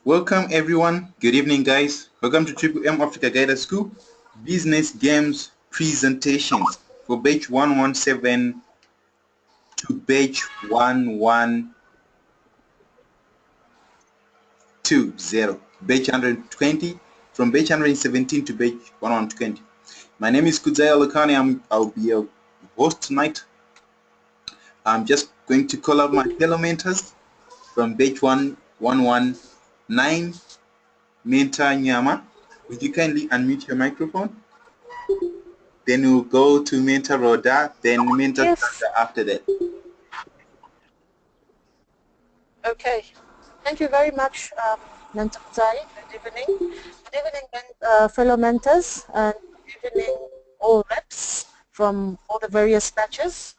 Welcome everyone. Good evening, guys. Welcome to Triple M Africa Guided School Business Games Presentations for batch 117 to batch 1120, batch 120 from batch 117 to batch 1120. My name is Kudzai Alakani. I'll be your host tonight. I'm just going to call up my fellow mentors from batch 1119, Mentor Nyama. Would you kindly unmute your microphone? Then we'll go to Mentor Roda, then Mentor Yes. Tanda after that. Okay. Thank you very much, Mentor Zai. Good evening. Good evening, fellow mentors, and good evening, all reps from all the various batches.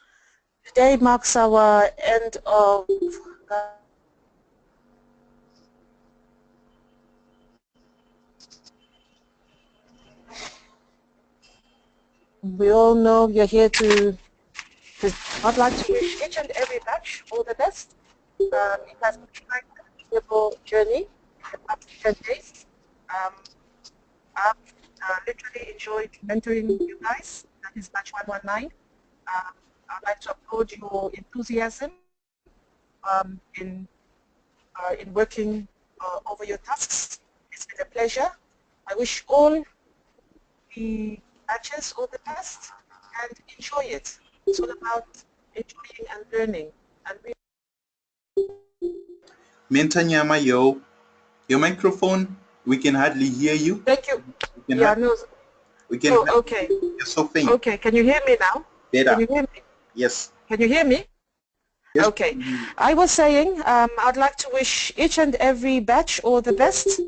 Today marks our end of we all know you're here to I'd like to wish each and every batch all the best. It has been quite an enjoyable journey in the past 10 days. I've literally enjoyed mentoring you guys. That is batch 119. I'd like to applaud your enthusiasm in working over your tasks. It's been a pleasure. I wish all the batches all the best and enjoy it. It's all about enjoying and learning. And Mentor Nyama, your microphone, we can hardly hear you. thank you. Okay. You're so faint. Okay, can you hear me now? Better. Can you hear me? Yes. Can you hear me? Yes. Okay. I was saying I'd like to wish each and every batch all the best.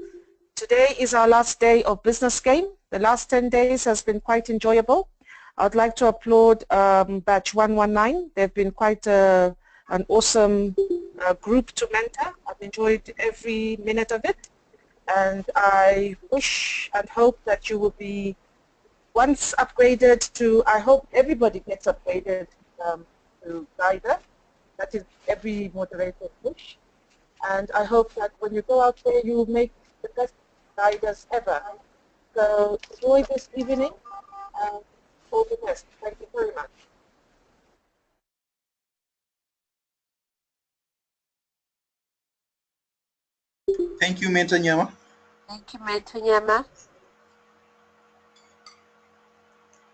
Today is our last day of business game. The last 10 days has been quite enjoyable. I'd like to applaud batch 119. They've been quite an awesome group to mentor. I've enjoyed every minute of it. And I wish and hope that you will be once upgraded to, I hope everybody gets upgraded to guider. That is every moderator's wish. And I hope that when you go out there, you make the best guiders ever. So enjoy this evening and all the best. Thank you very much. Thank you, Mentor Nyama. Thank you, Mentor Nyama.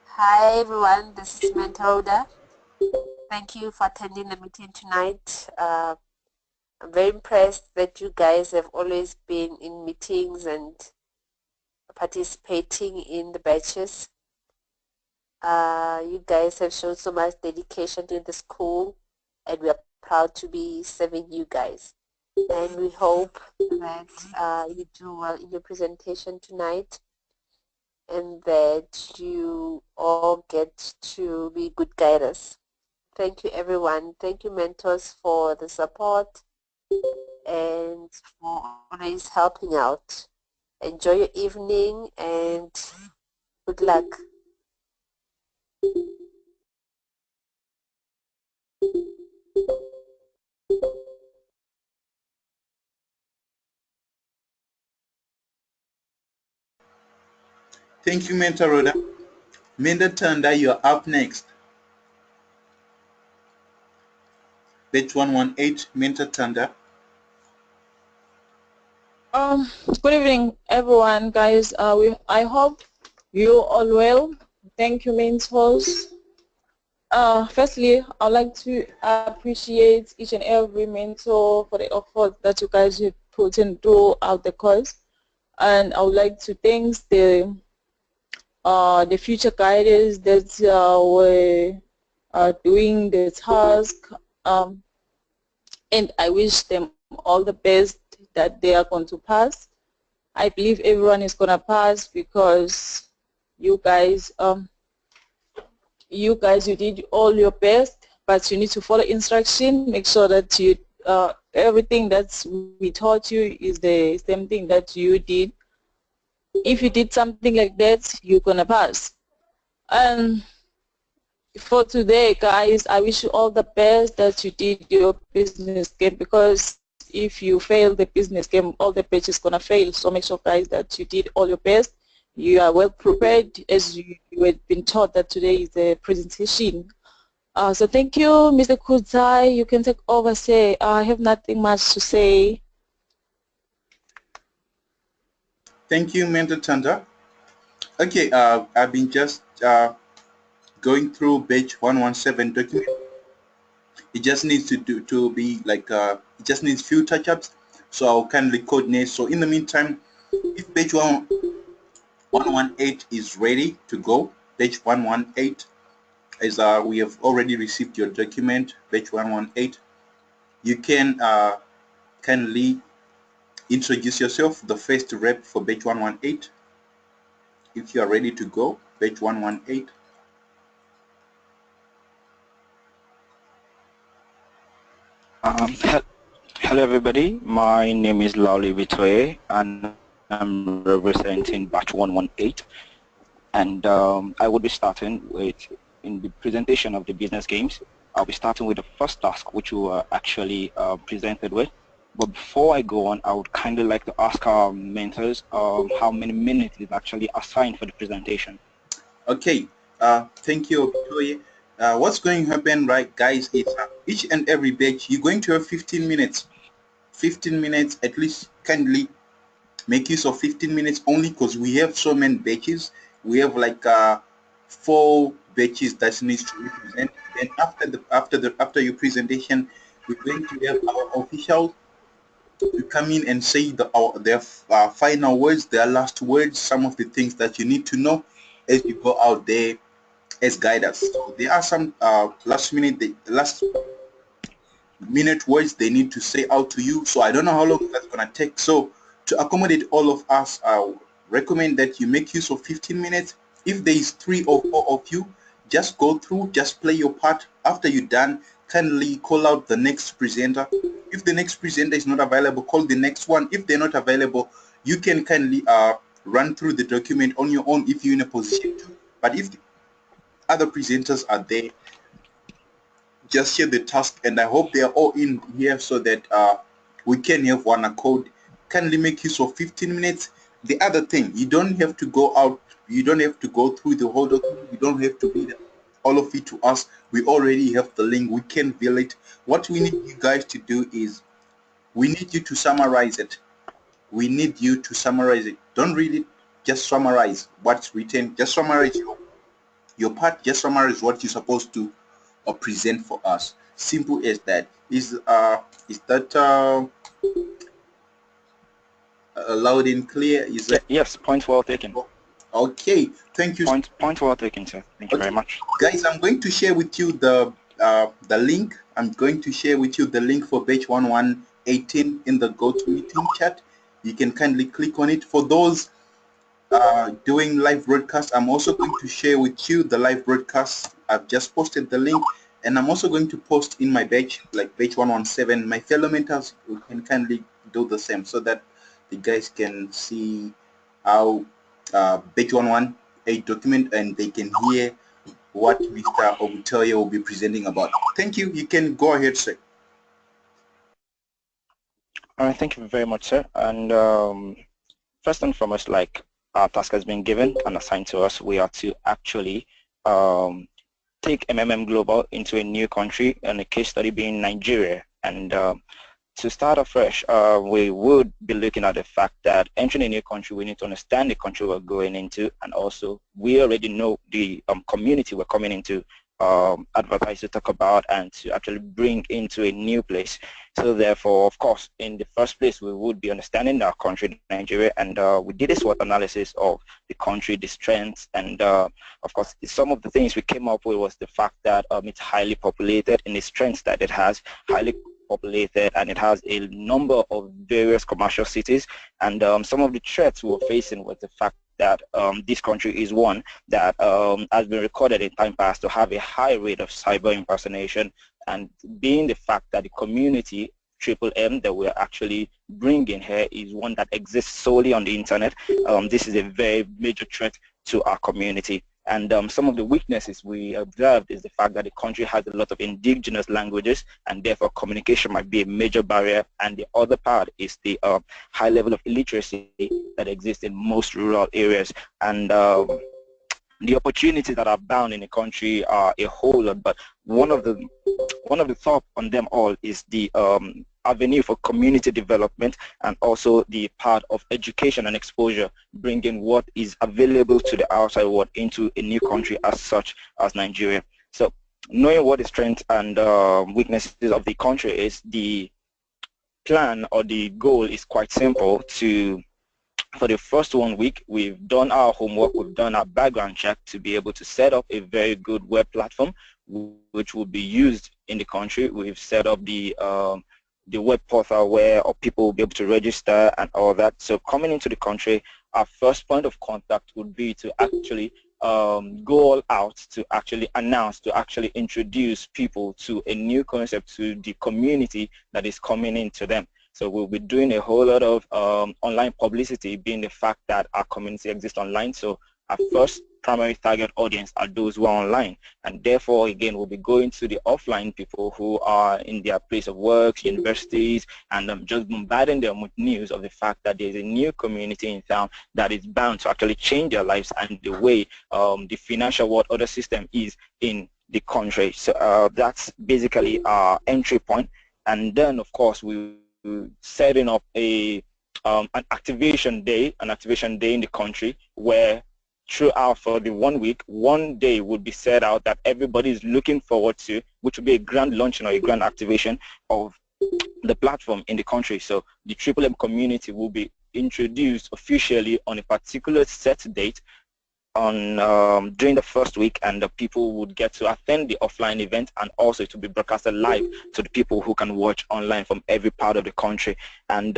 Hi, everyone. This is Mentor Oda. Thank you for attending the meeting tonight. I'm very impressed that you guys have always been in meetings and participating in the batches. You guys have shown so much dedication to the school, and we are proud to be serving you guys. And we hope that you do well in your presentation tonight and that you all get to be good guiders. Thank you, everyone. Thank you, mentors, for the support and for always helping out. Enjoy your evening and good luck. Thank you, Mentor Roda. Mentor Tanda, you're up next. Batch 118, Mentor Tanda. Good evening, everyone, guys. I hope you all well. Thank you, mentors. Firstly, I'd like to appreciate each and every mentor for the effort that you guys have put in throughout the course, and I would like to thank the future guiders that were doing the task, and I wish them all the best that they are going to pass. I believe everyone is going to pass because you guys you did all your best, but you need to follow instruction. Make sure that you everything that we taught you is the same thing that you did. If you did something like that, you're going to pass. And for today, guys, I wish you all the best that you did your business game, because if you fail the business game, all the batch is going to fail. So make sure, guys, that you did all your best. You are well prepared, as you had been taught that today is the presentation. So thank you, Mr. Kudzai. You can take over. Say, I have nothing much to say. Thank you, Mentor Tanda. Okay, I've been just going through batch 117 document. It just needs to be like it just needs few touch-ups, so I'll kindly coordinate. So in the meantime, if batch 118 is ready to go, batch 118 is we have already received your document, batch 118. You can kindly introduce yourself, the first rep for batch 118. If you are ready to go, batch 118. Hello everybody, my name is Lawley Vitoye and I'm representing batch 118, and I will be starting with, in the presentation of the business games, I'll be starting with the first task which we were actually presented with. But before I go on, I would kindly like to ask our mentors how many minutes is actually assigned for the presentation. Okay, thank you, Vitoye. What's going to happen, right, guys, is each and every batch you're going to have 15 minutes. 15 minutes at least. Kindly make use of 15 minutes only, because we have so many batches. We have like 4 batches that needs to represent. Then after your presentation, we're going to have our officials to come in and say their final words, their last words, some of the things that you need to know as you go out there as guiders. So there are some last minute words they need to say out to you. So I don't know how long that's gonna take. So to accommodate all of us, I recommend that you make use of 15 minutes. If there is 3 or 4 of you, just go through, just play your part. After you're done, kindly call out the next presenter. If the next presenter is not available, call the next one. If they're not available, you can kindly run through the document on your own if you're in a position to. But if other presenters are there, just share the task, and I hope they are all in here so that we can have one accord. Kindly make use of 15 minutes. The other thing, you don't have to go out, you don't have to go through the whole document, you don't have to read all of it to us. We already have the link, we can view it. What we need you guys to do is, we need you to summarize it. We need you to summarize it. Don't read it, just summarize what's written. Just summarize your part, just summarize what you're supposed to or present for us. Simple as that. Is that loud and clear? Is that? Yes, point well taken. Okay, thank you. Point well taken, sir. Thank you very much. Guys, I'm going to share with you the link. I'm going to share with you the link for batch 1118 in the GoToMeeting chat. You can kindly click on it. For those doing live broadcast, I'm also going to share with you the live broadcast. I've just posted the link, and I'm also going to post in my batch, like batch 117. My fellow mentors can kindly do the same so that the guys can see how batch 118 document, and they can hear what Mr. Obutoye will be presenting about. Thank you. You can go ahead, sir. All right, thank you very much, sir. And first and foremost, like, our task has been given and assigned to us. We are to actually take MMM Global into a new country, and a case study being Nigeria. And to start afresh, we would be looking at the fact that entering a new country, we need to understand the country we're going into, and also we already know the community we're coming into, advertise, to talk about, and to actually bring into a new place. So therefore, of course, in the first place, we would be understanding our country, Nigeria, and we did a SWOT analysis of the country, the strengths, and of course, some of the things we came up with was the fact that it's highly populated, and the strengths that it has, highly populated, and it has a number of various commercial cities. And some of the threats we're facing was the fact that this country is one that has been recorded in time past to have a high rate of cyber impersonation, and being the fact that the community M that we're actually bringing here is one that exists solely on the internet. This is a very major threat to our community. And some of the weaknesses we observed is the fact that the country has a lot of indigenous languages, and therefore communication might be a major barrier. And the other part is the high level of illiteracy that exists in most rural areas. And the opportunities that are bound in the country are a whole lot, but one of the top on them all is the avenue for community development, and also the part of education and exposure, bringing what is available to the outside world into a new country as such as Nigeria. So knowing what the strengths and weaknesses of the country is, the plan or the goal is quite simple. For the first 1 week, we've done our homework, we've done our background check to be able to set up a very good web platform which will be used in the country. We've set up the web portal where people will be able to register and all that. So coming into the country, our first point of contact would be to actually go all out, to actually announce, to actually introduce people to a new concept, to the community that is coming into them. So we'll be doing a whole lot of online publicity, being the fact that our community exists online. So our first primary target audience are those who are online. And therefore, again, we'll be going to the offline people who are in their place of work, universities, and just bombarding them with news of the fact that there's a new community in town that is bound to actually change their lives and the way the financial world order system is in the country. So that's basically our entry point. And then, of course, we setting up an activation day in the country, where throughout for the 1 week, one day would be set out that everybody is looking forward to, which will be a grand launching or a grand activation of the platform in the country. So the Triple M community will be introduced officially on a particular set date on during the first week, and the people would get to attend the offline event, and also to be broadcasted live to the people who can watch online from every part of the country. And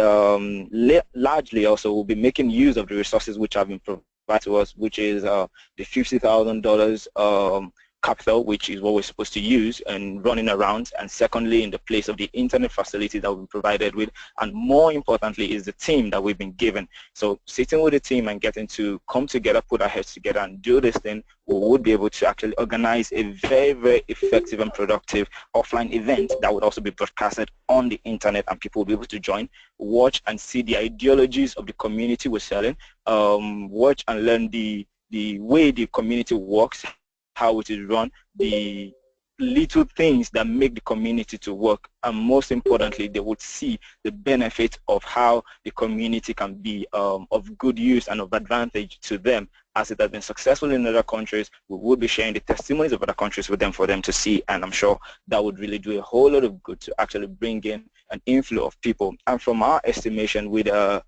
largely also we'll be making use of the resources which have been provided to us, which is the $50,000 capital, which is what we're supposed to use and running around, and secondly in the place of the internet facility that we've been provided with, and more importantly is the team that we've been given. So sitting with the team and getting to come together, put our heads together and do this thing, we would be able to actually organize a very, very effective and productive offline event that would also be broadcasted on the internet, and people will be able to join, watch and see the ideologies of the community we're selling, watch and learn the way the community works, how it is run, the little things that make the community to work, and most importantly, they would see the benefit of how the community can be of good use and of advantage to them, as it has been successful in other countries. We will be sharing the testimonies of other countries with them for them to see, and I'm sure that would really do a whole lot of good to actually bring in an inflow of people. And from our estimation, with a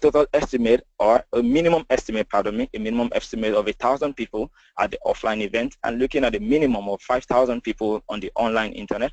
total estimate, or a minimum estimate, a minimum estimate of 1,000 people at the offline event, and looking at a minimum of 5,000 people on the online internet,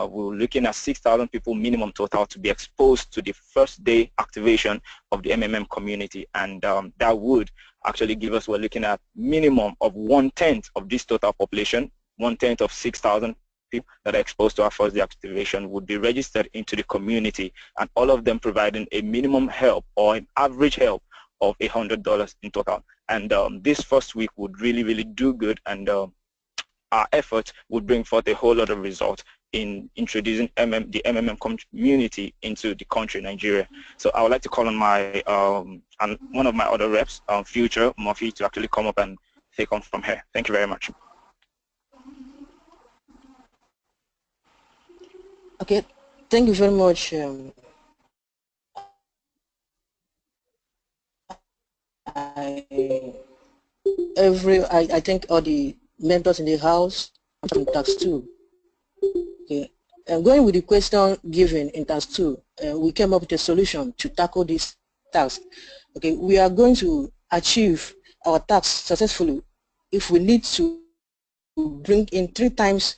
we're looking at 6,000 people minimum total to be exposed to the first day activation of the MMM community. And that would actually give us, we're looking at minimum of 1/10 of this total population, 1/10 of 6,000 people that are exposed to our first day activation would be registered into the community, and all of them providing a minimum help or an average help of $100 in total. And this first week would really do good, and our efforts would bring forth a whole lot of results in introducing the MMM community into the country, Nigeria. So I would like to call on my and one of my other reps, Future Murphy, to actually come up and take on from here. Thank you very much. Okay, thank you very much. I think all the members in the house in task 2. Okay, and going with the question given in task 2, we came up with a solution to tackle this task. Okay, we are going to achieve our task successfully if we need to bring in 3 times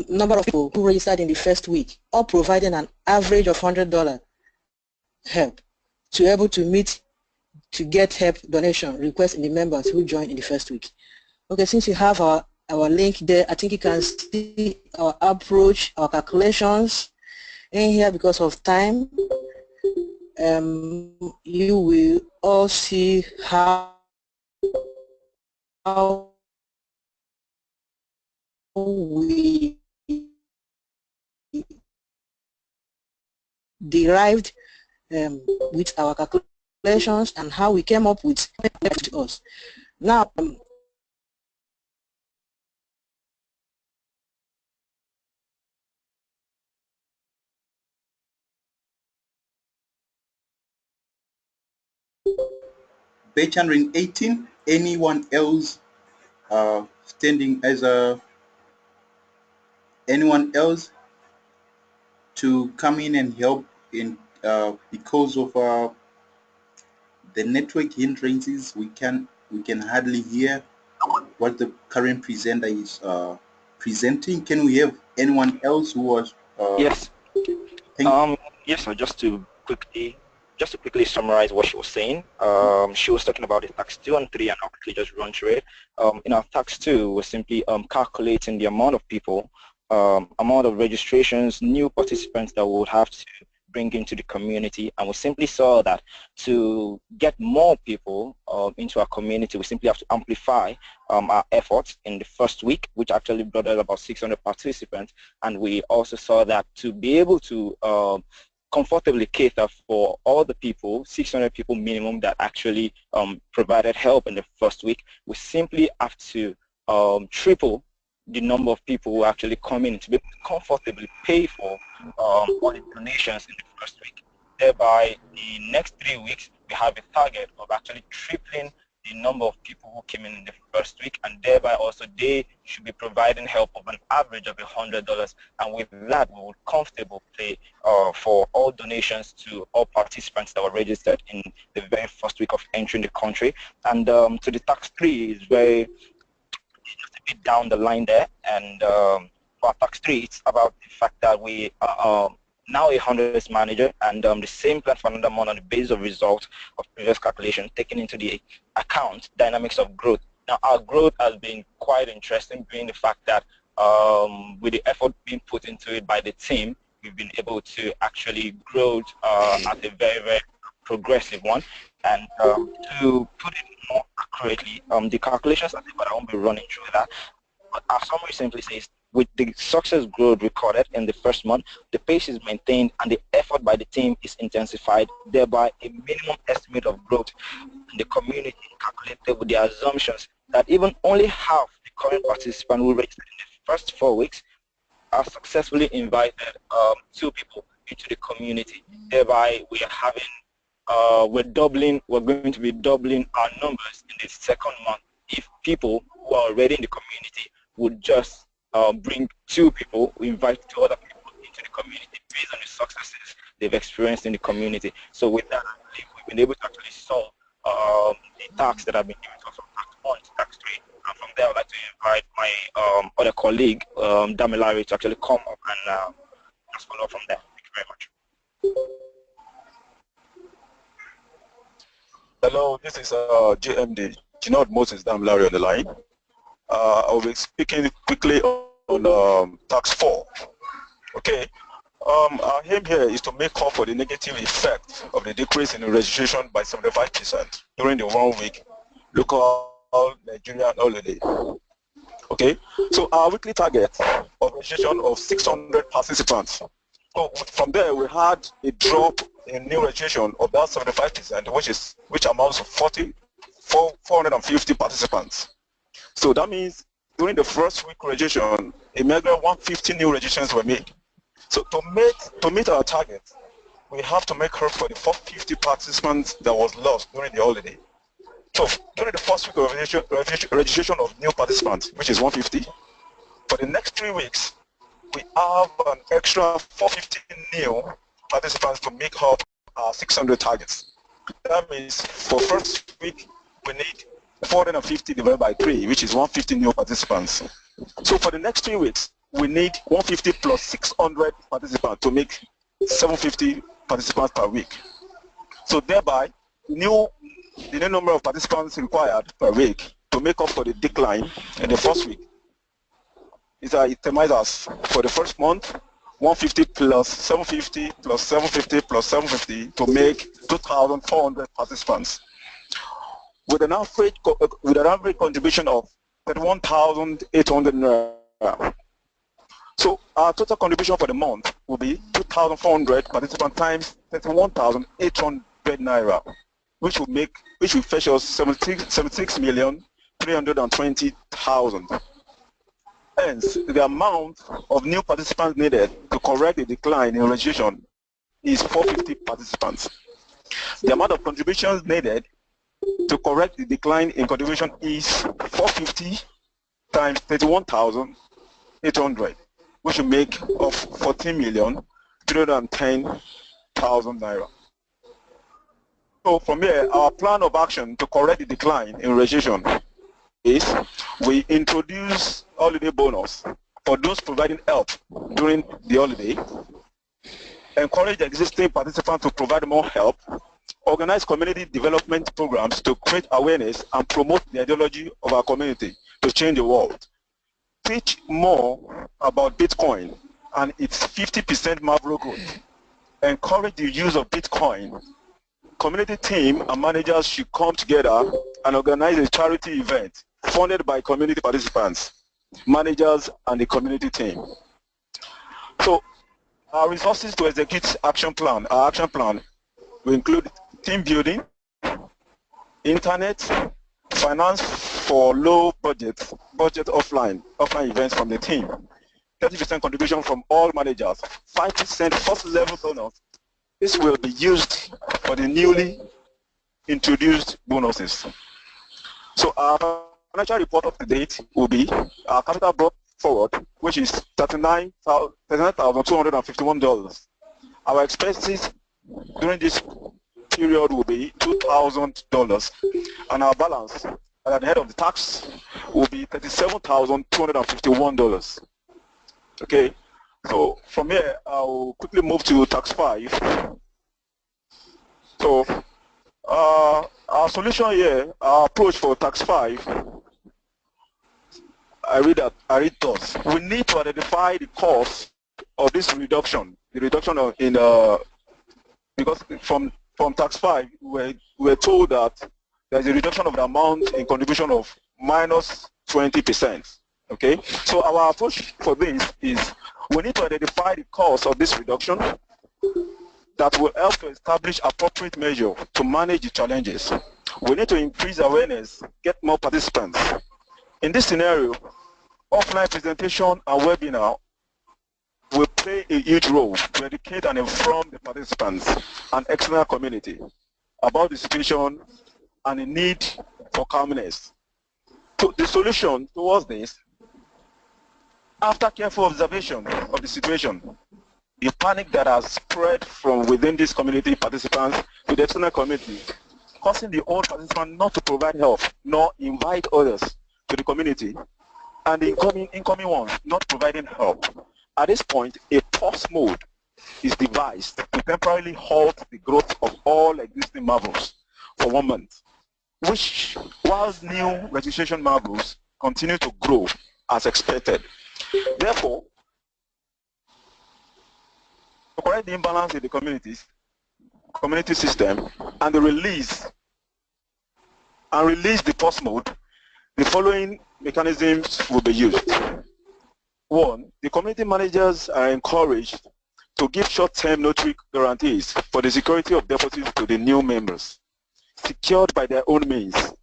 number of people who registered in the first week, or providing an average of $100 help to be able to get help donation requests in the members who joined in the first week. Okay, since you have our link there, I think you can see our approach, our calculations in here. Because of time, you will all see how we derived with our calculations and how we came up with to us. Now, Batch 118, anyone else standing as anyone else to come in and help in because of the network hindrances, we can hardly hear what the current presenter is presenting. Can we have anyone else who was Yes. Yes, so just to quickly summarize what she was saying, she was talking about the tax 2 and 3, and I'll quickly just run through it. In our tax 2, we're simply calculating the amount of people, amount of registrations, new participants that we would have to bring into the community, and we simply saw that to get more people into our community, we simply have to amplify our efforts in the first week, which actually brought us about 600 participants, and we also saw that to be able to comfortably cater for all the people, 600 people minimum that actually provided help in the first week, we simply have to triple the number of people who actually come in to be able to comfortably pay for all the donations in the first week. Thereby, the next 3 weeks, we have a target of actually tripling the number of people who came in the first week, and thereby also they should be providing help of an average of $100, and with that we would comfortably pay for all donations to all participants that were registered in the very first week of entering the country. And to the tax 3 is very just a bit down the line there, and for tax 3 it's about the fact that we are now a hundreds manager, and the same plan for another month on the basis of results of previous calculation, taking into the account dynamics of growth. Now our growth has been quite interesting, being the fact that with the effort being put into it by the team, we've been able to actually grow at a very, very progressive one. And to put it more accurately, the calculations, but I won't be running through that. But our summary simply says, with the success growth recorded in the first month, the pace is maintained and the effort by the team is intensified, thereby a minimum estimate of growth in the community calculated with the assumptions that even only half the current participants who registered in the first 4 weeks are successfully invited 2 people into the community. Thereby we are having, we're going to be doubling our numbers in the second month if people who are already in the community would just bring 2 people, we invite 2 other people into the community based on the successes they've experienced in the community. So with that, I believe we've been able to actually solve the tasks that have been given to us from tax 1 to tax 3. And from there, I'd like to invite my other colleague, Damilare, to actually come up and just follow up from there. Thank you very much. Hello, this is JMD, Jinod Moses Damilare on the line. I'll be speaking quickly on tax 4. Okay, our aim here is to make up for the negative effect of the decrease in the registration by 75% during the 1 week local Nigerian holiday. Okay, so our weekly target of registration of 600 participants. So from there we had a drop in new registration of that 75%, which amounts to 450 participants. So that means during the first week registration, a mega 150 new registrations were made. So to meet our target, we have to make up for the 450 participants that was lost during the holiday. So during the first week of registration of new participants, which is 150, for the next 3 weeks, we have an extra 450 new participants to make up our 600 targets. That means for first week, we need 450 divided by 3, which is 150 new participants. So for the next 3 weeks, we need 150 plus 600 participants to make 750 participants per week. So thereby, the new number of participants required per week to make up for the decline in the first week is itemized as for the first month, 150 plus 750 plus 750 plus 750 to make 2,400 participants. with an average contribution of 31,800 naira. So our total contribution for the month will be 2,400 participants times 31,800 naira, which will fetch us 76,320,000. Hence, the amount of new participants needed to correct the decline in registration is 450 participants. The amount of contributions needed to correct the decline in contribution is 450 times 31,800, which will make of 14,310,000 naira. So from here, our plan of action to correct the decline in registration is we introduce holiday bonus for those providing help during the holiday, encourage existing participants to provide more help, organize community development programs to create awareness and promote the ideology of our community to change the world, teach more about Bitcoin and its 50% Mavro growth, encourage the use of Bitcoin. Community team and managers should come together and organize a charity event funded by community participants, managers, and the community team. So our resources to execute our action plan will include team building, internet, finance for low budget offline events from the team, 30% contribution from all managers, 5% first level bonus. This will be used for the newly introduced bonuses. So our financial report up to date will be our capital brought forward, which is $39,251. Our expenses during this period will be $2,000, and our balance at the head of the tax will be $37,251. Okay, so from here I'll quickly move to tax 5. So our solution here, our approach for tax 5, I read thus. We need to identify the cause of this reduction, because from tax 5, we're told that there's a reduction of the amount in contribution of minus 20%. Okay, so our approach for this is we need to identify the cause of this reduction that will help to establish appropriate measure to manage the challenges. We need to increase awareness, get more participants. In this scenario, offline presentation and webinar will play a huge role to educate and inform the participants and external community about the situation and the need for calmness. So the solution towards this, after careful observation of the situation, the panic that has spread from within these community participants to the external community, causing the old participant not to provide help nor invite others to the community, and the incoming ones not providing help. At this point, a pause mode is devised to temporarily halt the growth of all existing marbles for 1 month, which, while new registration marbles continue to grow as expected. Therefore, to correct the imbalance in the community system and release the pause mode, the following mechanisms will be used. 1, the community managers are encouraged to give short-term notary guarantees for the security of deposits to the new members, secured by their own means.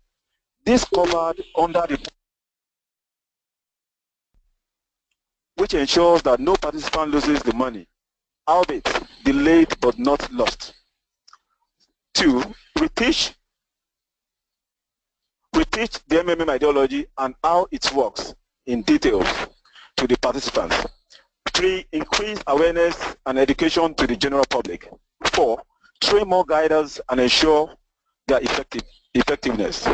This covered under the which ensures that no participant loses the money, albeit delayed but not lost. 2, we teach the MMM ideology and how it works in detail to the participants. 3, increase awareness and education to the general public. 4, train more guiders and ensure their effectiveness.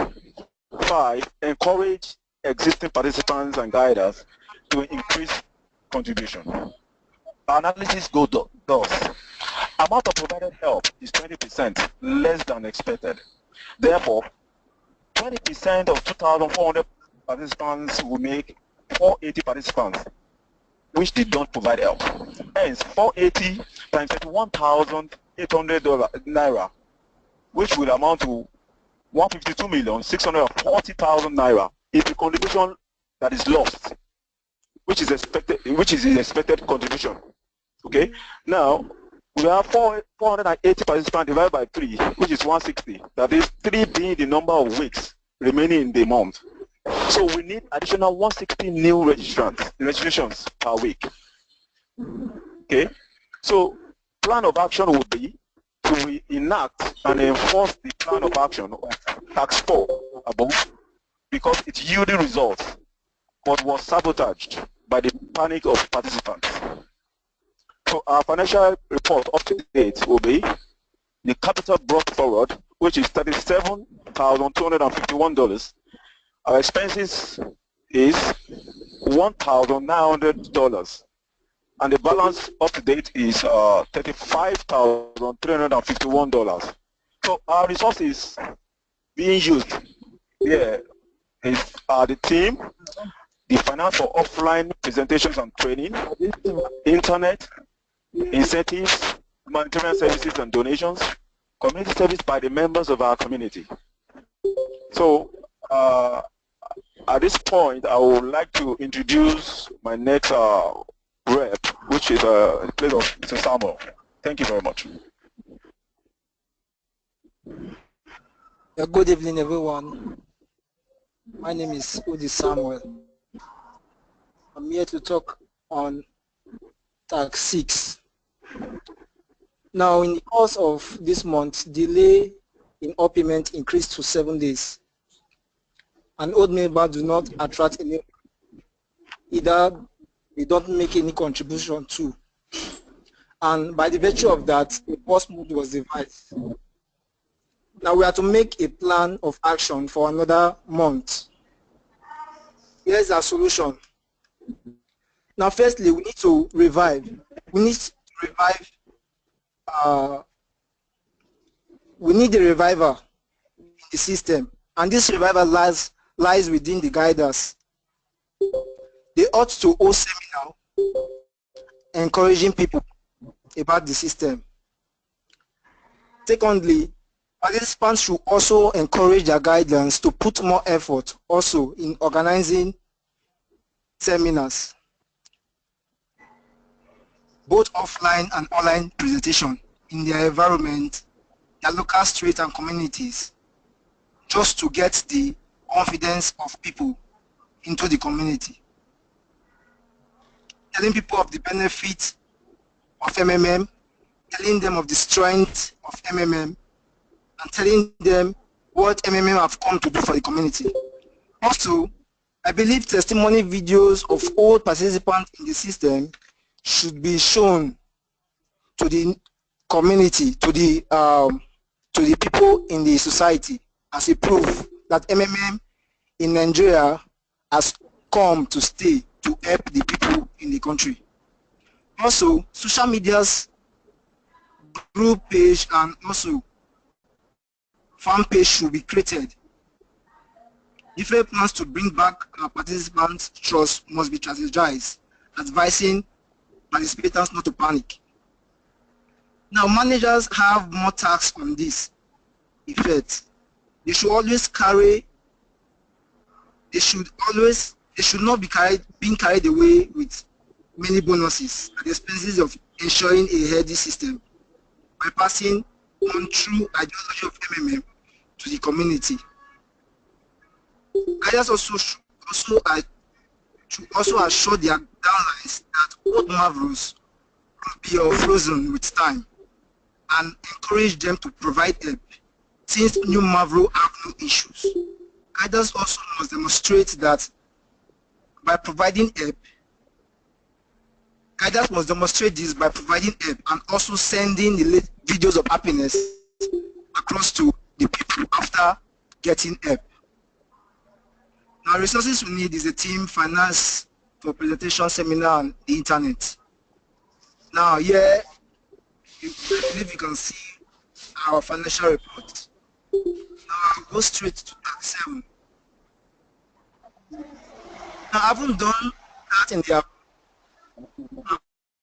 5, encourage existing participants and guiders to increase contribution. Analysis goes thus. Amount of provided help is 20% less than expected. Therefore, 20% of 2,400 participants will make 480 participants, which they don't provide help. Hence, 480 times 31,800 naira, which will amount to 152,640,000 naira is the contribution that is lost, which is the expected contribution. Okay. Now we have 480 participants divided by 3, which is 160. That is 3 being the number of weeks remaining in the month. So we need additional 160 new registrations per week. Okay. So plan of action would be to enact and enforce the plan of action of tax 4 above, because it yielded results but was sabotaged by the panic of participants. So our financial report up to date will be the capital brought forward, which is $37,251. Our expenses is $1,900. And the balance up to date is $35,351. So our resources being used here is the team, the finance for offline presentations and training, internet, incentives, humanitarian services and donations, community service by the members of our community. So at this point, I would like to introduce my next rep, which is in place of Mr. Samuel. Thank you very much. Good evening, everyone. My name is Udi Samuel. I'm here to talk on tax 6. Now, in the course of this month, delay in all payment increased to 7 days. And old members do not attract any, either they don't make any contribution to. And by the virtue of that, a post mode was devised. Now we have to make a plan of action for another month. Here's our solution. Now firstly, we need to revive. We need to revive, we need a reviver in the system. And this revival lies within the guiders. They ought to hold seminar encouraging people about the system. Secondly, participants should also encourage their guidelines to put more effort also in organizing seminars, both offline and online presentation in their environment, their local streets and communities, just to get the confidence of people into the community. Telling people of the benefits of MMM, telling them of the strength of MMM, and telling them what MMM have come to do for the community. Also, I believe testimony videos of all participants in the system should be shown to the community, to the people in the society as a proof that MMM in Nigeria has come to stay to help the people in the country. Also, social media's group page and also fan page should be created. Different plans to bring back our participants' trust must be strategized, advising participants not to panic. Now, managers have more tasks on this effect. They should always carry, they should not be being carried away with many bonuses at the expenses of ensuring a healthy system by passing on true ideology of MMM to the community. Guidance should also assure their downlines that old marvels will be frozen with time and encourage them to provide help since new marvel have no issues. Guidance also must demonstrate that by providing help, guidance must demonstrate this by providing help and also sending the videos of happiness across to the people after getting help. Now, resources we need is a team, finance for presentation, seminar, and the internet. Now, here, I believe you can see our financial report. Now, I'll go straight to tax 7. Now, I haven't done that in the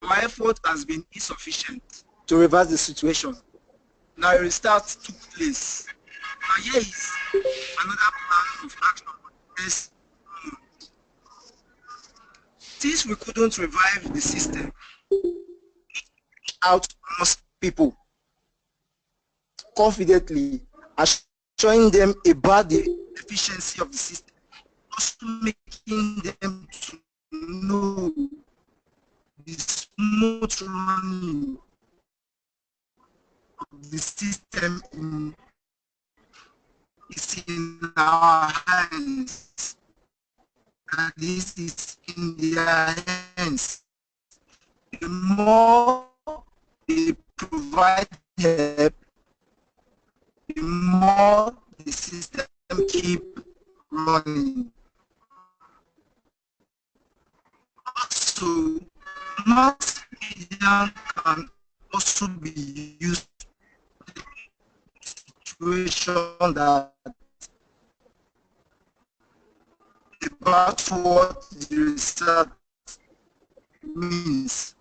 my effort has been insufficient to reverse the situation. Now, a restart took place. Here is another plan of action for the next month. Since we couldn't revive the system, out most people confidently, assuring them about the efficiency of the system, also making them to know the smooth running of the system is in our hands. And this is in their hands. The more they provide help, the more the system keep running. Also, mass media can also be used in situation that about what the research means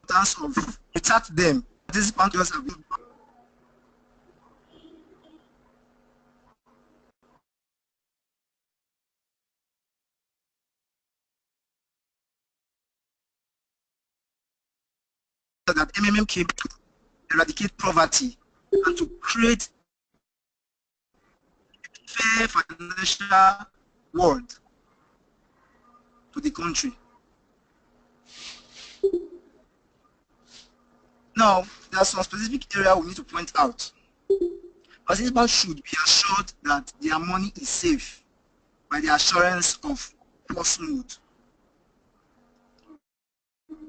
in terms of without them, participants just have been that MMM came to eradicate poverty and to create a fair financial world to the country. Now, there are some specific areas we need to point out. Participants should be assured that their money is safe by the assurance of post-smooth.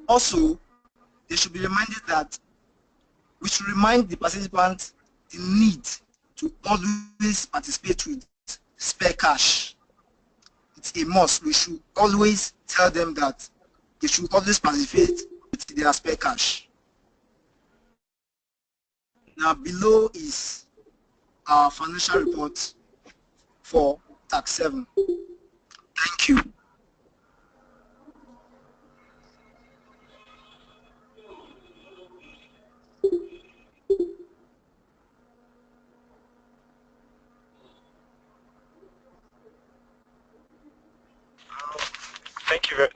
Also, they should be reminded that we should remind the participants the need to always participate with spare cash. It's a must. We should always tell them that they should always participate with their spare cash. Now below is our financial report for tax 7. Thank you.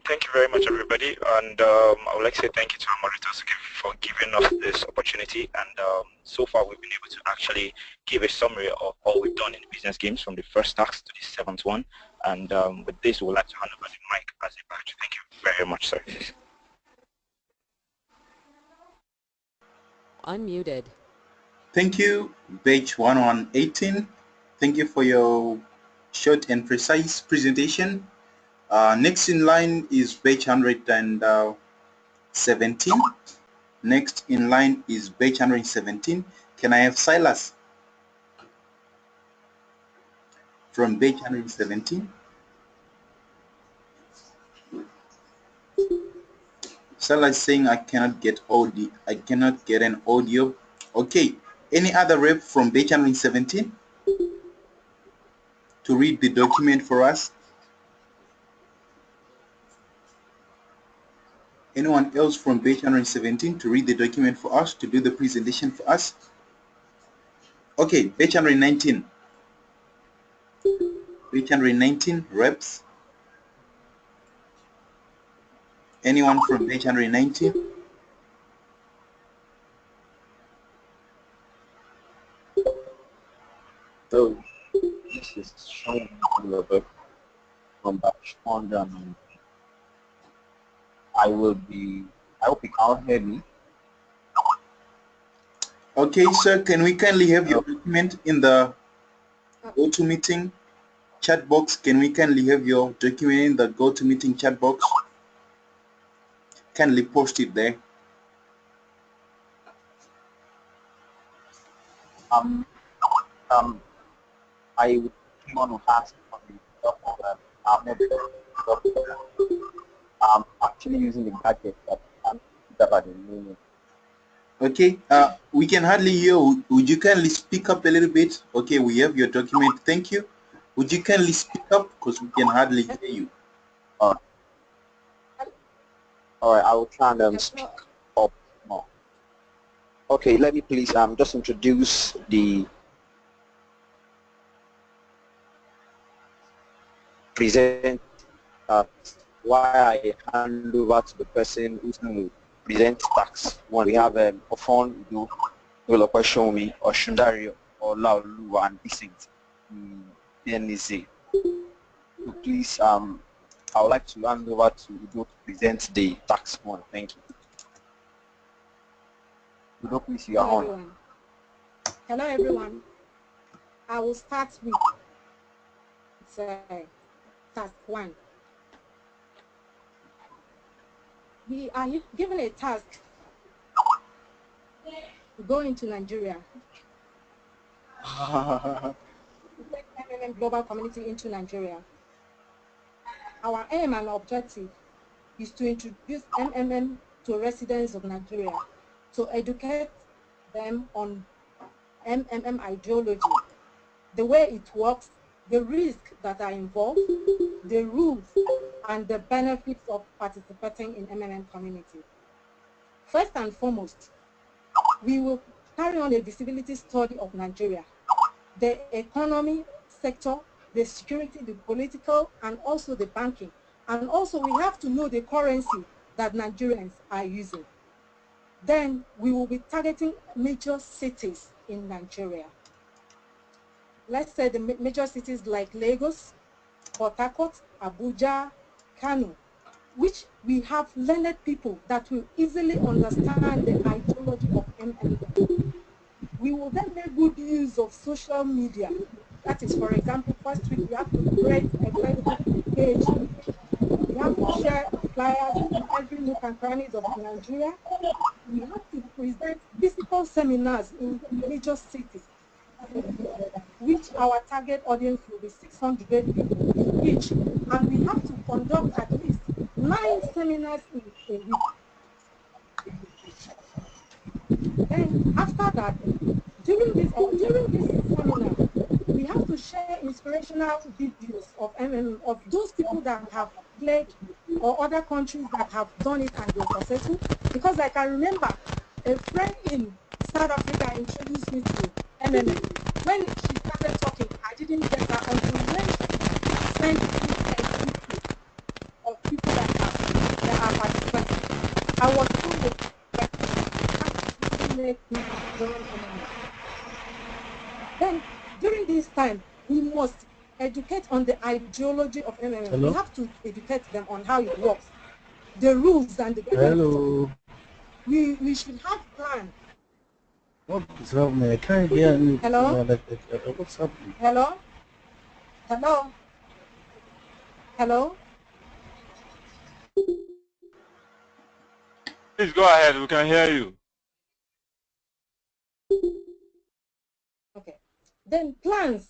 Thank you very much, everybody, and I would like to say thank you to our moderators for giving us this opportunity. And so far, we've been able to actually give a summary of all we've done in the business games from the first tax to the 7th one. And with this, we would like to hand over the mic as a badge. Thank you very much, sir. Unmuted. Thank you, Batch 1118. Thank you for your short and precise presentation. Next in line is Batch 117. Next in line is Batch 117. Can I have Silas from Batch 117? Silas saying I cannot get audio. I cannot get an audio. Okay. Any other rep from Batch 117 to read the document for us? Anyone else from Batch 117 to read the document for us, to do the presentation for us? Okay, Batch 119. Batch 119 reps. Anyone from Batch 119? So this is Sean Gilbert from Batch 119. I hope you can all hear me. Okay, sir, can we kindly have your document in the GoToMeeting chat box? Can we kindly have your document in the GoToMeeting chat box? Kindly post it there. I would want to ask for the document. I'm actually using the gadget that I'm at the moment. Okay, we can hardly hear. Would you kindly speak up a little bit? Okay, we have your document. Thank you. Would you kindly speak up, because we can hardly hear you? All right, I will try and speak up more. Okay, let me please just introduce the present that while I hand over to the person who's going to present tax one. We have Ofon Udo, Olokoshomi, or Shundari, or Laulu, and Vincent Denise. So please, I would like to hand over to Udo to present the tax one. Thank you. Udo, please, you are on. Everyone. Hello, everyone. I will start with task 1. We are given a task to go into Nigeria, to take MMM global community into Nigeria. Our aim and objective is to introduce MMM to residents of Nigeria, to educate them on MMM ideology, the way it works, the risks that are involved, the rules, and the benefits of participating in MMM community. First and foremost, we will carry on a visibility study of Nigeria, the economy sector, the security, the political, and also the banking. And also we have to know the currency that Nigerians are using. Then we will be targeting major cities in Nigeria. Let's say the major cities like Lagos, Port Harcourt, Abuja, Kano, which we have learned people that will easily understand the ideology of MMM. We will then make good use of social media. That is, for example, first week we have to create a Facebook page. We have to share flyers in every nook and crannies of Nigeria. We have to present physical seminars in major cities, which our target audience will be 600 people each. And we have to conduct at least 9 seminars in a week. Then after that, during this seminar, we have to share inspirational videos of those people that have played or other countries that have done it and they're successful. Because I can remember a friend in South Africa introduced me to MMM. When she started talking, I didn't get that until when she sent me a video of people that are participating. I was told that then during this time, we must educate on the ideology of MMM. Hello? We have to educate them on how it works, the rules and the benefits. We should have plans. What's happening? I can't hear you. Hello? What's happening? Hello? Hello? Hello? Please go ahead. We can hear you. Okay. Then plans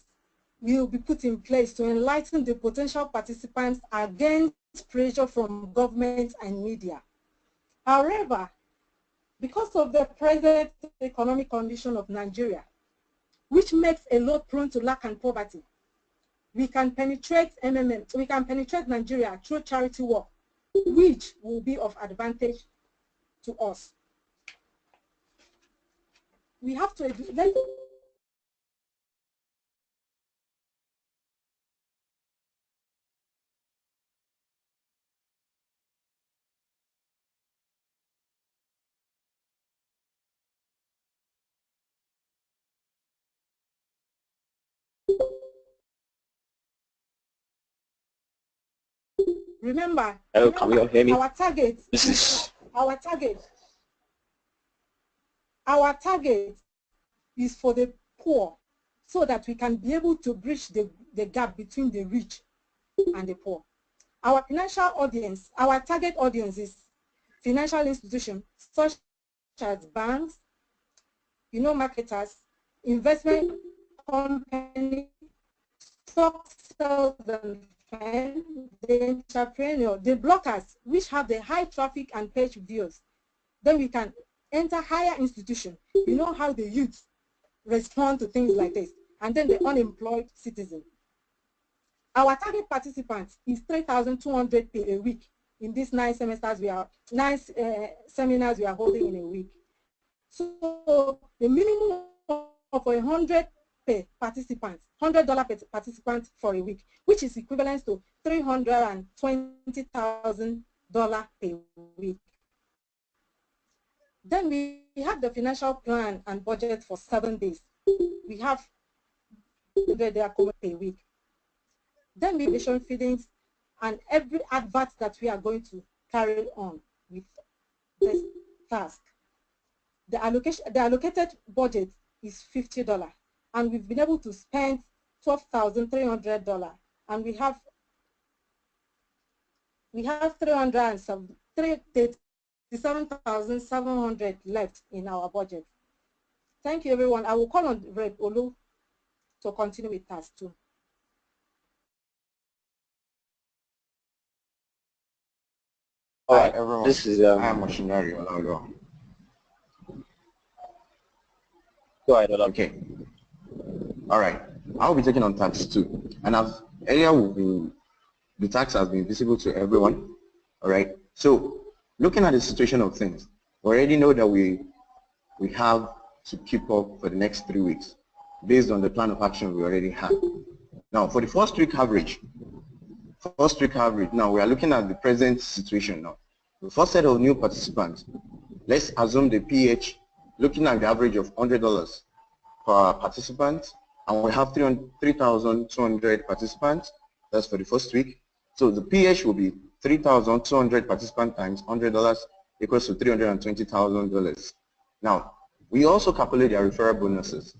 will be put in place to enlighten the potential participants against pressure from government and media. However, because of the present economic condition of Nigeria, which makes a lot prone to lack and poverty, we can penetrate MMM, we can penetrate Nigeria through charity work, which will be of advantage to us. We have to remember, Can we all hear me? our target is for the poor, so that we can be able to bridge the gap between the rich and the poor. Our financial audience, our target audience is financial institutions such as banks, marketers, investment companies, stock sales and funds, the entrepreneur, the bloggers, which have the high traffic and page views. Then we can enter higher institutions. You know how the youth respond to things like this, and then the unemployed citizen. Our target participants is 3,200 a week in these 9 seminars we are holding in a week. So the minimum of 100 per participant, $100 per participant for a week, which is equivalent to $320,000 per week. Then we have the financial plan and budget for 7 days. We have $100 per week. Then we have feedings and every advert that we are going to carry on with this task. The allocated budget is $50, and we've been able to spend $12,300, and we have $37,700 left in our budget. Thank you, everyone. I will call on Rep. Olu to continue with task 2. All right, everyone. This is I am Machinery. Go ahead. Okay. All right. I'll be taking on tax 2, and as earlier the tax has been visible to everyone. All right. So looking at the situation of things, we already know that we have to keep up for the next 3 weeks based on the plan of action we already have. Now, for the first week average, now we are looking at the present situation now. The first set of new participants, let's assume the PH, looking at the average of $100 per participant, and we have 3,200 participants. That's for the first week. So the PH will be 3,200 participants times $100 equals to $320,000. Now, we also calculate their referral bonuses,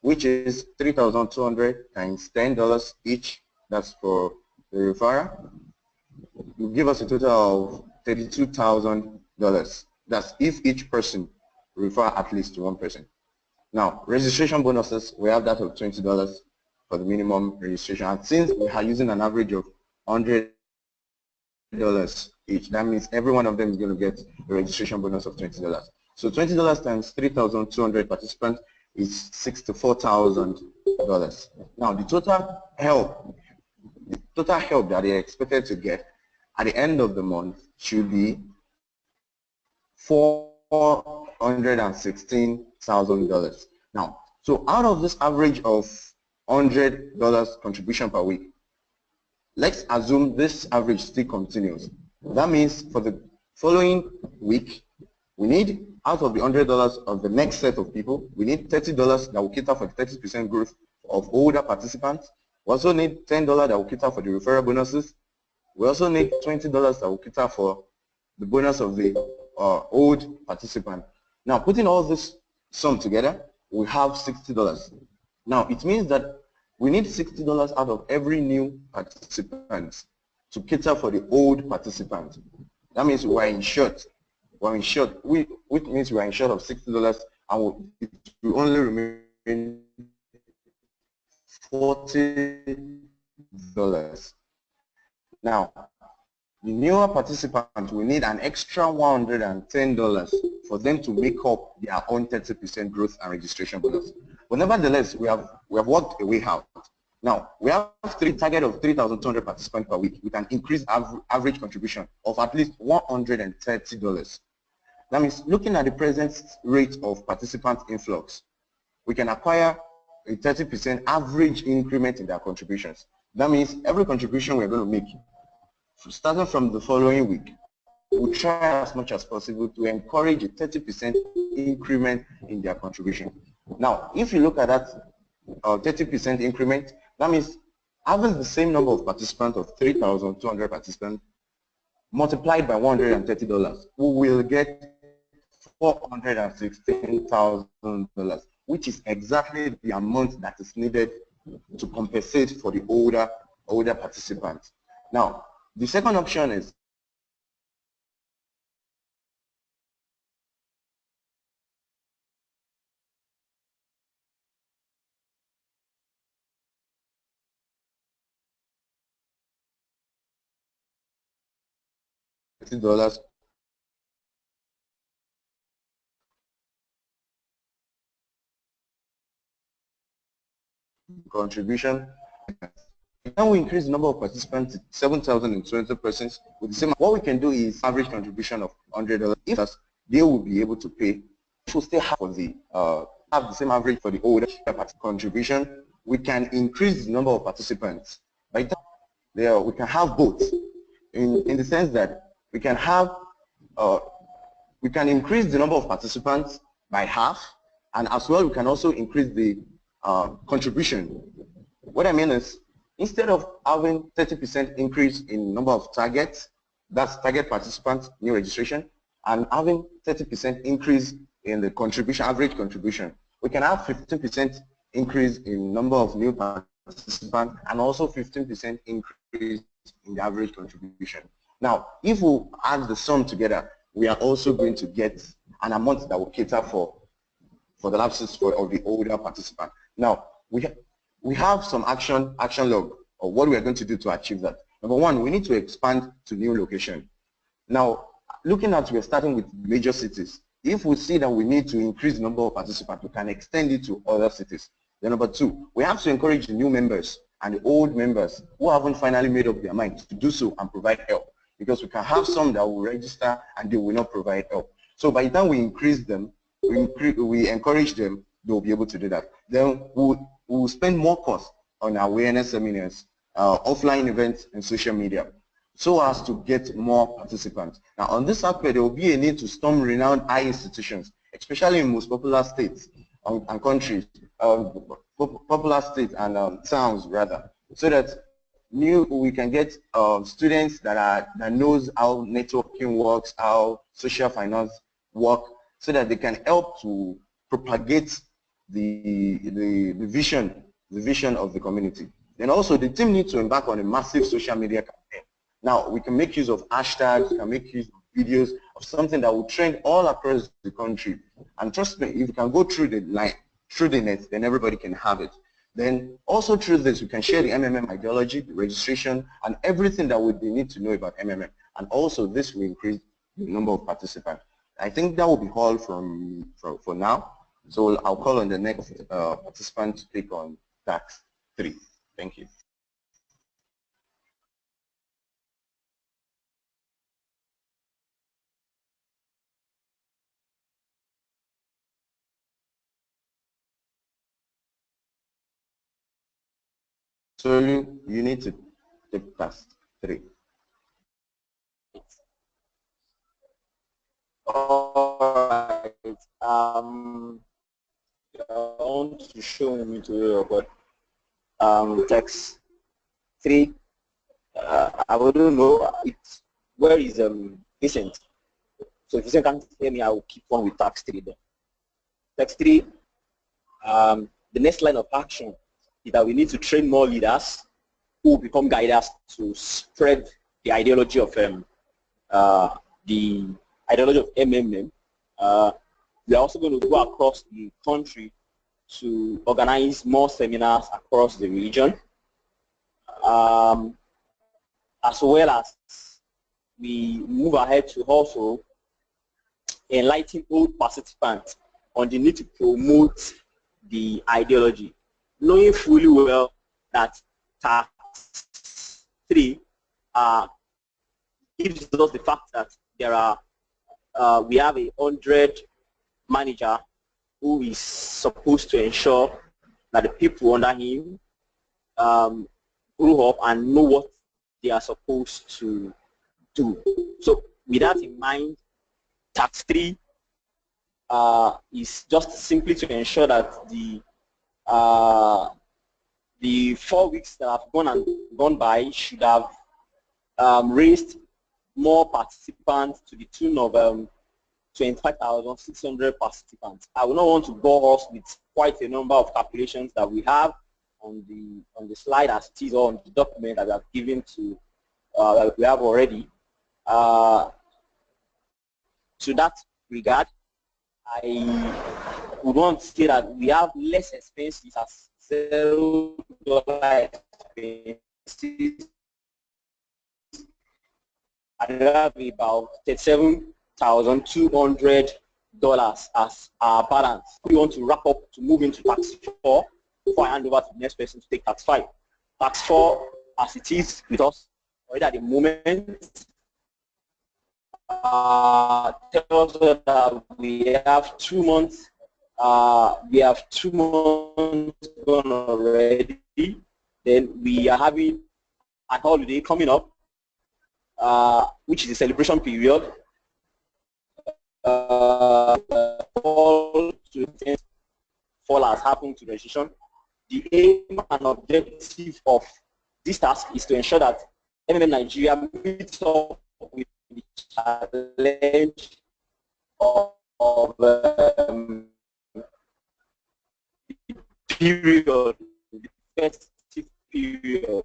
which is 3,200 times $10 each. That's for the referral. Will give us a total of $32,000. That's if each person refer at least to one person. Now, registration bonuses, we have that of $20 for the minimum registration. And since we are using an average of $100 each, that means every one of them is going to get a registration bonus of $20. So $20 times 3,200 participants is $64,000. Now, the total help that they are expected to get at the end of the month should be $416,000. Now, so out of this average of $100 contribution per week, let's assume this average still continues. That means for the following week, we need, out of the $100 of the next set of people, we need $30 that will cater for the 30% growth of older participants. We also need $10 that will cater for the referral bonuses. We also need $20 that will cater for the bonus of the old participant. Now, putting all this sum together, we have $60. Now, it means that we need $60 out of every new participant to cater for the old participant. That means we're in short. Which means we're in short of $60, and it will only remain $40. Now, the newer participants will need an extra $110 for them to make up their own 30% growth and registration bonus. But nevertheless, we have worked a way out. Now, we have a target of 3,200 participants per week with an increased average contribution of at least $130. That means looking at the present rate of participant influx, we can acquire a 30% average increment in their contributions. That means every contribution we're going to make, starting from the following week, we'll try as much as possible to encourage a 30% increment in their contribution. Now, if you look at that 30% increment, that means having the same number of participants of 3,200 participants multiplied by $130, we will get $416,000, which is exactly the amount that is needed to compensate for the older participants. Now, the second option is $50 contribution. Now we increase the number of participants to 7,020 persons with the same. What we can do is average contribution of $100. If they will be able to pay, it will still have for the have the same average for the older contribution, we can increase the number of participants. By the time there, we can have both, in the sense that we can have, we can increase the number of participants by half, and as well we can also increase the contribution. What I mean is, instead of having 30% increase in number of targets, that's target participants, new registration, and having 30% increase in the contribution, average contribution, we can have 15% increase in number of new participants and also 15% increase in the average contribution. Now, if we add the sum together, we are also going to get an amount that will cater for the lapses of the older participant. Now, we have some action log of what we are going to do to achieve that. Number one, we need to expand to new location. Now, looking at, we're starting with major cities. If we see that we need to increase the number of participants, we can extend it to other cities. Then number two, we have to encourage the new members and the old members who haven't finally made up their mind to do so and provide help. Because we can have some that will register and they will not provide help. So by the time we increase them, we encourage them, they will be able to do that. Then we'll spend more cost on awareness seminars, offline events, and social media, so as to get more participants. Now on this aspect, there will be a need to storm renowned high institutions, especially in most popular states and countries, popular states and towns rather, so that we can get students that knows how networking works, how social finance work, so that they can help to propagate the vision of the community. Then also the team needs to embark on a massive social media campaign. Now we can make use of hashtags, we can make use of videos of something that will trend all across the country. And trust me, if you can go through the line, through the net, then everybody can have it. Then also through this, we can share the MMM ideology, the registration, and everything that we need to know about MMM. And also this will increase the number of participants. I think that will be all for now. So I'll call on the next participant to take on tax 3. Thank you. So you need to take tax 3. Alright, I want to show me to but text 3. I wouldn't know where is Vincent. So if Vincent can't hear me, I will keep on with text 3 then. Text 3, the next line of action is that we need to train more leaders who will become guiders to spread the ideology of MMM. We are also going to go across the country to organize more seminars across the region, as well as we move ahead to also enlighten old participants on the need to promote the ideology, knowing fully well that tax 3 gives us the fact that there are we have 100 manager who is supposed to ensure that the people under him grow up and know what they are supposed to do. So with that in mind, tax 3 is just simply to ensure that the 4 weeks that have gone by should have raised more participants to the tune of 25,600 participants. I will not want to bore us with quite a number of calculations that we have on the slide as it is, or on the document that we have given to that we have already. To that regard, I would want to say that we have less expenses as $0 expenses. I have about $37,200 as our balance. We want to wrap up to move into tax 4 before I hand over to the next person to take tax 5. Tax 4, as it is with us already at the moment, tells us that we have 2 months We have 2 months gone already. Then we are having a holiday coming up, which is a celebration period. Fall has happened to registration. The aim and objective of this task is to ensure that MMM Nigeria meets up with the challenge of period, the festive period,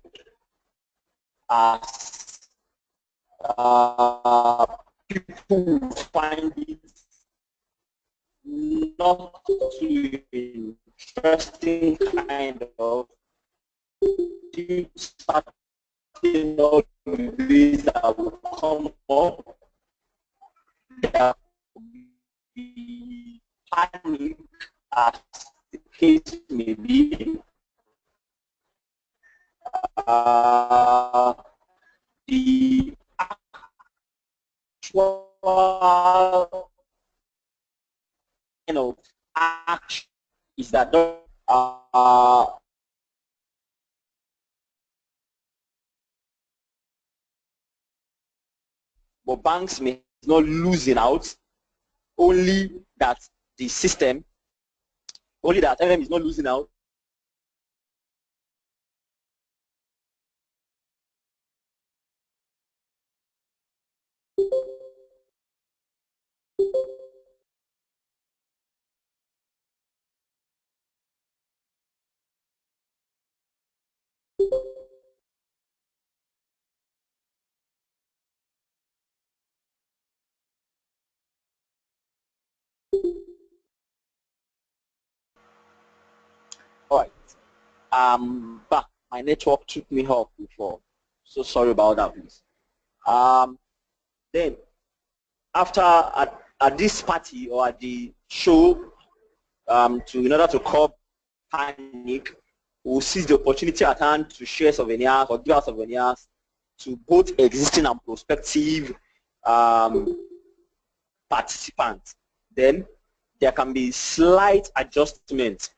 as people find it not too interesting kind of starting all these that will come up. There will be panic as the case may be. The actual action is that but banks may not losing out, only that the system, only that MM is not losing out. All right, back. My network took me off before, so sorry about that, please. Then, after at this party or at the show, in order to curb panic, we'll seize the opportunity at hand to share souvenirs or give out souvenirs to both existing and prospective participants. Then there can be slight adjustments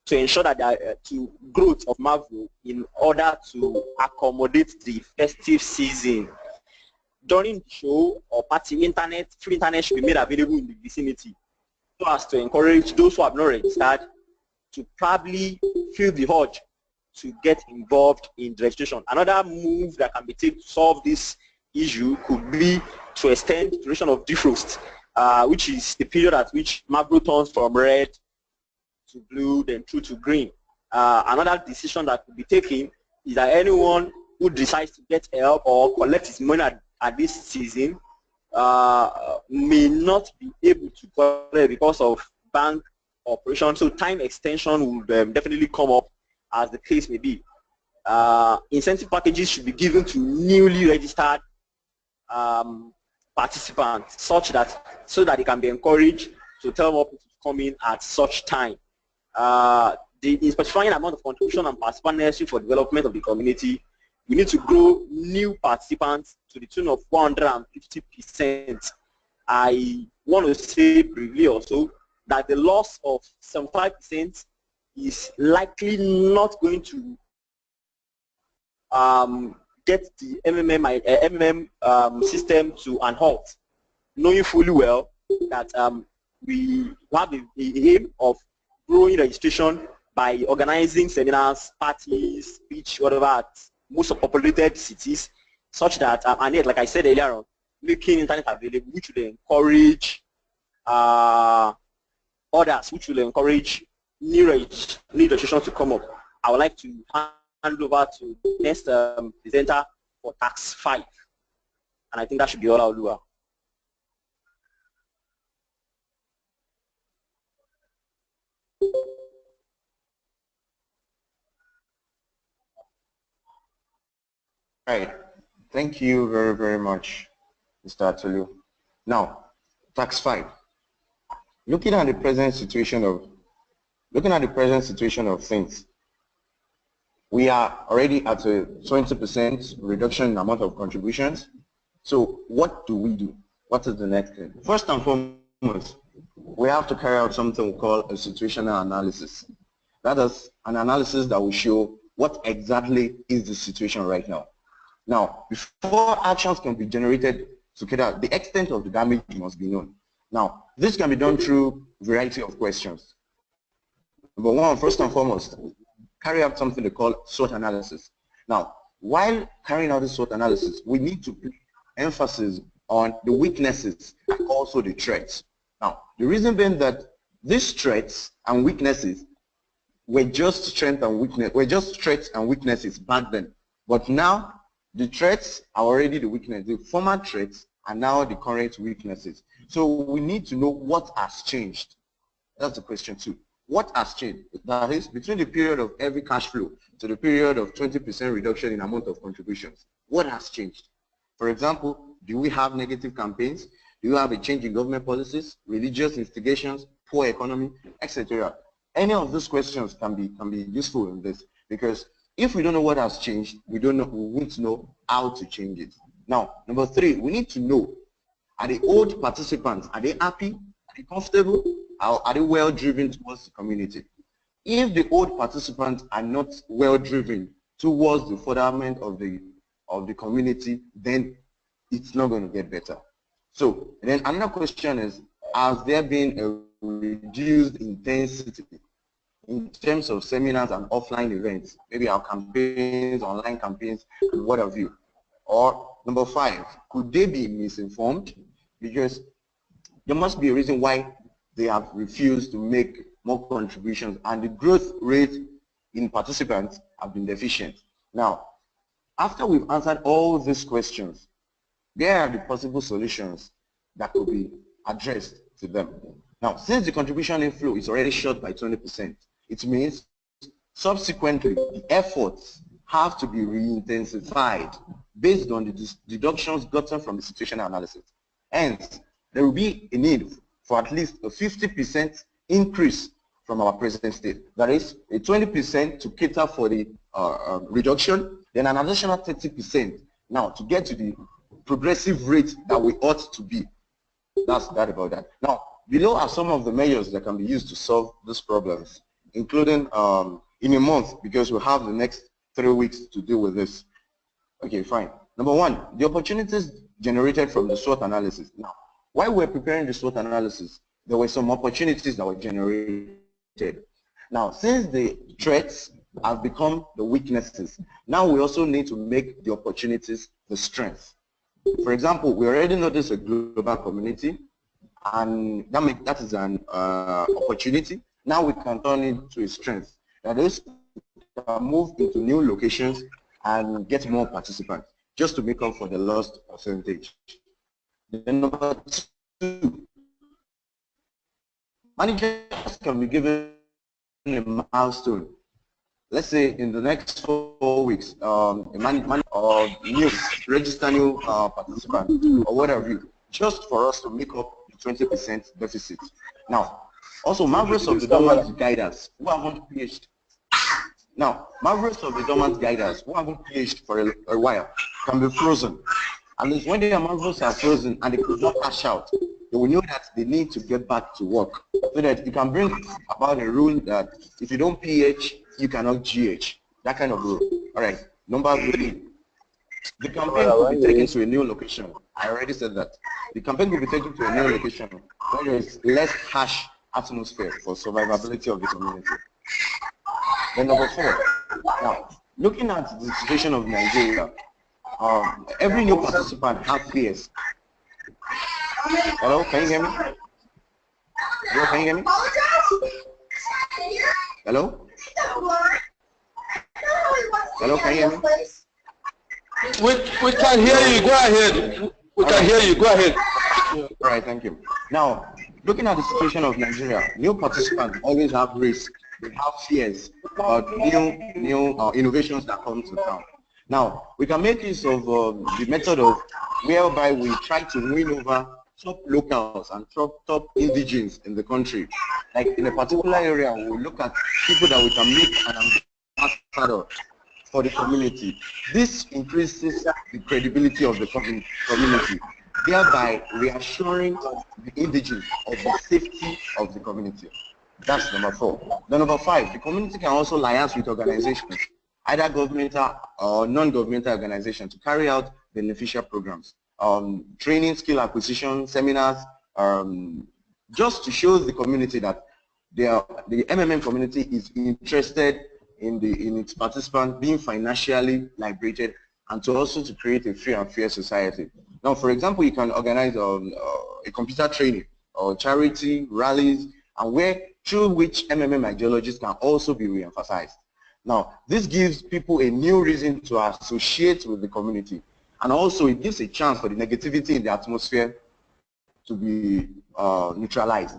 to ensure that to growth of Mavro in order to accommodate the festive season. During the show or party, free internet should be made available in the vicinity so as to encourage those who have not registered to probably feel the urge to get involved in the registration. Another move that can be taken to solve this issue could be to extend the duration of defrost, which is the period at which Mavro turns from red to blue, then through to green. Another decision that could be taken is that anyone who decides to get help or collect his money at this season may not be able to collect because of bank operation. So time extension will definitely come up as the case may be. Incentive packages should be given to newly registered participants so that they can be encouraged to tell more people to come in at such time. In specifying amount of contribution and participant necessary for development of the community, we need to grow new participants to the tune of 150%. I want to say briefly also that the loss of 75% is likely not going to get the MMM system to an halt, knowing fully well that we have the aim of growing registration by organizing seminars, parties, speech, whatever, at most of populated cities, such that, and yet, like I said earlier on, making internet available, which will encourage others, which will encourage new registration to come up. I would like to hand over to the next presenter for Tax 5. And I think that should be all I'll do. Right. Thank you very, very much, Mr. Atulu. Now, Tax 5. Looking at the present situation of things, we are already at a 20% reduction in amount of contributions. So what do we do? What is the next thing? First and foremost, we have to carry out something we call a situational analysis. That is an analysis that will show what exactly is the situation right now. Now, before actions can be generated to get out, the extent of the damage must be known. Now, this can be done through a variety of questions. Number one, first and foremost, carry out something they call SWOT analysis. Now, while carrying out this SWOT analysis, we need to put emphasis on the weaknesses and also the threats. Now, the reason being that these threats and weaknesses were just strengths and weaknesses back then. But now, the threats are already the weaknesses. The former threats are now the current weaknesses. So we need to know what has changed. That's the question 2. What has changed? That is, between the period of every cash flow to the period of 20% reduction in amount of contributions, what has changed? For example, do we have negative campaigns? Do you have a change in government policies, religious instigations, poor economy, etc.? Any of those questions can be useful in this, because if we don't know what has changed, we won't know how to change it. Now, number 3, we need to know, are the old participants, are they happy? Are they comfortable? Are they well driven towards the community? If the old participants are not well driven towards the furtherment of the community, then it's not going to get better. So, and then another question is, has there been a reduced intensity in terms of seminars and offline events, maybe our campaigns, online campaigns, and what have you? Or number 5, could they be misinformed? Because there must be a reason why they have refused to make more contributions, and the growth rate in participants have been deficient. Now, after we've answered all these questions, there are the possible solutions that could be addressed to them. Now, since the contribution inflow is already short by 20%, it means subsequently the efforts have to be re-intensified based on the deductions gotten from the situational analysis. Hence, there will be a need for at least a 50% increase from our present state. That is, a 20% to cater for the reduction, then an additional 30% now to get to the progressive rate that we ought to be. That's that about that. Now, below are some of the measures that can be used to solve these problems, including in a month, because we have the next 3 weeks to deal with this. Okay, fine. Number 1, the opportunities generated from the SWOT analysis. Now, while we're preparing the SWOT analysis, there were some opportunities that were generated. Now, since the threats have become the weaknesses, now we also need to make the opportunities the strengths. For example, we already know this is a global community, and that is an opportunity. Now we can turn it to a strength. That is, we can move into new locations and get more participants, just to make up for the lost percentage. Then number 2, managers can be given a milestone. Let's say in the next 4 weeks, register new participants or whatever, just for us to make up the 20% deficit. Now, also members of the dormant guiders who haven't PhD. Now, members of the dormant guiders who haven't PhD for a while can be frozen. And when their members are frozen and they could not cash out, they will know that they need to get back to work, so that you can bring about a rule that if you don't PH, you cannot GH. That kind of rule. All right. Number 3, the campaign will be taken to a new location. I already said that. The campaign will be taken to a new location where there is less harsh atmosphere for survivability of the community. Then number 4, now, looking at the situation of Nigeria, every new participant has peers. Hello, can you hear me? Hello, can you hear me? Hello? Hello, can you hear me? We can hear you. Go ahead. We can hear you. Go ahead. All right, thank you. Now, looking at the situation of Nigeria, new participants always have risk. They have fears about new innovations that come to town. Now, we can make use of the method of whereby we try to win over top locals and top indigenes in the country. Like in a particular area, we look at people that we can make an ambassador for the community. This increases the credibility of the community. thereby reassuring the indigent of the safety of the community. That's number 4. Then number 5, the community can also liaise with organizations, either governmental or non-governmental organizations, to carry out beneficial programs, training, skill acquisition, seminars, just to show the community that the MMM community is interested in its participants being financially liberated, and to also to create a free and fair society. Now, for example, you can organize a computer training or charity rallies, and through which MMM ideologies can also be re-emphasized. Now, this gives people a new reason to associate with the community, and also it gives a chance for the negativity in the atmosphere to be neutralized.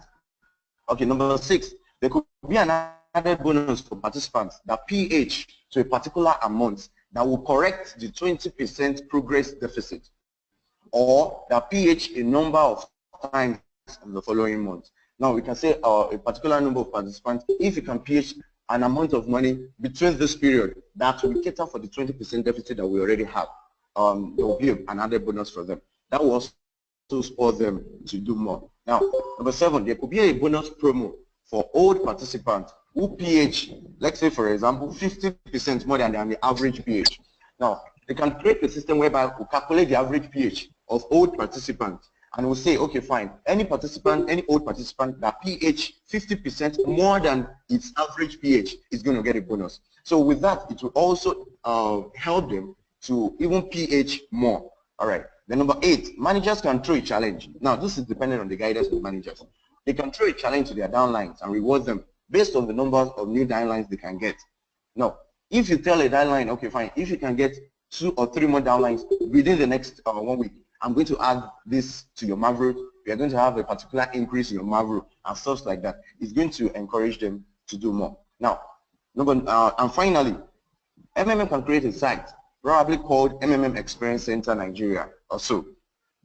Okay, number 6, there could be an added bonus for participants that PH to a particular amount that will correct the 20% progress deficit, or that PH a number of times in the following month. Now we can say a particular number of participants, if you can PH an amount of money between this period, that will cater for the 20% deficit that we already have. There will be an added bonus for them. That will also spur them to do more. Now, number 7, there could be a bonus promo for old participants who PH, let's say for example, 50% more than the average PH. Now, they can create a system whereby we calculate the average PH of old participants, and we'll say, okay, fine, any old participant that PH 50% more than its average PH is going to get a bonus. So with that, it will also help them to even PH more. All right. Then number 8, managers can throw a challenge. Now, this is dependent on the guidance of the managers. They can throw a challenge to their downlines and reward them based on the number of new downlines they can get. Now, if you tell a downline, okay, fine, if you can get 2 or 3 more downlines within the next 1 week, I'm going to add this to your Mavro. We are going to have a particular increase in your Mavro and stuff like that. It's going to encourage them to do more. Now, and finally, MMM can create a site probably called MMM Experience Center Nigeria or so,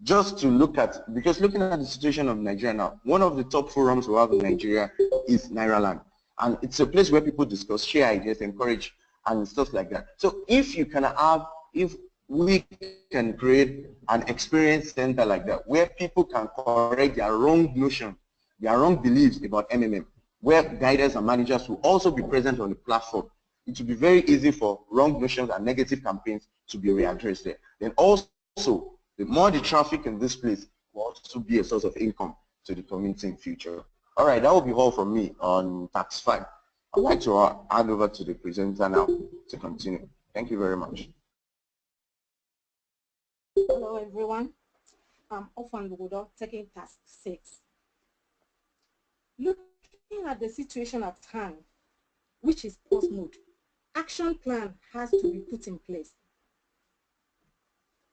just to look at, because looking at the situation of Nigeria now, one of the top forums we have in Nigeria is Nairaland, and it's a place where people discuss, share ideas, encourage, and stuff like that. So if we can create an experience center like that, where people can correct their wrong notion, their wrong beliefs about MMM, where guiders and managers will also be present on the platform, it will be very easy for wrong notions and negative campaigns to be readdressed there. Then also, the more the traffic in this place will also be a source of income to the community in future. All right, that will be all from me on Tax 5. I'd like to hand over to the presenter now to continue. Thank you very much. Hello everyone, I'm Ofan Bugudo, taking task 6. Looking at the situation at hand, which is post-mood, action plan has to be put in place.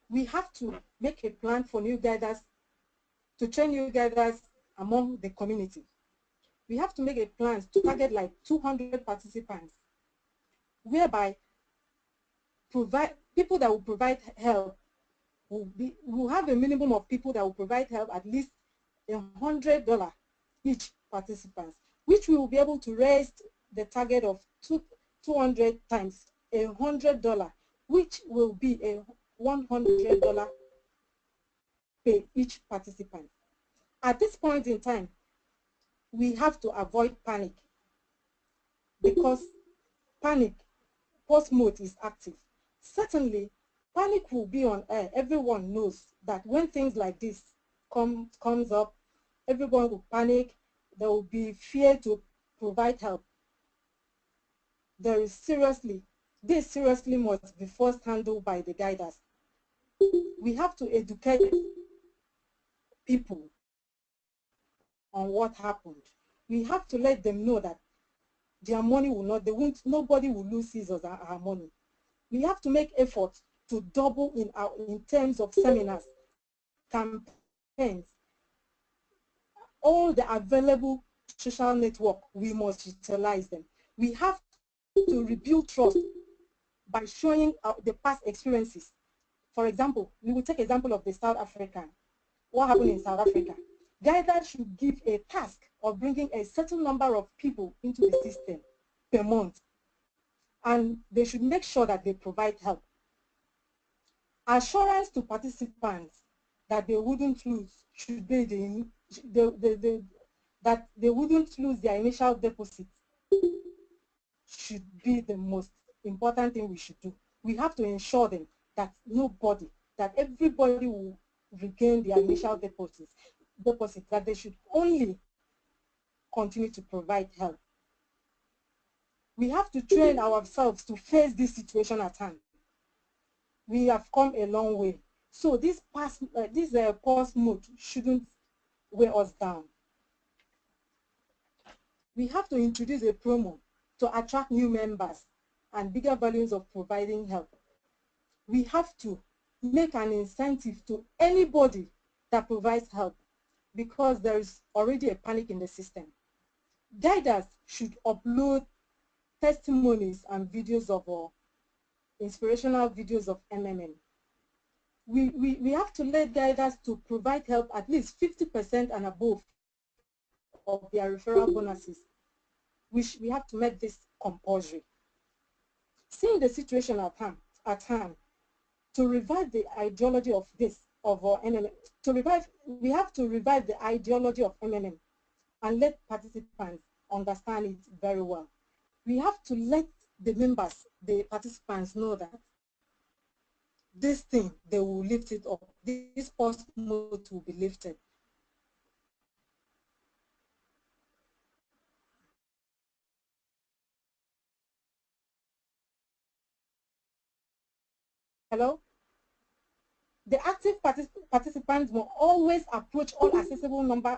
We have to make a plan for new guiders, to train new guiders among the community. We have to make a plan to target like 200 participants, whereby people that will provide help will have a minimum of people that will provide help at least $100 each participant, which we will be able to raise the target of 200 times $100, which will be a $100 per each participant. At this point in time, we have to avoid panic, because panic, post-mode is active. Certainly, panic will be on air. Everyone knows that when things like this comes up, everyone will panic. There will be fear to provide help. This seriously must be first handled by the guiders. We have to educate people on what happened. We have to let them know that their money will not, nobody will lose his or our money. We have to make efforts to double in terms of seminars, campaigns, all the available social network, we must utilize them. We have to rebuild trust by showing the past experiences. For example, we will take example of the South African. What happened in South Africa? Guiders should give a task of bringing a certain number of people into the system per month, and they should make sure that they provide help. Assurance to participants that they wouldn't lose should be that they wouldn't lose their initial deposit should be the most important thing we should do. We have to ensure them that that everybody will regain their initial deposit, that they should only continue to provide help. We have to train ourselves to face this situation at hand. We have come a long way. So this pause mode shouldn't weigh us down. We have to introduce a promo to attract new members and bigger volumes of providing help. We have to make an incentive to anybody that provides help because there is already a panic in the system. Guiders should upload testimonies and videos of inspirational videos of MMM. We have to let guiders to provide help at least 50% and above of their referral bonuses. We have to make this compulsory. Seeing the situation at hand, to revive the ideology of MMM, we have to revive the ideology of MMM and let participants understand it very well. We have to let the members, the participants know that this thing, they will lift it up. This pause mode will be lifted. Hello? The active participants will always approach all accessible numbers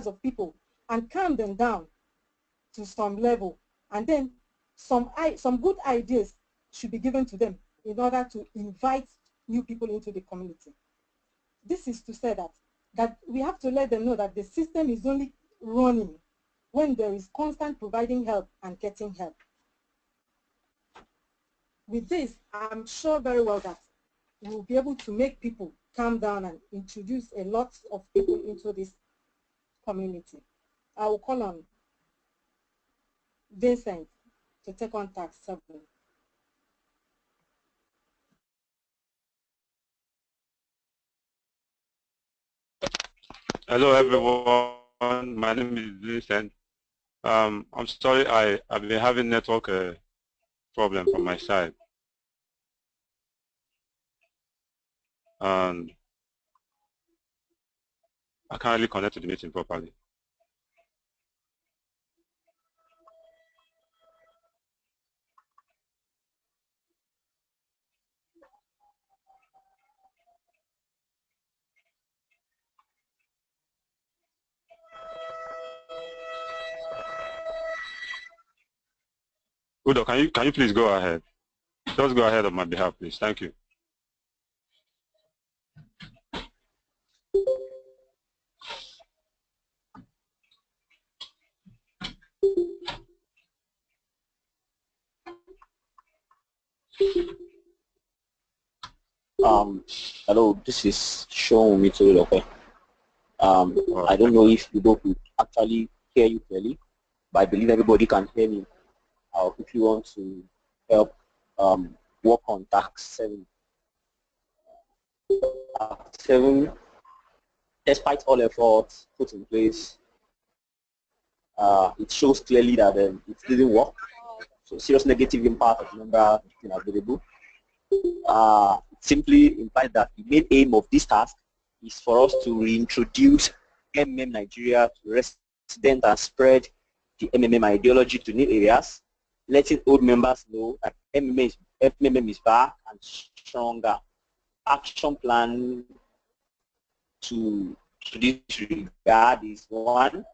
of people and calm them down to some level, and then some good ideas should be given to them in order to invite new people into the community. This is to say that we have to let them know that the system is only running when there is constant providing help and getting help. With this, I'm sure very well that we'll be able to make people calm down and introduce a lot of people into this community. I will call on Vincent to take on task 7. Hello everyone, my name is Vincent. I'm sorry I've been having network problem from my side. And I can't really connect to the meeting properly. Udo, can you please go ahead? Just go ahead on my behalf, please. Thank you. Hello, this is Sean Mitsuroke. I don't know if Udo could actually hear you clearly, but I believe everybody can hear me. I quickly want to help work on task 7. Task 7, despite all efforts put in place, it shows clearly that it didn't work. So serious negative impact of the number available. It simply implies that the main aim of this task is for us to reintroduce MMM Nigeria to resident and spread the MMM ideology to new areas, letting old members know that MMM is back and stronger. Action plan to this regard is 1.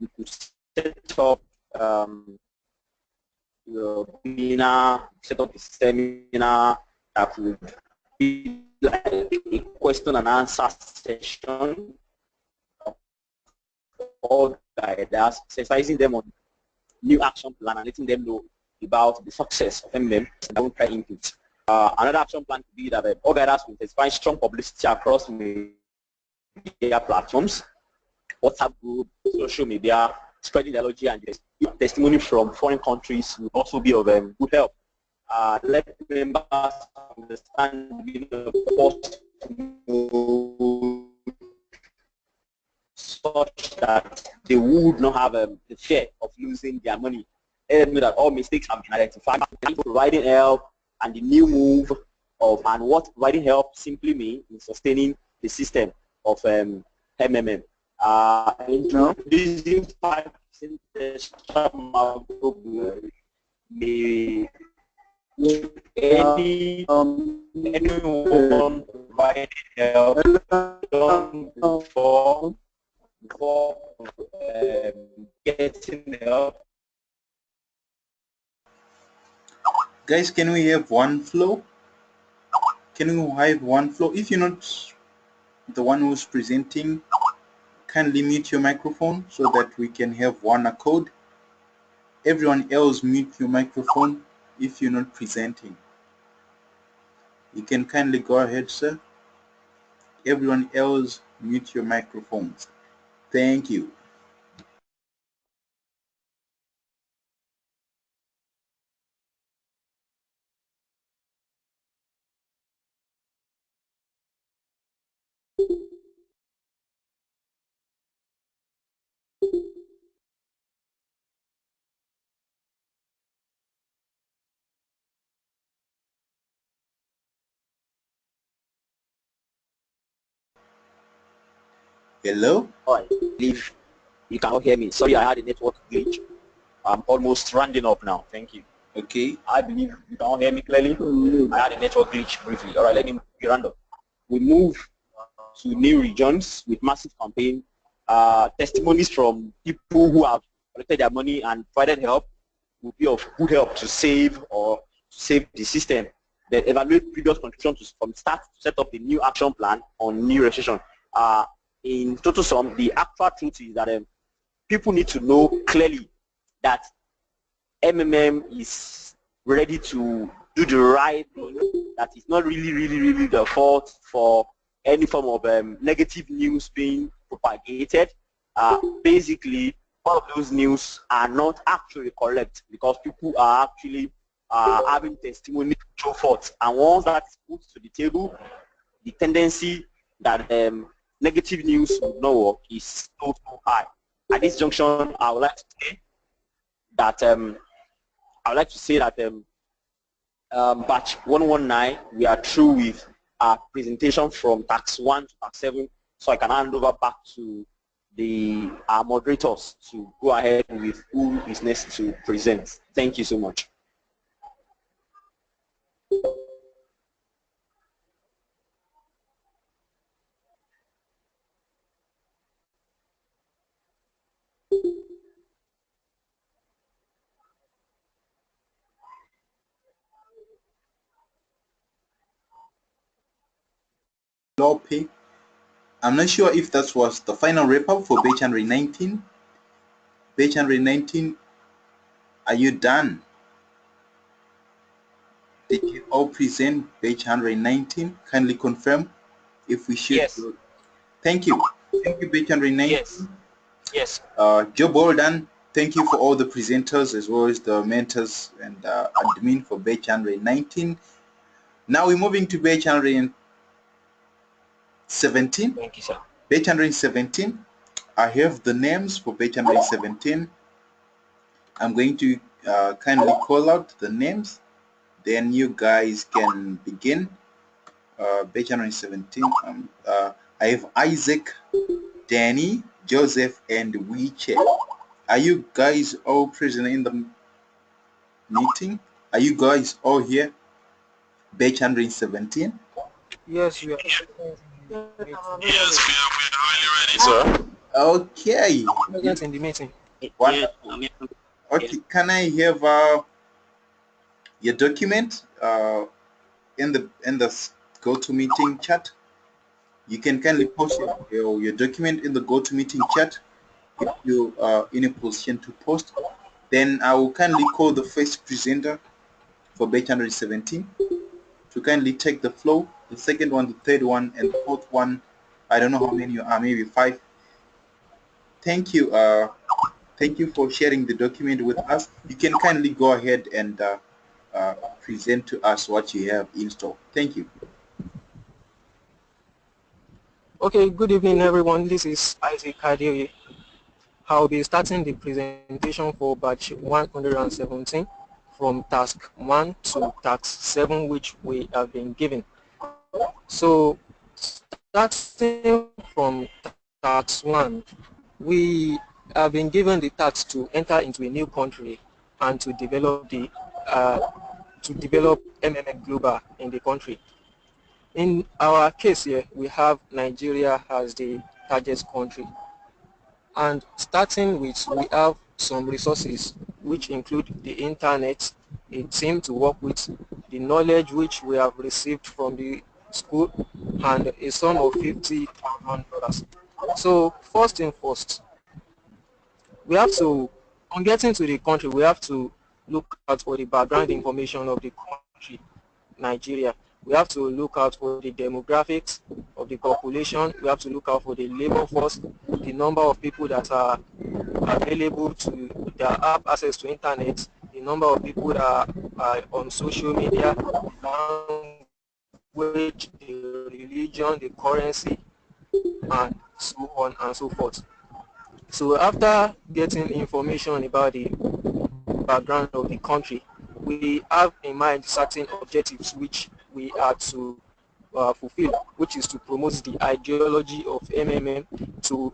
We could set up set up a seminar that would be like a question and answer session of all guiders, sensitizing them on new action plan and letting them know about the success of MMM and their own prior input. Another action plan could be that all guiders will intensify strong publicity across media platforms, WhatsApp group, social media, spreading ideology and testimony from foreign countries will also be of good help. Let members understand the force such that they would not have the fear of losing their money. And know that all mistakes have been identified. Providing help and the new move of, and what providing help simply means in sustaining the system of MMM. Introducing 5% extra anyone providing help before getting help. Guys, can we have one flow? Can we have one flow? If you're not the one who's presenting, kindly mute your microphone so that we can have one accord. Everyone else mute your microphone if you're not presenting. You can kindly go ahead, sir. Everyone else mute your microphones. Thank you. Hello? I believe you cannot hear me. Sorry, I had a network glitch. I'm almost rounding up now. Thank you. Okay. I believe you cannot hear me clearly. I had a network glitch briefly. All right, let me round up. We move to new regions with massive campaign. Testimonies from people who have collected their money and provided help will be of good help to save the system. Then evaluate previous contributions from start to set up the new action plan on new registration. In total sum, the actual truth is that people need to know clearly that MMM is ready to do the right thing, that it's not really the fault for any form of negative news being propagated. Basically, all of those news are not actually correct because people are actually having testimony to show forth. And once that is put to the table, the tendency that negative news would not work is so high. At this junction, I would like to say that batch 119, we are through with our presentation from tax 1 to tax 7, so I can hand over back to our moderators to go ahead with who is next to present. Thank you so much. Pay. I'm not sure if that was the final wrap-up for batch 119. Batch 119, are you done? Did you all present batch 119? Kindly confirm if we should. Yes. Thank you. Thank you, batch 119. Yes. Yes. Job well done. Thank you for all the presenters as well as the mentors and admin for batch 119. Now we're moving to batch 117. Thank you, sir. Batch 117. I have the names for batch 117. I'm going to kindly call out the names. Then you guys can begin. Batch 117. I have Isaac, Danny, Joseph, and Weeche. Are you guys all present in the meeting? Are you guys all here? Batch 117. Yes, we are. Yes, we are highly ready, sir. Okay. Present in the meeting. What? Okay, can I have your document in the GoToMeeting chat? You can kindly post your document in the GoToMeeting chat if you are in a position to post. Then I will kindly call the first presenter for batch 117 to kindly take the flow. The second one, the third one, and the fourth one. I don't know how many you are, maybe 5. Thank you. Thank you for sharing the document with us. You can kindly go ahead and present to us what you have in store. Thank you. Okay, good evening everyone. This is Isaac Kadiri. I'll be starting the presentation for batch 117 from task 1 to task 7 which we have been given. So starting from task 1, we have been given the task to enter into a new country and to develop MMM Global in the country. In our case here, we have Nigeria as the target country. And starting with, we have some resources which include the internet, a team to work with, the knowledge which we have received from the school, and a sum of $50,000. So first thing first, we have to, on getting to the country, we have to look out for the background information of the country, Nigeria. We have to look out for the demographics of the population. We have to look out for the labor force, the number of people that are available to, that have access to internet, the number of people that are on social media, the language, the religion, the currency, and so on and so forth. So after getting information about the background of the country, we have in mind certain objectives which we are to fulfill, which is to promote the ideology of MMM, to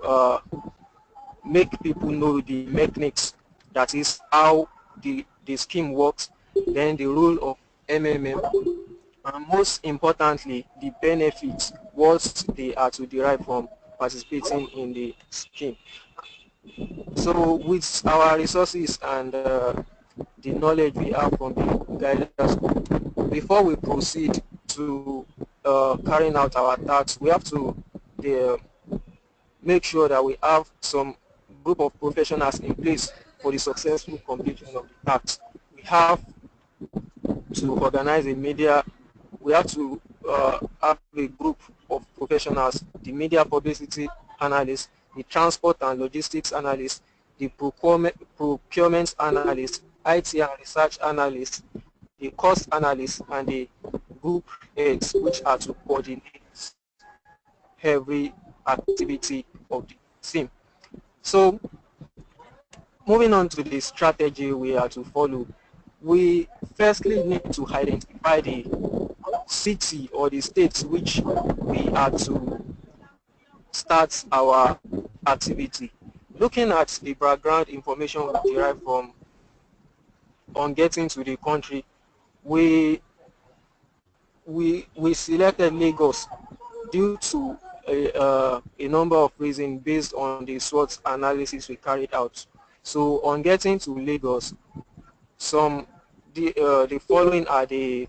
make people know the mechanics, that is how the scheme works, then the role of MMM, and most importantly, the benefits, what they are to derive from participating in the scheme. So with our resources and the knowledge we have from the guidance school, before we proceed to carrying out our tasks, we have to make sure that we have some group of professionals in place for the successful completion of the tasks. We have to organize a media, we have to have a group of professionals, the media publicity analysts, the transport and logistics analysts, the procurement analysts, IT and research analysts, the cost analysts, and the group heads, which are to coordinate every activity of the team. So moving on to the strategy we are to follow, we firstly need to identify the city or the states which we are to start our activity. Looking at the background information we derive from on getting to the country, we selected Lagos due to a number of reasons based on the SWOT analysis we carried out. So on getting to Lagos, the following are the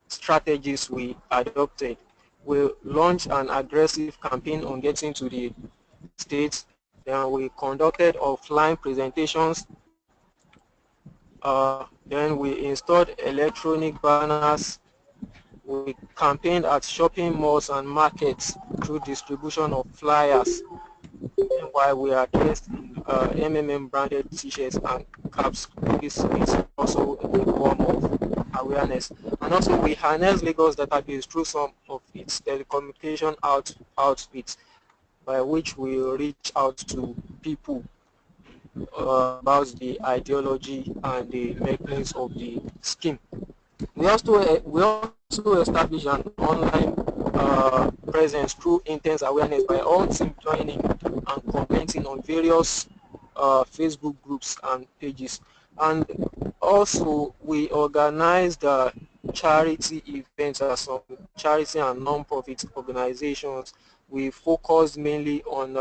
strategies we adopted. We launched an aggressive campaign on getting to the states. Then we conducted offline presentations. Then we installed electronic banners. We campaigned at shopping malls and markets through distribution of flyers, while we are dressed in MMM branded t-shirts and caps. This is also a form of awareness. And also we harness Lagos database through some of its telecommunication outfits, by which we reach out to people about the ideology and the mechanisms of the scheme. We also establish an online presence through intense awareness by all team joining and commenting on various Facebook groups and pages. And also we organized charity events at some charity and non-profit organizations. We focused mainly on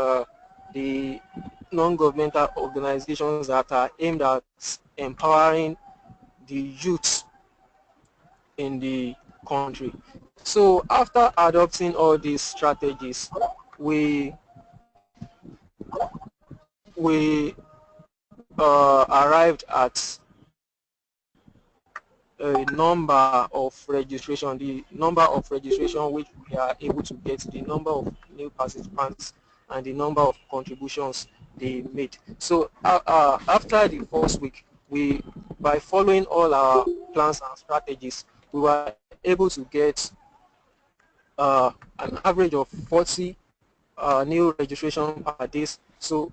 the non-governmental organizations that are aimed at empowering the youth in the country. So after adopting all these strategies, we arrived at a number of registration, the number of registration which we are able to get, the number of new participants, and the number of contributions they made. So after the first week, by following all our plans and strategies, we were able to get an average of 40 new registration per day. So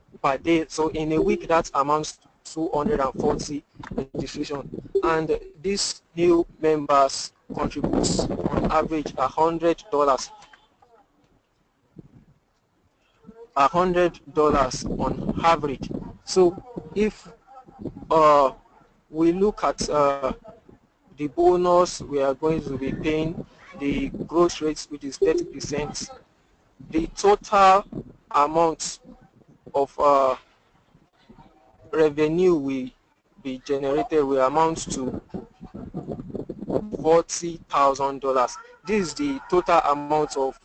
in a week that amounts to 240 registration, and these new members contributes on average $100 on average. So if we look at the bonus we are going to be paying, the growth rates, which is 30%, the total amount of revenue we be generated will amount to $40,000. This is the total amount of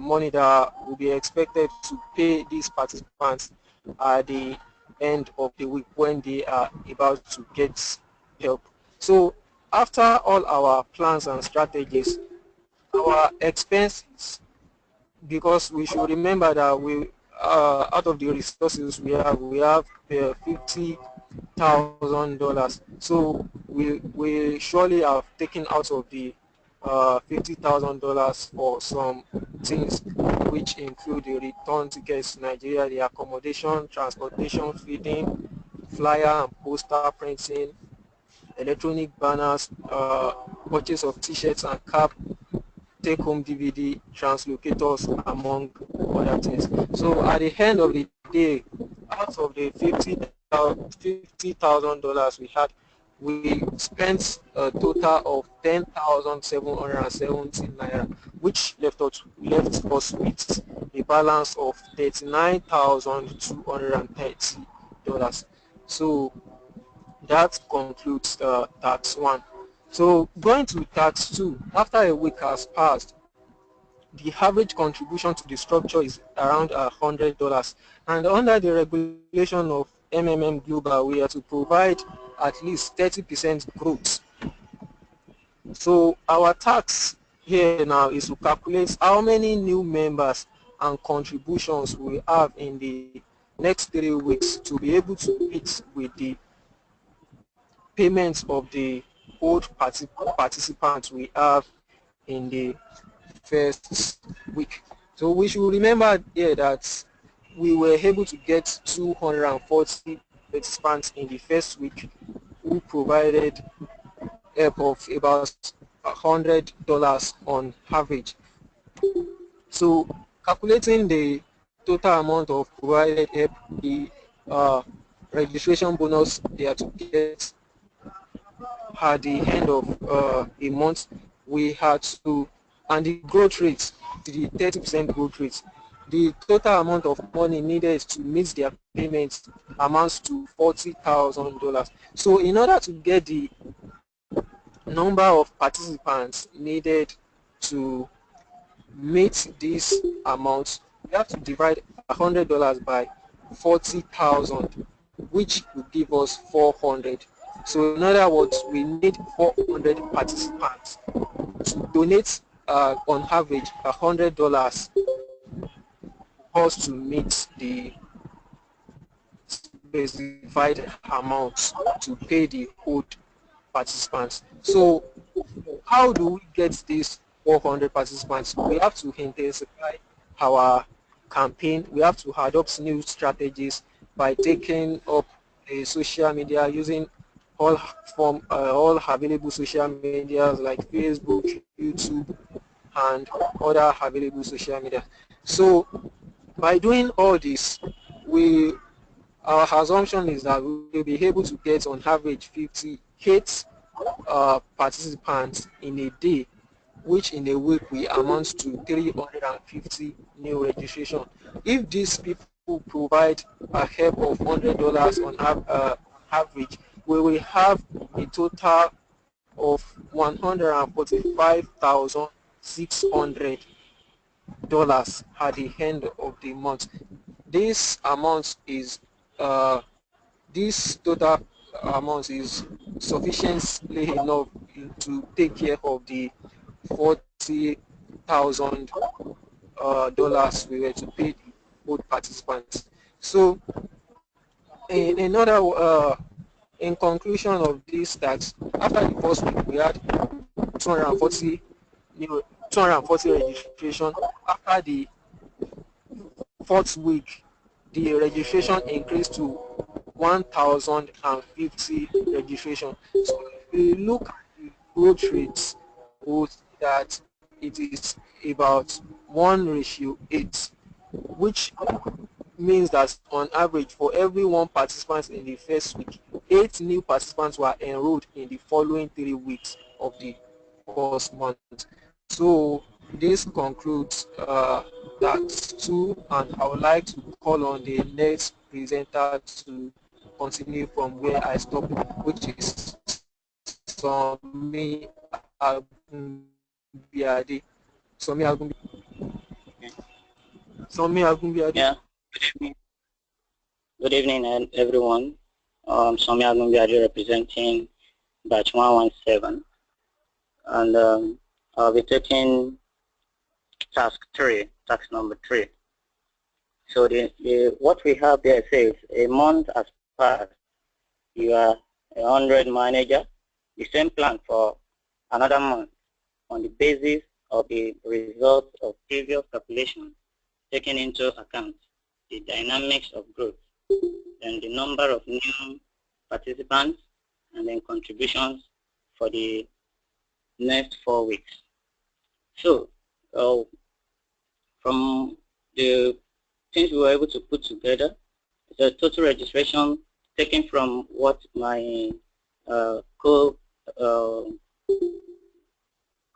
money that will be expected to pay these participants at the end of the week when they are about to get help. So after all our plans and strategies, our expenses, because we should remember that we out of the resources we have $50,000. So we surely have taken out of the $50,000 for some things, which include the return tickets to Nigeria, the accommodation, transportation, feeding, flyer and poster printing, electronic banners, purchase of t-shirts and cap, take-home DVD, translocators, among other things. So at the end of the day, out of the $50,000 we had, we spent a total of 10,770 naira, which left us with a balance of $39,230. So that concludes tax 1. So going to tax 2, after a week has passed, the average contribution to the structure is around $100, and under the regulation of MMM Global, we are to provide at least 30% growth. So our task here now is to calculate how many new members and contributions we have in the next 3 weeks to be able to meet with the payments of the old participants we have in the first week. So we should remember here that we were able to get 240 participants in the first week who provided help of about $100 on average. So calculating the total amount of provided help, the registration bonus they are to get at the end of a month, we had to, and the growth rate, the 30% growth rate, the total amount of money needed to meet their payments amounts to $40,000. So in order to get the number of participants needed to meet this amount, we have to divide $100 by 40,000, which will give us 400. So in other words, we need 400 participants to donate on average $100 for us to meet the specified amount to pay the old participants. So how do we get these 400 participants? We have to intensify our campaign. We have to adopt new strategies by taking up a social media, using all available social media like Facebook, YouTube, and other available social media. So by doing all this, our assumption is that we will be able to get on average 58 participants in a day, which in a week will amount to 350 new registration. If these people provide a help of $100 on average, we will have a total of $145,600 at the end of the month. This amount is this total amount is sufficiently enough to take care of the $40,000 we were to pay the old participants. So in conclusion of this, that after the first week we had 240 240 registration. After the 4th week, the registration increased to 1,050 registration. So if we look at the growth rates, we'll see that it is about 1:8, which means that on average for every 1 participant in the first week, 8 new participants were enrolled in the following 3 weeks of the first month. So this concludes that 2, and I would like to call on the next presenter to continue from where I stopped, which is Somi Agunbiade. Somi Agunbiade. Yeah. Good evening, everyone. Somi Agunbiade representing batch 117, and I'll be taking task number 3. So what we have there says a month has passed. You are a 100 manager. The same plan for another month on the basis of the results of previous calculations, taking into account the dynamics of growth and the number of new participants and then contributions for the next 4 weeks. So from the things we were able to put together, the total registration taken from what my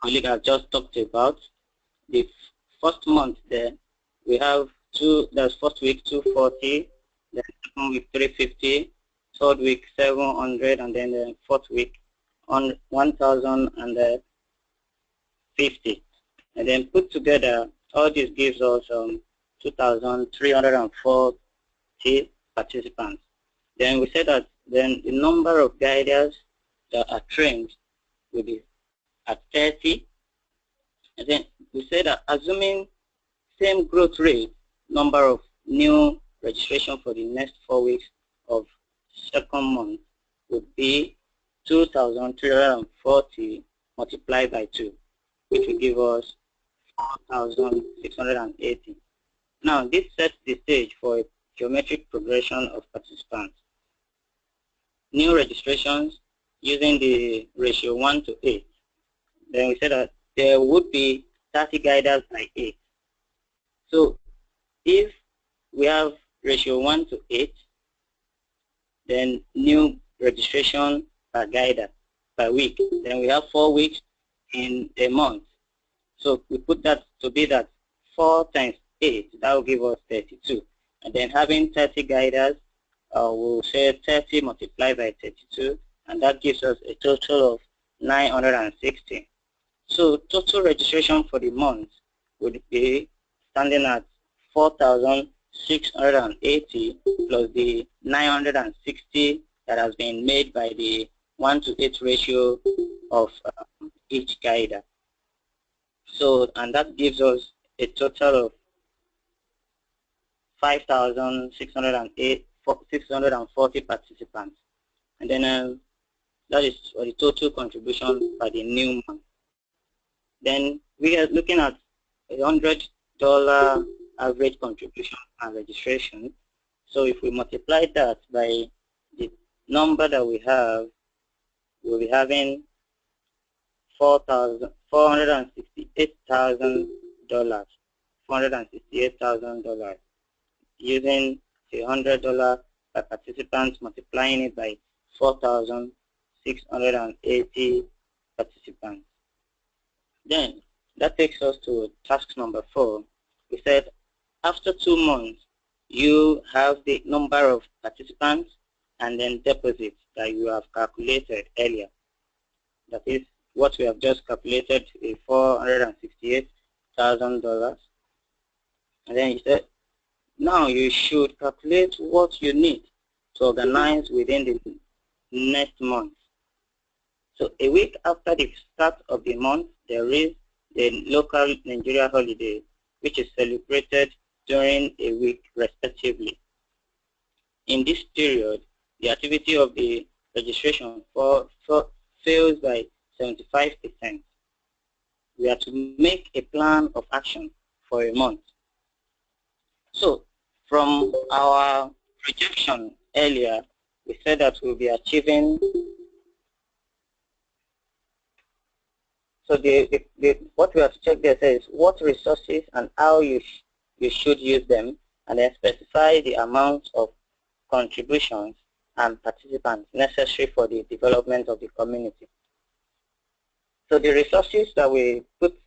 colleague has just talked about. The first month there, we have there's first week 240, then second week 350, third week 700, and then the fourth week on 1,050. And then put together, all this gives us 2,340 participants. Then we said that then the number of guiders that are trained will be at 30. And then we said that assuming same growth rate, number of new registration for the next 4 weeks of second month would be 2,340 multiplied by 2, which will give us 4,680. Now this sets the stage for a geometric progression of participants. New registrations using the ratio 1:8. Then we said that there would be 30 guiders by 8. So if we have ratio 1:8, then new registration per guider per week. Then we have 4 weeks in a month. So we put that to be that 4 times 8, that will give us 32. And then having 30 guiders, we'll say 30 multiplied by 32, and that gives us a total of 960. So total registration for the month would be standing at 4,680 plus the 960 that has been made by the 1:8 ratio of each guider. So, and that gives us a total of 5,640 participants. And then that is for the total contribution by the new month. Then we are looking at $100 average contribution and registration. So if we multiply that by the number that we have, we'll be having $468,000. $468,000 using $100 per participant, multiplying it by 4,680 participants. Then that takes us to task number 4. We said after 2 months, you have the number of participants and then deposits that you have calculated earlier. That is what we have just calculated, is $468,000. And then you said, now you should calculate what you need to organize within the next month. So a week after the start of the month, there is the local Nigeria holiday, which is celebrated during a week respectively. In this period, the activity of the registration fails by 75%. we are to make a plan of action for a month. So from our projection earlier, we said that we'll be achieving, so what we have to check there says what resources and how you should use them, and then specify the amount of contributions and participants necessary for the development of the community. So the resources that we put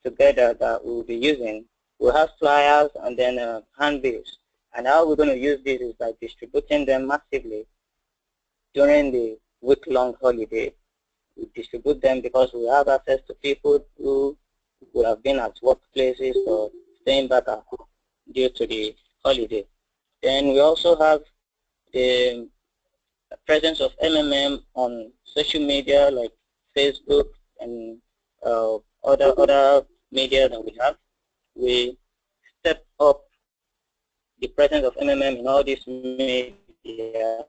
together that we will be using, we'll have flyers and then handbills. And how we're going to use this is by distributing them massively during the week-long holiday. We distribute them because we have access to people who would have been at workplaces or staying back at home due to the holiday. Then we also have the presence of MMM on social media like Facebook and other media that we have. We step up the presence of MMM in all these media,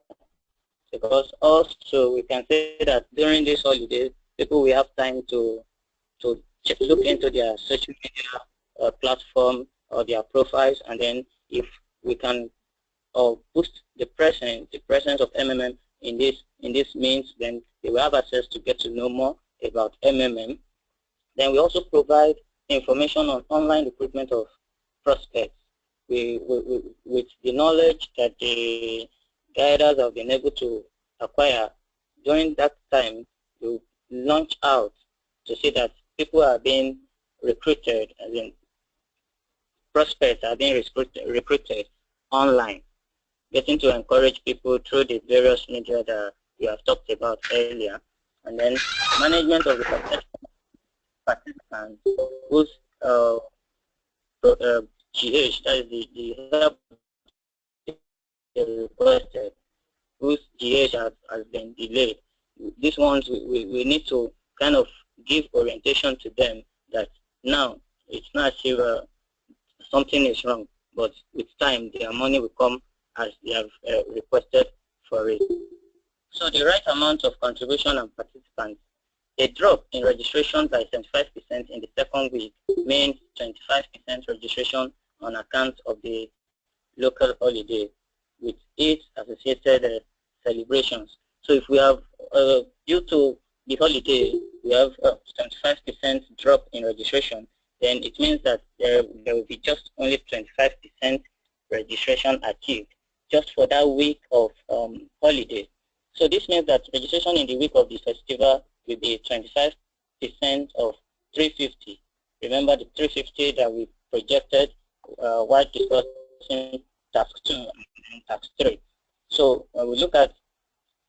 because also we can say that during this holiday, people will have time to look into their social media platform or their profiles, and then if we can boost the presence of MMM in this means, then they will have access to get to know more about MMM. Then we also provide information on online recruitment of prospects. With the knowledge that the guiders have been able to acquire during that time, to launch out to see that people are being recruited, as in prospects are being recruited online, getting to encourage people through the various media that we have talked about earlier, and then management of the participants whose GH, that is the help requested, whose GH has been delayed. These ones we need to kind of give orientation to them that now it's not as if something is wrong, but with time their money will come as they have requested for it. So the right amount of contribution and participants, a drop in registration by 75% in the second week means 25% registration on account of the local holiday with its associated celebrations. So if we have, due to the holiday, we have 75% drop in registration, then it means that there will be just only 25% registration achieved just for that week of holiday. So this means that registration in the week of the festival will be 25% of 350. Remember the 350 that we projected while discussing task 2 and task 3. So when we look at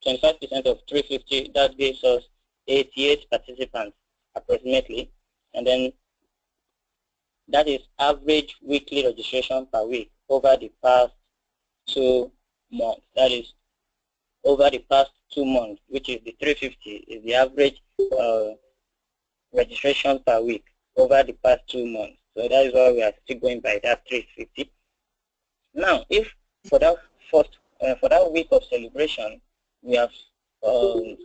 25% of 350, that gives us 88 participants approximately, and then that is average weekly registration per week over the past 2 months. That is over the past 2 months, which is the 350, is the average registration per week over the past 2 months. So that is why we are still going by that 350. Now, if for that for that week of celebration, we have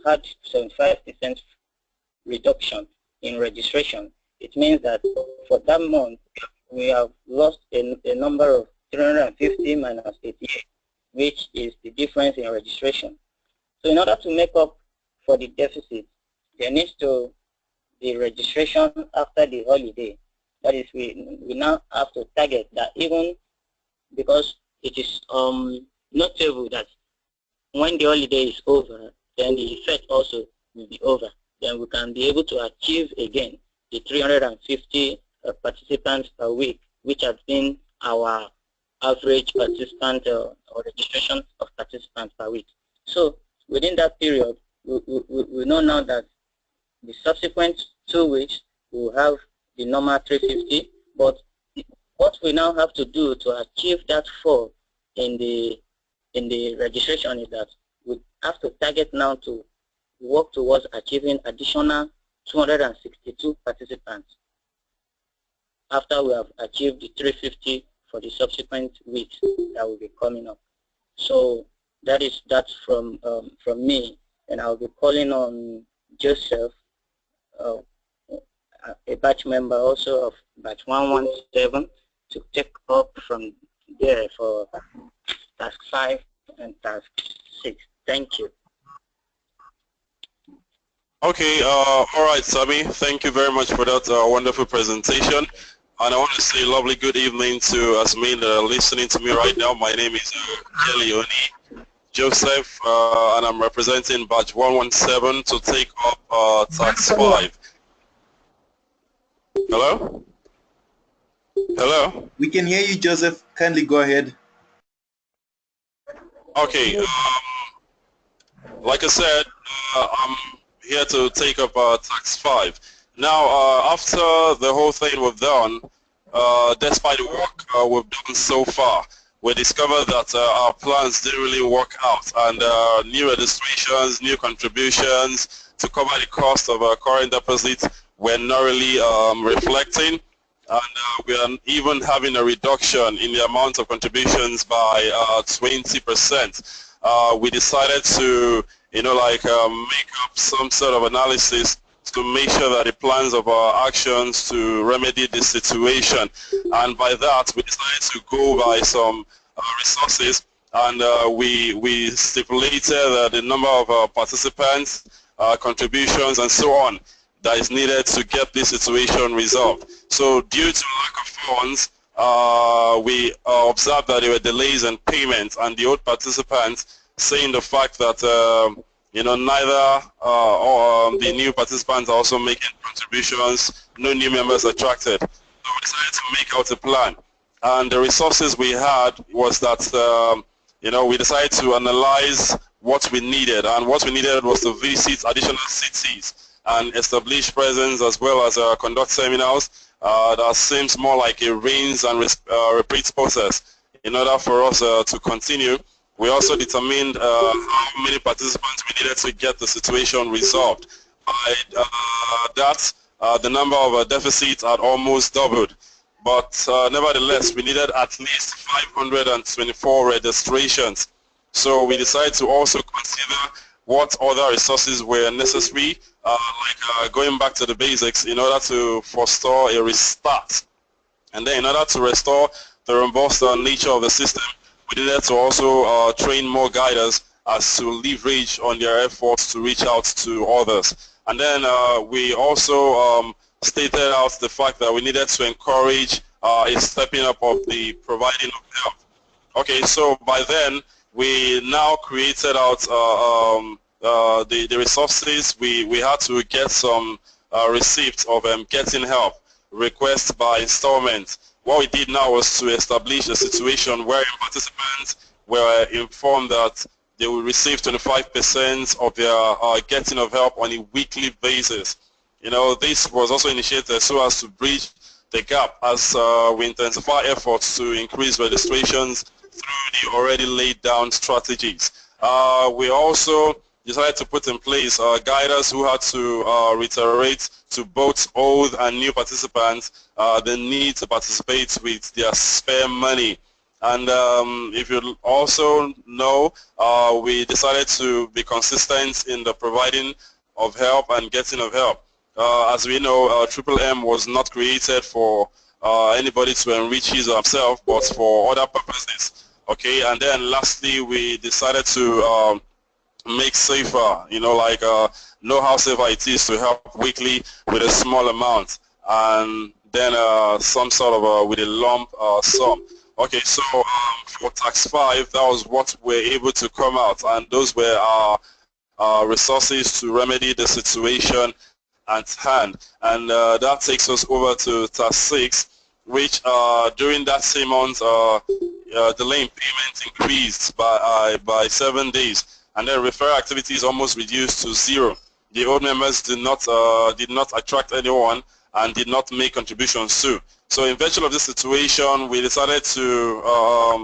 had 75% reduction in registration, it means that for that month we have lost a number of 350 minus 88, which is the difference in registration. So in order to make up for the deficit, there needs to be registration after the holiday. That is, we now have to target that, even because it is notable that when the holiday is over, then the effect also will be over. Then we can be able to achieve again the 350 participants per week, which has been our average participant or registration of participants per week. So within that period, we know now that the subsequent 2 weeks we will have the normal 350, but what we now have to do to achieve that fall in the registration is that we have to target now to work towards achieving additional 262 participants after we have achieved the 350 for the subsequent weeks that will be coming up. So that's from me, and I'll be calling on Joseph. a batch member also of batch 117 to take up from there for task 5 and task 6. Thank you. Okay, all right, Sami. Thank you very much for that wonderful presentation. And I want to say a lovely good evening to Asmin that are listening to me right now. My name is Elioni Joseph, and I'm representing batch 117 to take up task 5. Hello? Hello? We can hear you, Joseph. Kindly go ahead. Okay, like I said, I'm here to take up task 5. Now, after the whole thing we've done, despite the work we've done so far, we discovered that our plans didn't really work out, and new registrations, new contributions to cover the cost of our current deposits were not really reflecting, and we are even having a reduction in the amount of contributions by 20%. We decided to, make up some sort of analysis to make sure that the plans of our actions to remedy this situation, and by that we decided to go by some resources, and we stipulated the number of participants, contributions, and so on that is needed to get this situation resolved. So due to lack of funds, we observed that there were delays in payment, and the old participants saying the fact that neither the new participants are also making contributions, no new members attracted. So we decided to make out a plan. And the resources we had was that, we decided to analyze what we needed. And what we needed was to visit additional cities and establish presence, as well as conduct seminars. That seems more like a rinse and repeat process in order for us to continue. We also determined how many participants we needed to get the situation resolved. By that, the number of deficits had almost doubled. But nevertheless, we needed at least 524 registrations. So we decided to also consider what other resources were necessary, like going back to the basics in order to forestall a restart. And then in order to restore the robust nature of the system, we needed to also train more guiders as to leverage on their efforts to reach out to others. And then we also stated out the fact that we needed to encourage a stepping up of the providing of help. Okay, so by then we now created out the resources. We had to get some receipts of getting help, requests by installment. What we did now was to establish a situation where participants were informed that they will receive 25% of their getting of help on a weekly basis. This was also initiated so as to bridge the gap as we intensify efforts to increase registrations through the already laid down strategies. We also decided to put in place guiders who had to reiterate to both old and new participants the need to participate with their spare money. And if you also know, we decided to be consistent in the providing of help and getting of help. As we know, Triple M was not created for anybody to enrich his or himself, but for other purposes. Okay, and then lastly, we decided to make safer, know how safer it is to help weekly with a small amount, and then some sort of with a lump sum. Okay, so for tax 5, that was what we're able to come out, and those were our resources to remedy the situation at hand. And that takes us over to task 6, which during that same month, delay in payment increased by 7 days, and then referral activities almost reduced to 0. The old members did not attract anyone and did not make contributions too. So in virtue of this situation, we decided to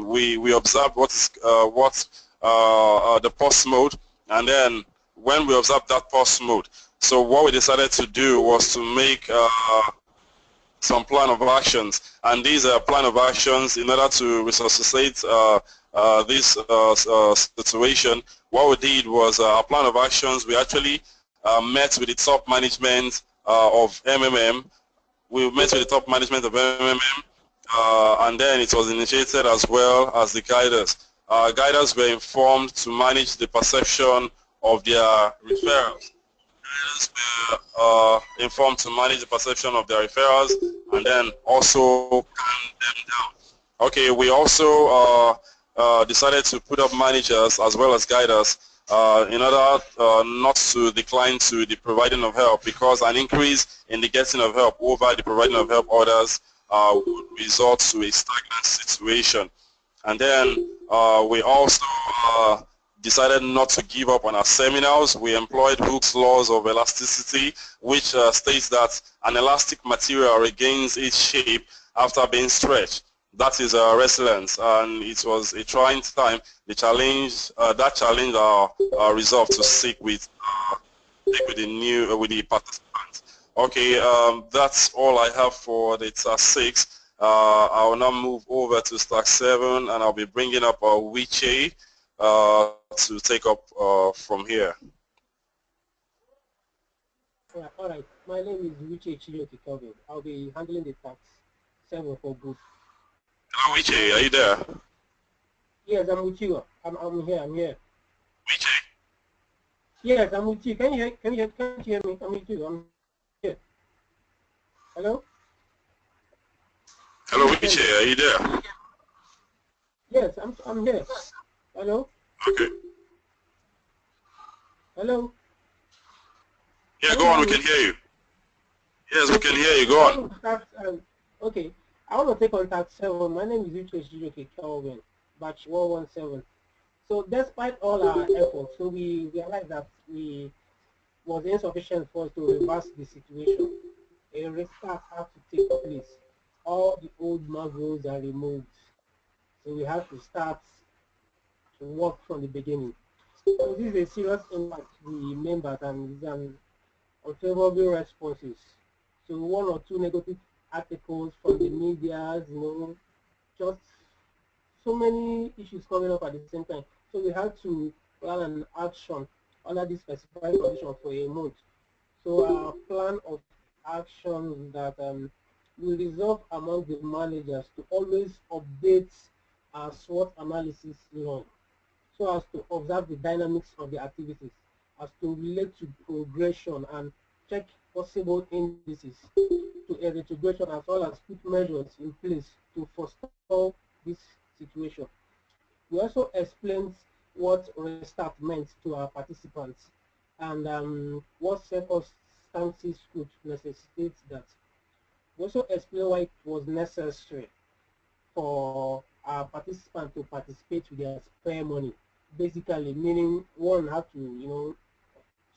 we observed the pause mode, and then when we observed that pause mode, so what we decided to do was to make some plan of actions, and these are plan of actions in order to resuscitate this situation. What we did was a plan of actions. We actually met with the top management of MMM. We met with the top management of MMM, and then it was initiated as well as the guiders. Guiders were informed to manage the perception of their referrals. Guiders were informed to manage the perception of their referrals and then also calm them down. Okay, we also decided to put up managers as well as guiders in order not to decline to the providing of help, because an increase in the getting of help over the providing of help orders would result to a stagnant situation. And then we also decided not to give up on our seminars. We employed Hooke's laws of elasticity, which states that an elastic material regains its shape after being stretched. That is resilience, and it was a trying time. The challenge, that challenge, our resolve to stick with the participants. Okay, that's all I have for the task 6. I will now move over to task 7, and I'll be bringing up Wiche to take up from here. All right. My name is Wiche Chiyoki Kelvin. I'll be handling the task 7 for good. Hello, Wiche, are you there? Yes, I'm with you. I'm here. Wiche? Yes, I'm with you. Can you hear me? I'm with you. I'm here. Hello? Hello, Wiche, are you there? Yes, I'm here. Hello? Okay. Hello? Yeah, go on, we can hear you. Yes, we can hear you, go on. Okay, I want to take on task 7. My name is Wiche Chiyoki Kelvin, batch 117. So despite all our efforts, so we realized that we was insufficient for us to reverse the situation. A restart had to take place. All the old marvels are removed. So we have to start to work from the beginning. So this is a serious impact to the members and unfavorable responses. So 1 or 2 negative articles from the media, just so many issues coming up at the same time. So we had to plan an action under this specified condition for a month. So our plan of action that we resolve among the managers to always update our SWOT analysis log, so as to observe the dynamics of the activities, as to relate to progression and check possible indices to a retrogression, as well as put measures in place to forestall this situation. We also explained what restart meant to our participants and what circumstances could necessitate that. We also explained why it was necessary for our participants to participate with their spare money. Basically, meaning one have to,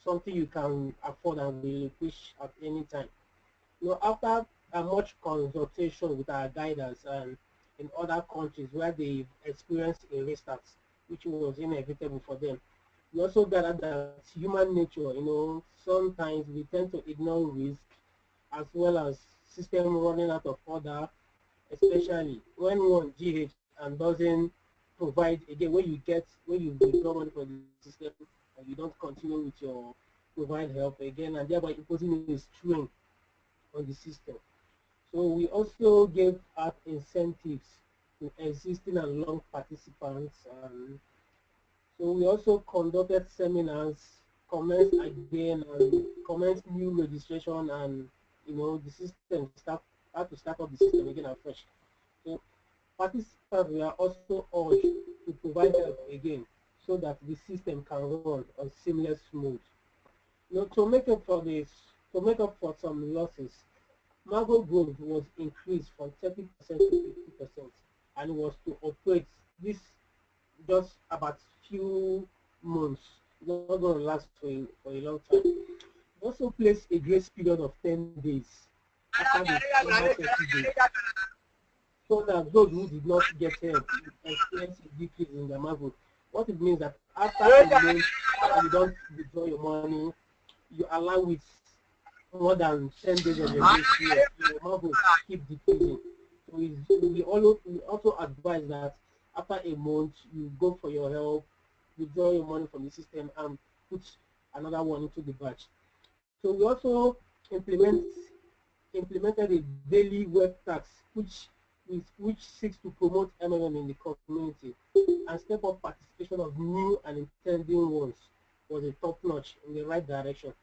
something you can afford and relinquish at any time. After a much consultation with our guidance and in other countries where they experienced a restart, which was inevitable for them, we also gathered that human nature, sometimes we tend to ignore risk as well as system running out of order, especially when one GH and doesn't provide, again, when you withdraw money from the system and you don't continue with your provide help again, and thereby imposing a strain on the system. So we also gave out incentives to existing and long participants. So we also conducted seminars, commenced again, and commenced new registration, and the system had to start up the system again afresh. So participants were also urged to provide help again so that the system can run on seamless mode. To make up for some losses, Margo growth was increased from 30% to 50%, and it was to operate this just about few months. It's not going to last for a long time. We also placed a grace period of 10 days after the 30 days, so that those who did not get help experience a decrease in their Margo. What it means that after a month, you don't withdraw your money, you allow it more than 10 days of your grace period, your amount will keep decreasing. So we also advise that after a month, you go for your help, withdraw your money from the system, and put another one into the batch. So we also implemented a daily web tax which seeks to promote MMM in the community and step up participation of new and intending ones was a top notch in the right direction.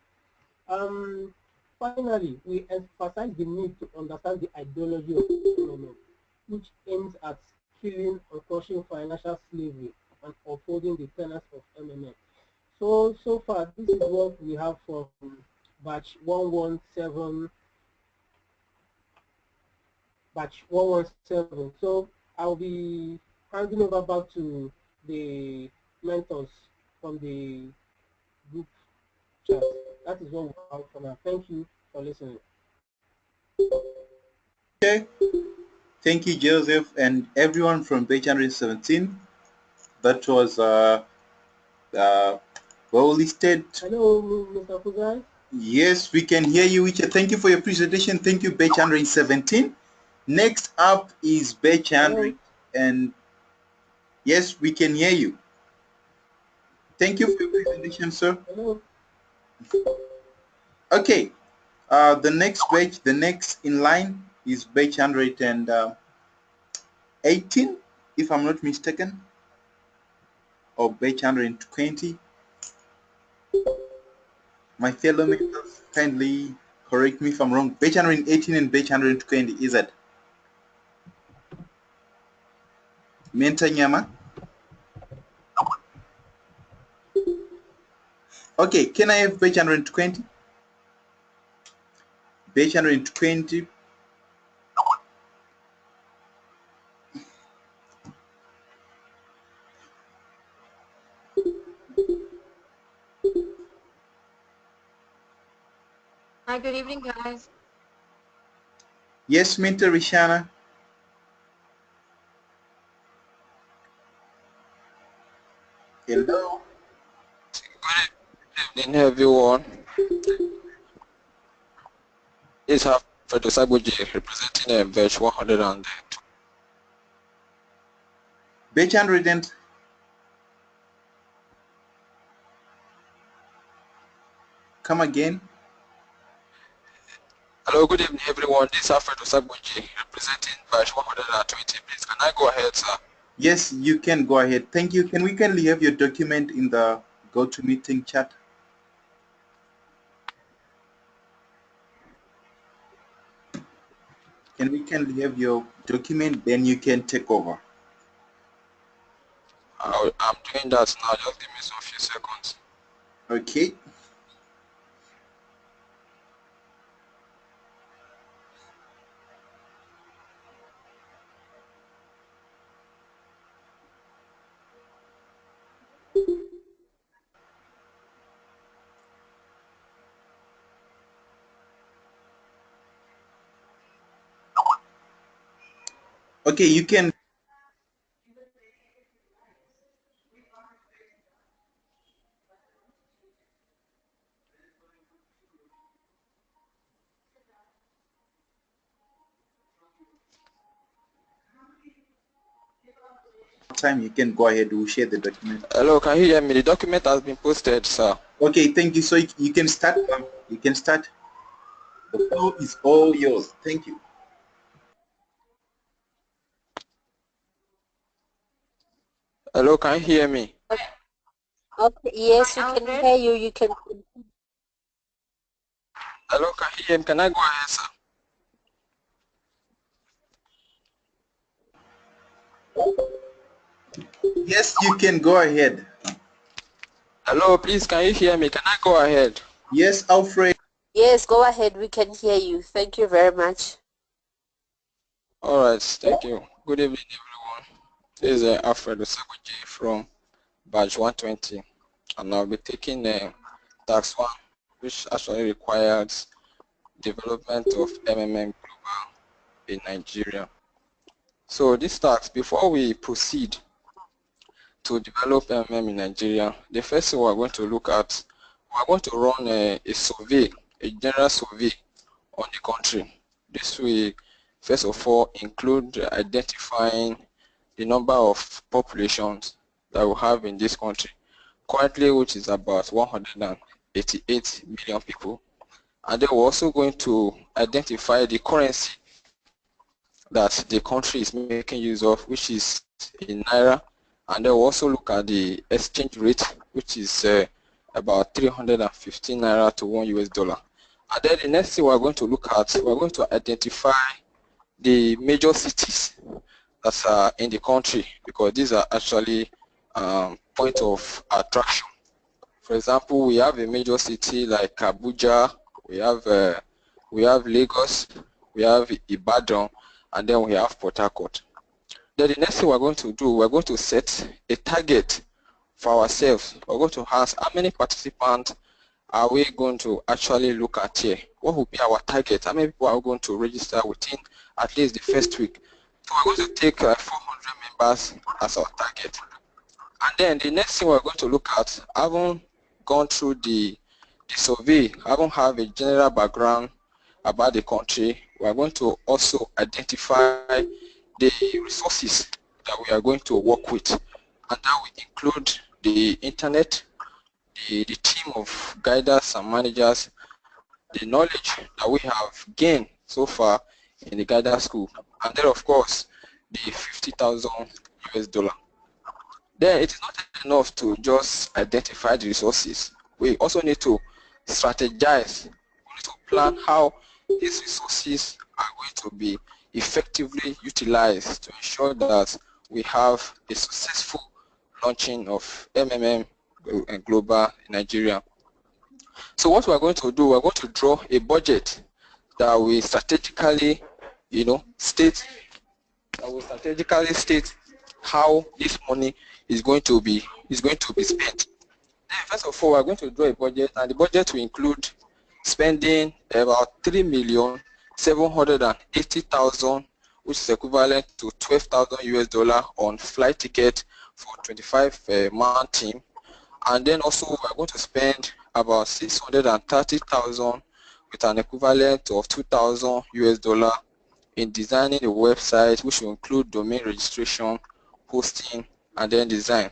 Finally, we emphasize the need to understand the ideology of MMM, which aims at killing or crushing financial slavery and upholding the tenets of MMM. So far, this is what we have from batch 117. So I'll be handing over back to the mentors from the group chat. That is what we have for now. Thank you for listening. Okay. Thank you, Joseph, and everyone from batch 117. That was well listed. Hello, Mr. Kuzai. Yes, we can hear you, Richard. Thank you for your presentation. Thank you, batch 117. Next up is batch 100, and yes, we can hear you. Thank you for your presentation, sir. Hello. Okay, the next batch, the next in line is batch 118, if I'm not mistaken, or batch 120. My fellow members, kindly correct me if I'm wrong. Batch 118 and batch 120, is it? Menta Nyama? Okay, can I have batch 120? Batch 120. Hi, good evening, guys. Yes, Minta Rishana. Hello. Good evening, everyone. This is Alfred Osabuji representing batch 102. Batch 100. Come again. Hello, good evening, everyone. This is Alfred Osabuji representing batch 120. Please, can I go ahead, sir? Yes, you can go ahead. Thank you. Can we kindly have your document in the GoToMeeting chat? Can we kindly have your document? Then you can take over. I'm doing that now. Just give me some few seconds. Okay. Okay, you can. Time you can go ahead. We'll share the document. Hello, can you hear me? The document has been posted, sir. Okay, thank you. So you can start. You can start. The floor is all yours. Thank you. Hello, can you hear me? Okay, yes, we can hear you. You can. Hello, can you hear me? Can I go ahead, sir? Yes, you can go ahead. Hello, please, can you hear me? Can I go ahead? Yes, Alfred. Yes, go ahead. We can hear you. Thank you very much. All right, thank you. Good evening, everyone. This is Alfred Osabuji from batch 120, and I'll be taking tax 1, which actually requires development of MMM Global in Nigeria. So this tax, before we proceed to develop MMM in Nigeria, the first thing we're going to look at, we're going to run a survey, a general survey on the country. This will, first of all, include identifying the number of populations that we have in this country, currently which is about 188 million people, and then we're also going to identify the currency that the country is making use of, which is in Naira, and then we'll also look at the exchange rate, which is about 315 Naira to $1. And then the next thing we're going to look at, we're going to identify the major cities that are in the country, because these are actually point of attraction. For example, we have a major city like Abuja, we have Lagos, we have Ibadan, and then we have Port Harcourt. Then the next thing we're going to do, we're going to set a target for ourselves. We're going to ask how many participants are we going to actually look at here? What will be our target? How many people are going to register within at least the first week? So we're going to take 400 members as our target. And then the next thing we're going to look at, having gone through the survey, having have a general background about the country, we are going to also identify the resources that we are going to work with, and that will include the internet, the team of guiders and managers, the knowledge that we have gained so far in the guider school, and then of course the $50,000. Then it is not enough to just identify the resources. We also need to strategize. We need to plan how these resources are going to be effectively utilized to ensure that we have a successful launching of MMM Global in Nigeria. So what we're going to do, we're going to draw a budget that will strategically, state how this money is going to be spent. Then first of all, we're going to draw a budget, and the budget will include spending about $3,780,000, which is equivalent to $12,000 on flight ticket for 25-man team. And then also we're going to spend about $630,000 with an equivalent of $2,000 in designing a website, which will include domain registration, hosting, and then design.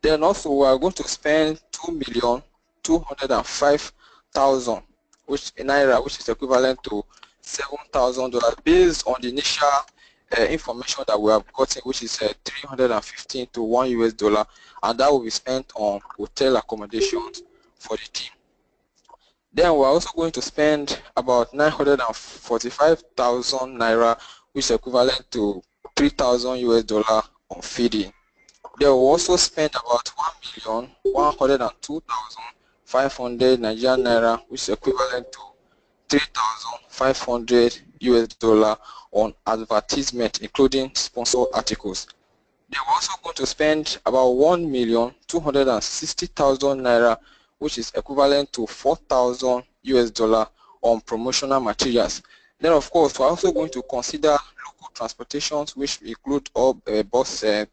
Then also we are going to spend $2,205,000, which in Naira, which is equivalent to $7,000, based on the initial information that we have gotten, which is $315 to $1, and that will be spent on hotel accommodations for the team. Then we're also going to spend about $945,000 Naira, which is equivalent to $3,000 on feeding. They will also spend about 1,102,500 Nigerian Naira, which is equivalent to $3,500 on advertisement, including sponsored articles. They were also going to spend about 1,260,000 Naira, which is equivalent to $4,000 on promotional materials. Then of course we're also going to consider local transportations, which include all buses, and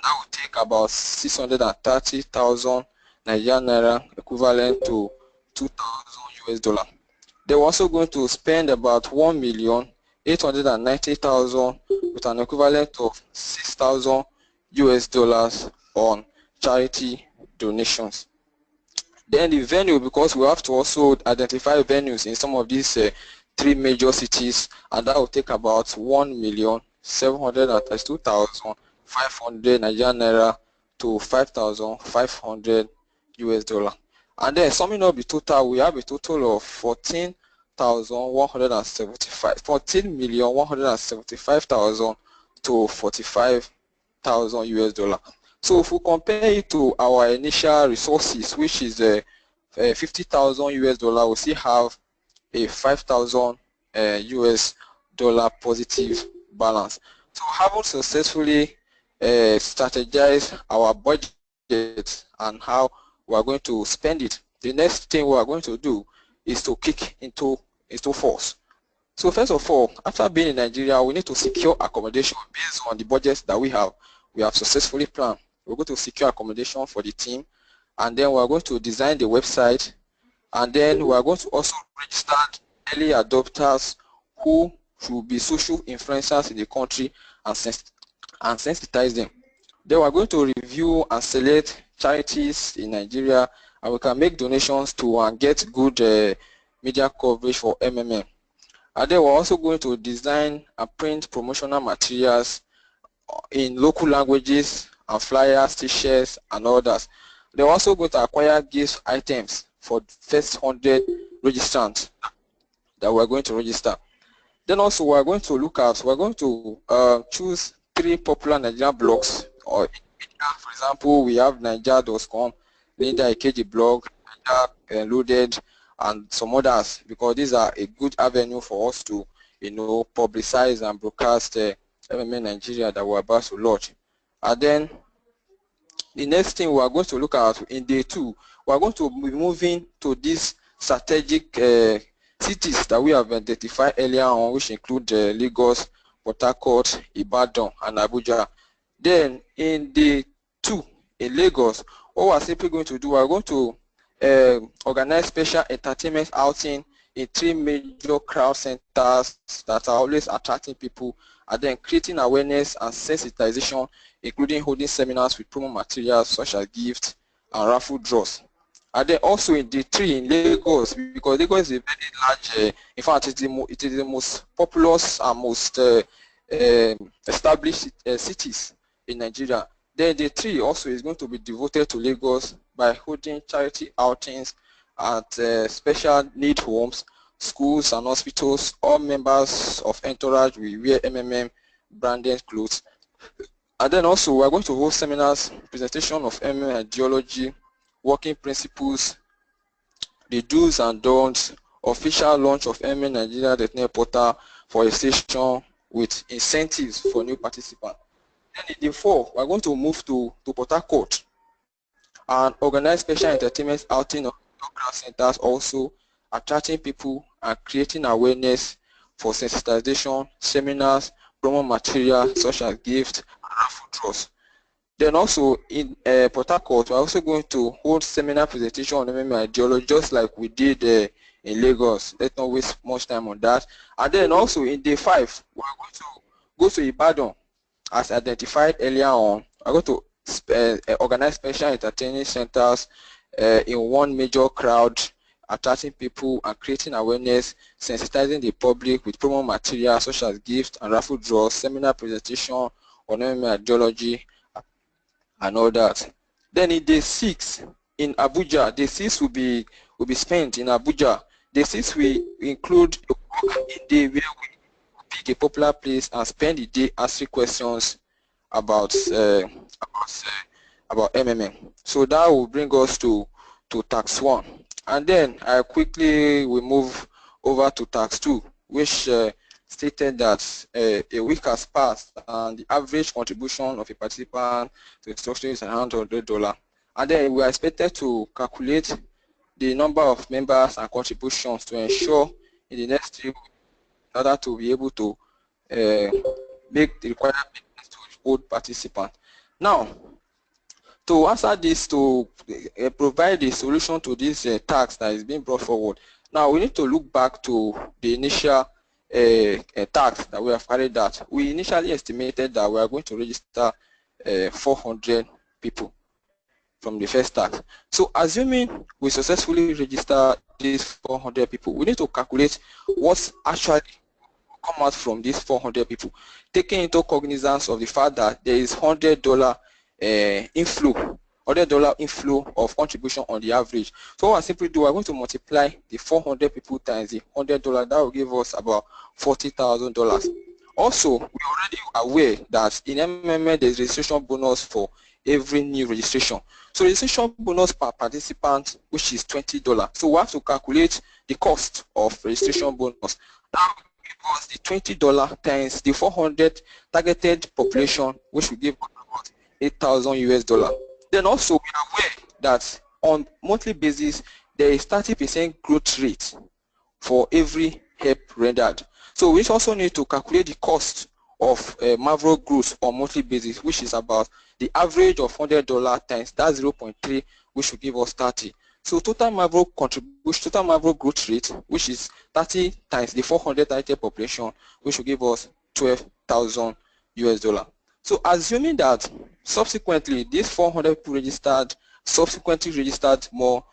that will take about 630,000 Nigerian Naira, equivalent to $2,000. They were also going to spend about 1,890,000 with an equivalent of $6,000 on charity donations. Then the venue, because we have to also identify venues in some of these three major cities, and that will take about 1,732,500 Nigerian Naira to $5,500. And then summing up the total, we have a total of $14,175,000 to $45,000. So if we compare it to our initial resources, which is $50,000, we still have a $5,000 positive balance. So having successfully strategized our budget and how we are going to spend it, the next thing we are going to do is to kick into force. So first of all, after being in Nigeria, we need to secure accommodation based on the budget that we have successfully planned. We're going to secure accommodation for the team, and then we're going to design the website, and then we're going to also register early adopters who should be social influencers in the country and sensitize them. Then we're going to review and select charities in Nigeria, and we can make donations to and get good media coverage for MMM. And then we're also going to design and print promotional materials in local languages and flyers, t-shirts, and others. They're also going to acquire gift items for first 100 registrants that we're going to register. Then also we're going to choose 3 popular Nigerian blogs. Or for example, we have Niger.com, Linda Ikeji blog, Niger Loaded, and some others, because these are a good avenue for us to, publicize and broadcast MMM Nigeria that we're about to launch. And then the next thing we are going to look at in day 2, we are going to be moving to these strategic cities that we have identified earlier on, which include Lagos, Port Harcourt, Ibadan, and Abuja. Then in day 2 in Lagos, what we're simply going to do, we're going to organize special entertainment outing in 3 major crowd centers that are always attracting people, and then creating awareness and sensitization, including holding seminars with promo materials such as gifts and raffle draws. And then also in day 3 in Lagos, because Lagos is a very large, in fact it is the most populous and most established cities in Nigeria. Then day 3 also is going to be devoted to Lagos by holding charity outings at special need homes, schools and hospitals. All members of Entourage will wear MMM branded clothes. And then also we are going to hold seminars, presentation of MMM ideology, working principles, the do's and don'ts, official launch of MMM Nigeria.net portal for a session with incentives for new participants. Then in day 4, we are going to move to Port Harcourt and organize special entertainment outing of crowd centers, also attracting people and creating awareness for sensitization, seminars, promo material such as gifts and raffle draws. Then also in Port Harcourt, we're also going to hold seminar presentation on MMM ideology, just like we did in Lagos. Let's not waste much time on that. And then also in day 5, we're going to go to Ibadan, as identified earlier on. We're going to organize special entertainment centers in 1 major crowd, attracting people and creating awareness, sensitizing the public with promo material such as gifts and raffle draws, seminar presentation on MMM ideology, and all that. Then in day 6 in Abuja, day 6 will be spent in Abuja. Day 6 we include a day where we pick a popular place and spend the day answering questions about MMM. So that will bring us to tax 1. And then I quickly will move over to tax 2, which stated that a week has passed and the average contribution of a participant to the structure is around $100. And then we are expected to calculate the number of members and contributions to ensure in the next 3 weeks in order to be able to make the required payments to hold participants. Now, to answer this, to provide a solution to this tax that is being brought forward, now we need to look back to the initial tax that we have carried out. We initially estimated that we are going to register 400 people from the first tax. So assuming we successfully register these 400 people, we need to calculate what's actually come out from these 400 people, taking into cognizance of the fact that there is $100 inflow of contribution on the average. So what I simply do, I'm going to multiply the 400 people times the $100. That will give us about $40,000. Also, we're already aware that in MMM there's registration bonus for every new registration. So registration bonus per participant, which is $20. So we have to calculate the cost of registration bonus. That will give us the $20 times the 400 targeted population, which will give about $8,000 US. Then also we are aware that on monthly basis there is 30% growth rate for every help rendered. So we also need to calculate the cost of Mavro growth on monthly basis, which is about the average of $100 times that 0.3, which will give us 30. So total Mavro contribution, total Mavro growth rate, which is 30 times the 400 targeted population, which will give us $12,000 US. So assuming that subsequently these 400 people registered, subsequently registered more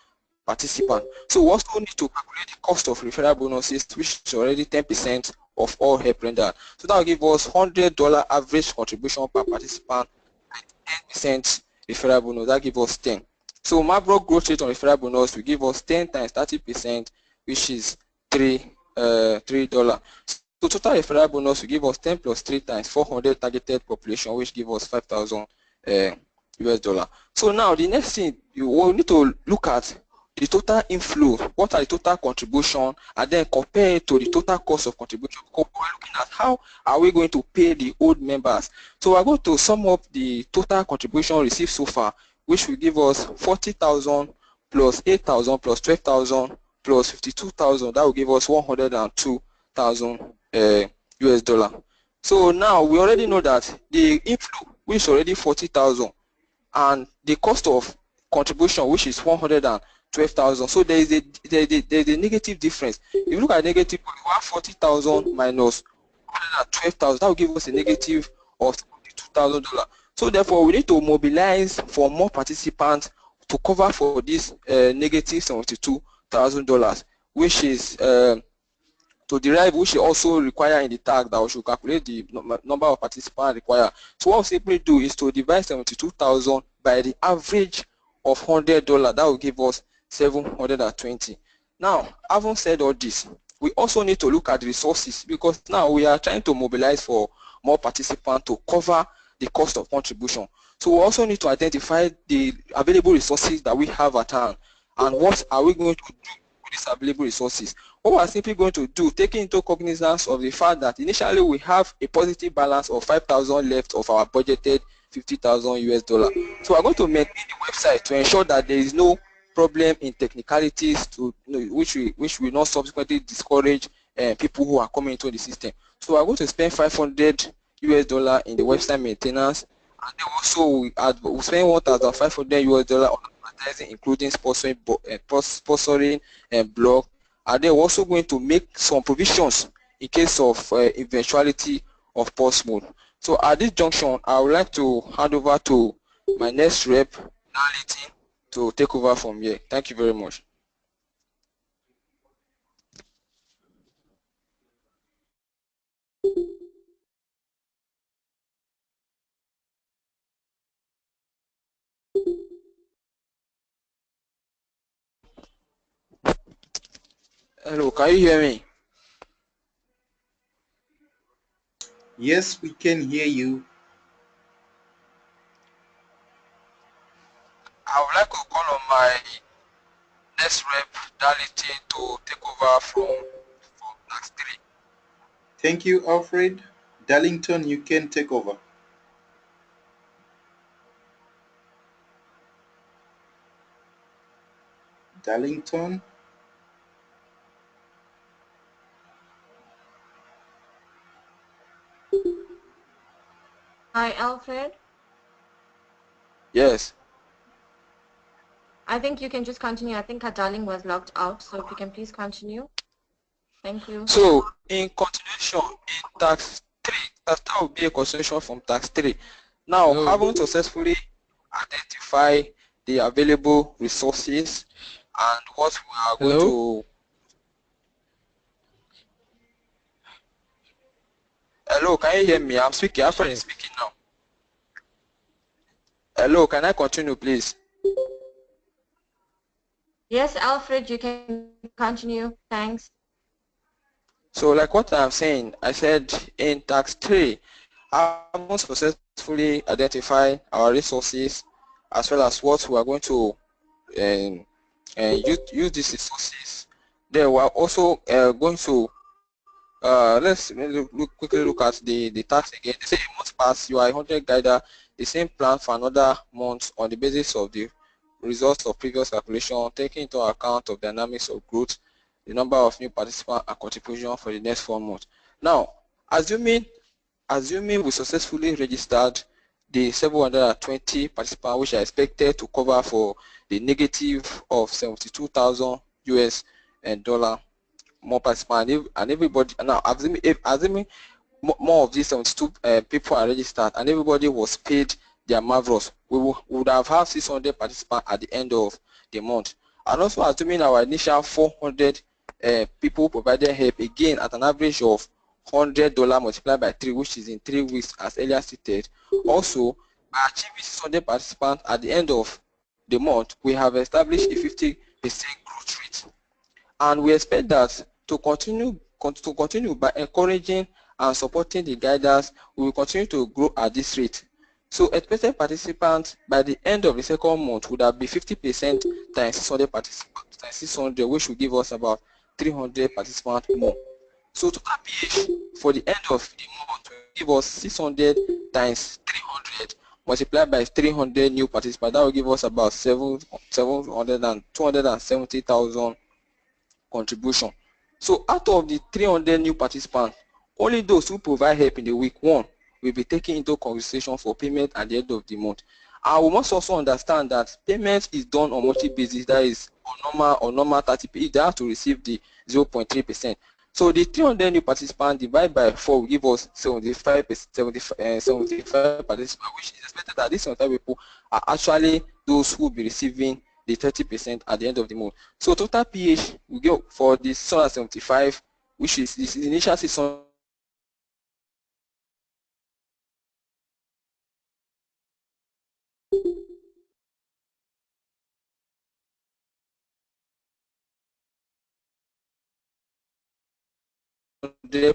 participant. So we also need to calculate the cost of referral bonuses, which is already 10% of all help rendered. So that will give us $100 average contribution per participant and 10% referral bonus. That gives us 10. So Marlboro growth rate on referral bonus will give us 10 times 30%, which is $3. So total referral bonus will give us 10 plus 3 times 400 targeted population, which gives us 5,000 US dollar. So now the next thing you will need to look at the total inflow, what are the total contribution, and then compare it to the total cost of contribution. We're looking at how are we going to pay the old members. So we're going to sum up the total contribution received so far, which will give us 40,000 plus 8,000 plus 12,000 plus 52,000. That will give us 102,000 US dollar. So now we already know that the inflow, which is already 40,000, and the cost of contribution, which is 112,000. So there is a negative difference. If you look at negative, we have 40,000 minus 112,000. That will give us a negative of $22,000. So therefore, we need to mobilize for more participants to cover for this negative $72,000, which is to derive, which also require in the tag that we should calculate the number of participants required. So what we simply do is to divide 72,000 by the average of $100. That will give us 720. Now, having said all this, we also need to look at the resources, because now we are trying to mobilize for more participants to cover the cost of contribution. So we also need to identify the available resources that we have at hand, and what are we going to do with these available resources. What we are simply going to do, taking into cognizance of the fact that initially we have a positive balance of 5,000 left of our budgeted 50,000 US dollar. So we're going to maintain the website to ensure that there is no problem in technicalities, to which will not subsequently discourage people who are coming into the system. So we're going to spend 500 US dollar in the website maintenance, and then also we spend 1,500 US dollar on advertising, including sponsoring and blog. And they're also going to make some provisions in case of eventuality of pause mode. So at this junction, I would like to hand over to my next rep, Darlington, to take over from here. Thank you very much. Hello, can you hear me? Yes, we can hear you. I would like to call on my next rep, Darlington, to take over from Tax 3. Thank you, Alfred. Darlington, you can take over. Darlington. Hi, Alfred. Yes. I think you can just continue. I think Darling was logged out, so if you can please continue. Thank you. So, in continuation, in Tax 3, that will be a continuation from Tax 3. Now, having successfully identified the available resources and what we are going to... Hello, can you hear me? I'm speaking. Alfred is speaking now. Hello, can I continue, please? Yes, Alfred, you can continue. Thanks. So, like what I'm saying, I said in Tax 3, having successfully identified our resources as well as what we are going to use these resources, then we are also going to let's quickly look at the tax again. They say a month pass, you are 100 guider, the same plan for another month on the basis of the results of previous calculation, taking into account of dynamics of growth, the number of new participants and contribution for the next 4 months. Now, assuming we successfully registered the 720 participants, which are expected to cover for the negative of 72,000 US dollar more participants, and everybody now assuming more of these 72 people are registered and everybody was paid their marvelous, we would have had 600 participants at the end of the month. and also assuming our initial 400 people provided help, again at an average of $100 multiplied by 3, which is in 3 weeks as earlier stated. Also, by achieving 600 participants at the end of the month, we have established a 50% growth rate. And we expect that to continue by encouraging and supporting the guidance, we will continue to grow at this rate. So expected participants by the end of the second month would have been 50% times 600 participants times 600, which will give us about 300 participants more. So total PH for the end of the month will give us 600 times 300 multiplied by 300 new participants. That will give us about 270,000 contribution. So out of the 300 new participants, only those who provide help in the week 1 will be taken into consideration for payment at the end of the month. And we must also understand that payment is done on monthly basis, that is on normal 30, they have to receive the 0.3%. So the 300 new participants divided by 4 will give us 75 participants, which is expected that these 75 people are actually those who will be receiving the 30% at the end of the month. So total PH will go for the 675, which is this initial 600.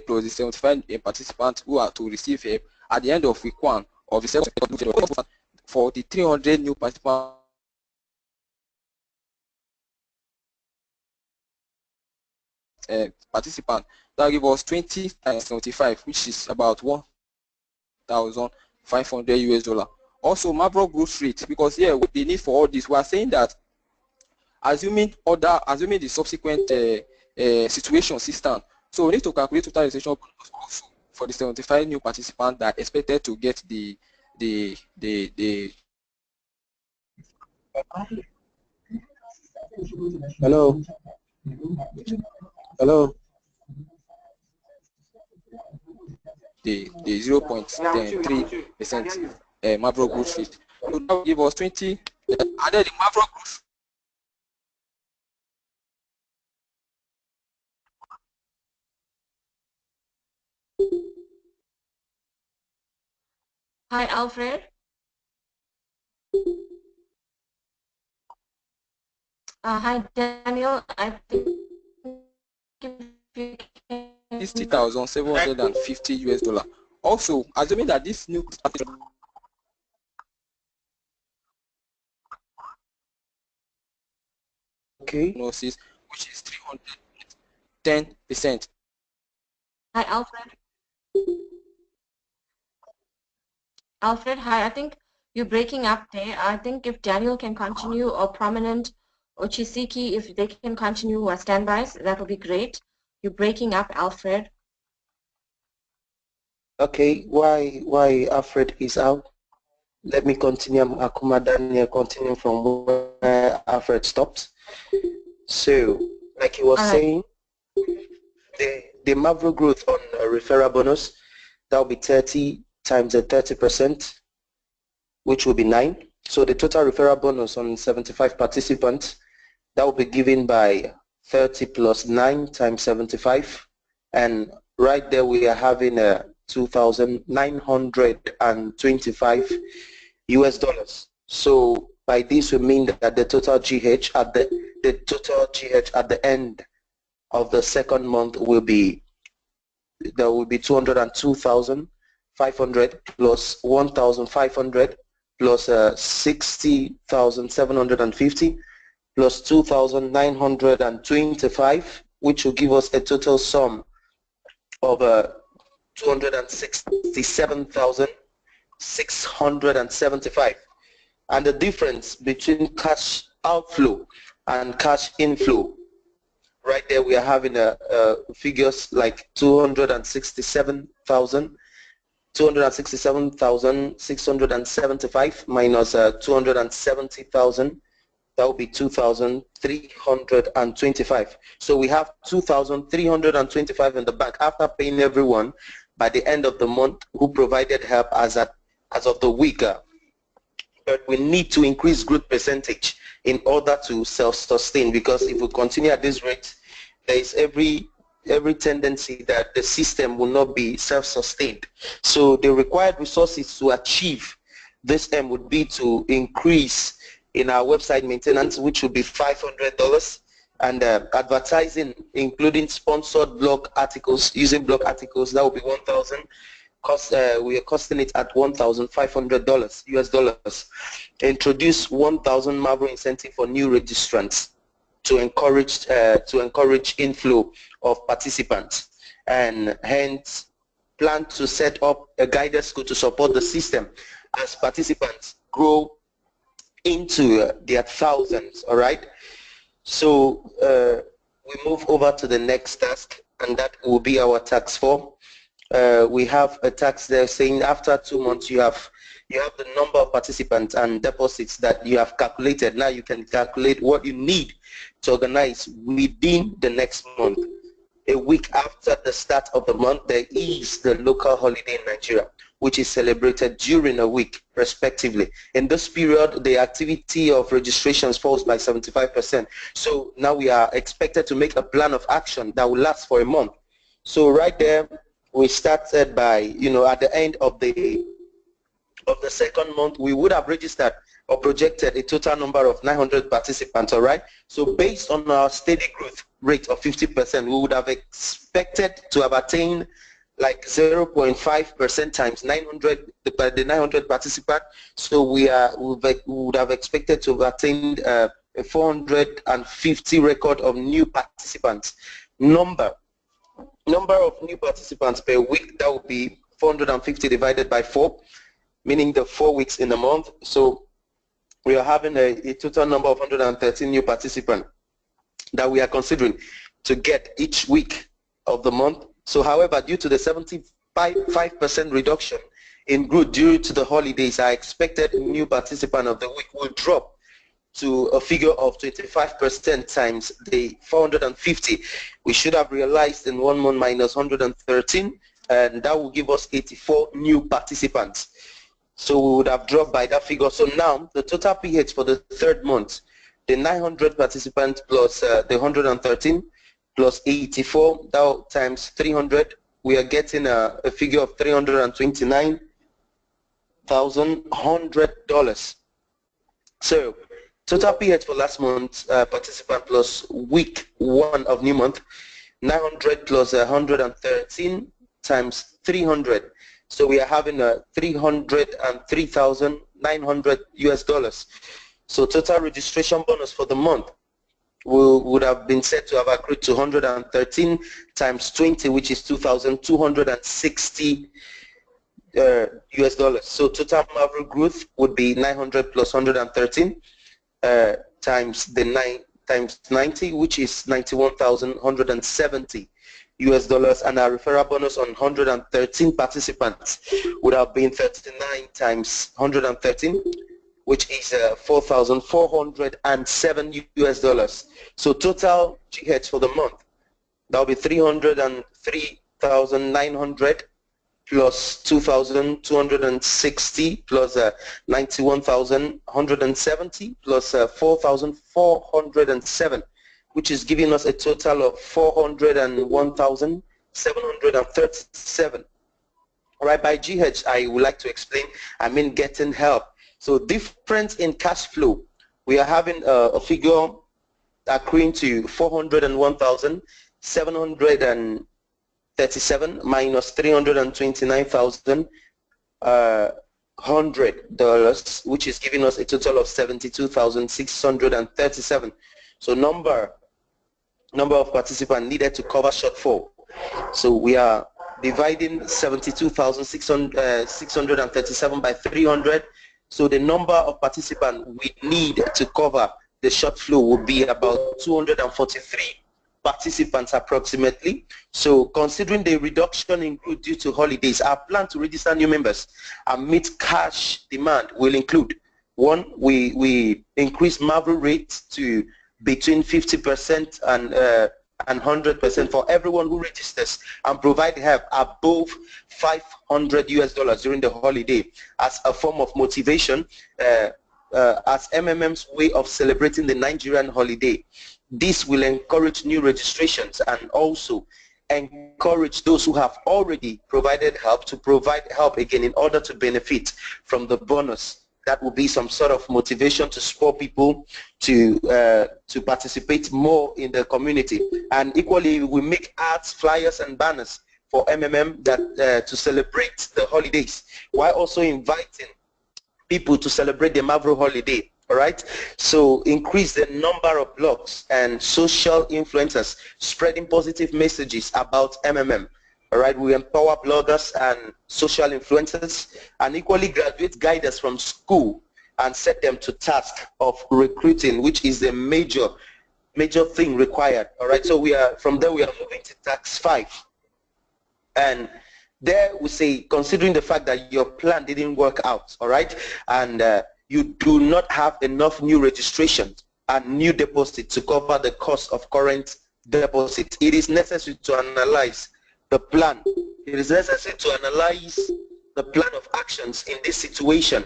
Plus the 75 participants who are to receive help at the end of week 1 of the second for the 300 new participants. Participant, that will give us 20 times 75, which is about $1,500. Also, Mavro growth rate, because here the need for all this, we are saying that assuming the subsequent situation system. So we need to calculate total registration bonus also for the 75 new participants that are expected to get the Hello. The 0.3% Mavro growth rate. So that will give us 20, and then the Mavro growth. Hi, Alfred. Hi, Daniel. I think $60,750. Also, assuming that this new diagnosis, which is 310%. Hi, Alfred. Alfred, hi. I think you're breaking up there. I think if Daniel can continue, or Prominent, or Chisiki, if they can continue who are standbys, that would be great. You're breaking up, Alfred. Okay, why Alfred is out? Let me continue. Akuma Daniel, continue from where Alfred stopped. So, like he was saying, the Mavro growth on a referral bonus, that will be 30 times the 30%, which will be 9. So the total referral bonus on 75 participants, that will be given by 30 plus 9 times 75. And right there we are having a $2,925 US dollars. So by this we mean that the total GH at the end of the second month will be, there will be 202,500 plus 1,500 plus 60,750 plus 2,925, which will give us a total sum of 267,675. And the difference between cash outflow and cash inflow, right there we are having figures like 267,675 minus 270,000, that will be 2,325. So we have 2,325 in the bank after paying everyone by the end of the month who provided help as of the week. But we need to increase growth percentage in order to self-sustain, because if we continue at this rate, there is every tendency that the system will not be self-sustained. So the required resources to achieve this aim would be to increase in our website maintenance, which would be $500, and advertising, including sponsored blog articles, using blog articles, that would be $1,000. We are costing it at $1,500 US dollars. Introduce 1,000 Marvel incentive for new registrants to encourage inflow of participants, and hence plan to set up a guided school to support the system as participants grow into their thousands. All right. So we move over to the next task, and that will be our task 4. We have a task there saying after 2 months you have the number of participants and deposits that you have calculated. Now you can calculate what you need to organize within the next month. A week after the start of the month, there is the local holiday in Nigeria, which is celebrated during a week respectively. In this period, the activity of registrations falls by 75%. So now we are expected to make a plan of action that will last for a month. So right there, we started by, at the end of the second month, we would have registered or projected a total number of 900 participants, all right? So based on our steady growth rate of 50%, we would have expected to have attained like 0.5% times 900, the 900 participants. So we would have expected to have attained a 450 record of new participants. Number of new participants per week, that would be 450 divided by 4, meaning the 4 weeks in a month. So we are having a total number of 113 new participants that we are considering to get each week of the month. So however, due to the 75% reduction in growth due to the holidays, I expected new participant of the week will drop to a figure of 25% times the 450. We should have realized in 1 month minus 113, and that will give us 84 new participants. So we would have dropped by that figure. So now the total PH for the third month, the 900 participants plus the 113 plus 84, that times 300, we are getting a figure of $329,100. So total PH for last month, participant plus week 1 of new month, 900 plus 113 times 300. So we are having a $303,900 US dollars. So total registration bonus for the month would have been said to have accrued to 113 times 20, which is 2,260 US dollars. So total Marvel growth would be 900 plus 113 times 90, which is 91,170 US dollars, and our referral bonus on 113 participants would have been 39 times 113, which is 4,407 US dollars. So total GH for the month, that will be 303,900 plus 2,260 plus 91,170 plus 4,407, which is giving us a total of 401,737. All right, by GH, I would like to explain, I mean getting help. So difference in cash flow, we are having a figure accruing to 401,737 minus $329,100, which is giving us a total of 72,637. So number of participants needed to cover shortfall. So we are dividing 72,637 by 300. So the number of participants we need to cover the shortfall will be about 243 participants approximately. So considering the reduction in growth due to holidays, our plan to register new members and meet cash demand will include: 1, we increase Marvel rates to between 50% and 100% for everyone who registers, and provide help above $500 US during the holiday as a form of motivation as MMM's way of celebrating the Nigerian holiday. This will encourage new registrations and also encourage those who have already provided help to provide help again in order to benefit from the bonus. That will be some sort of motivation to spur people to participate more in the community. And equally, we make ads, flyers, and banners for MMM that to celebrate the holidays, while also inviting people to celebrate the Mavro holiday. All right, so increase the number of blogs and social influencers spreading positive messages about MMM. All right, we empower bloggers and social influencers, and equally graduate guiders from school and set them to task of recruiting, which is the major thing required. All right, so we are moving to task 5, and there we say, considering the fact that your plan didn't work out, all right, and you do not have enough new registrations and new deposits to cover the cost of current deposits, it is necessary to analyze the plan. It is necessary to analyze the plan of actions in this situation.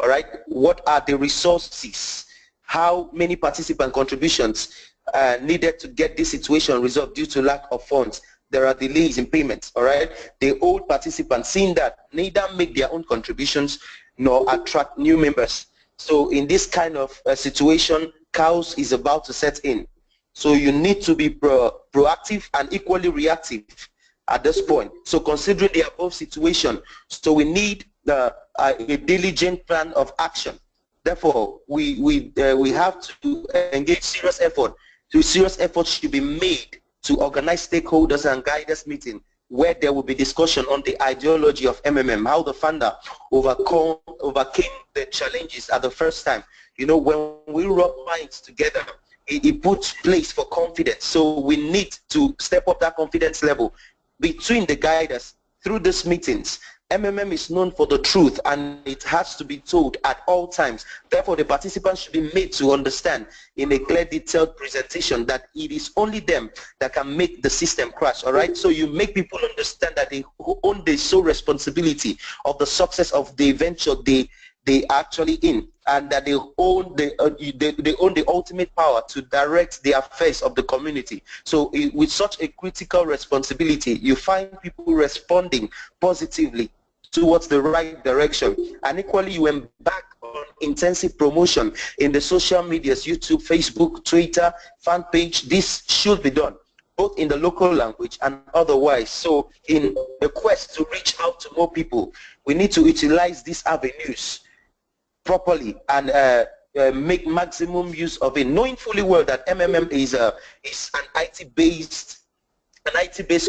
All right, what are the resources? How many participant contributions needed to get this situation resolved due to lack of funds? There are delays in payments. All right, the old participants, seeing that, neither make their own contributions nor attract new members. So in this kind of situation, chaos is about to set in. So you need to be proactive and equally reactive at this point. So considering the above situation, so we need a diligent plan of action. Therefore, we have to engage serious effort. So serious effort should be made to organize stakeholders and guidance meeting where there will be discussion on the ideology of MMM, how the founder overcame the challenges at the first time. You know, when we rub minds together, it puts place for confidence. So we need to step up that confidence level between the guiders through these meetings. MMM is known for the truth, and it has to be told at all times. Therefore, the participants should be made to understand in a clear, detailed presentation that it is only them that can make the system crash. All right. So you make people understand that they own the sole responsibility of the success of the venture they actually in, and that they own the ultimate power to direct the affairs of the community. So with such a critical responsibility, you find people responding positively towards the right direction, and equally you embark on intensive promotion in the social medias, YouTube, Facebook, Twitter, fan page. This should be done both in the local language and otherwise. So in a quest to reach out to more people, we need to utilize these avenues properly and make maximum use of it, knowing fully well that MMM is an IT-based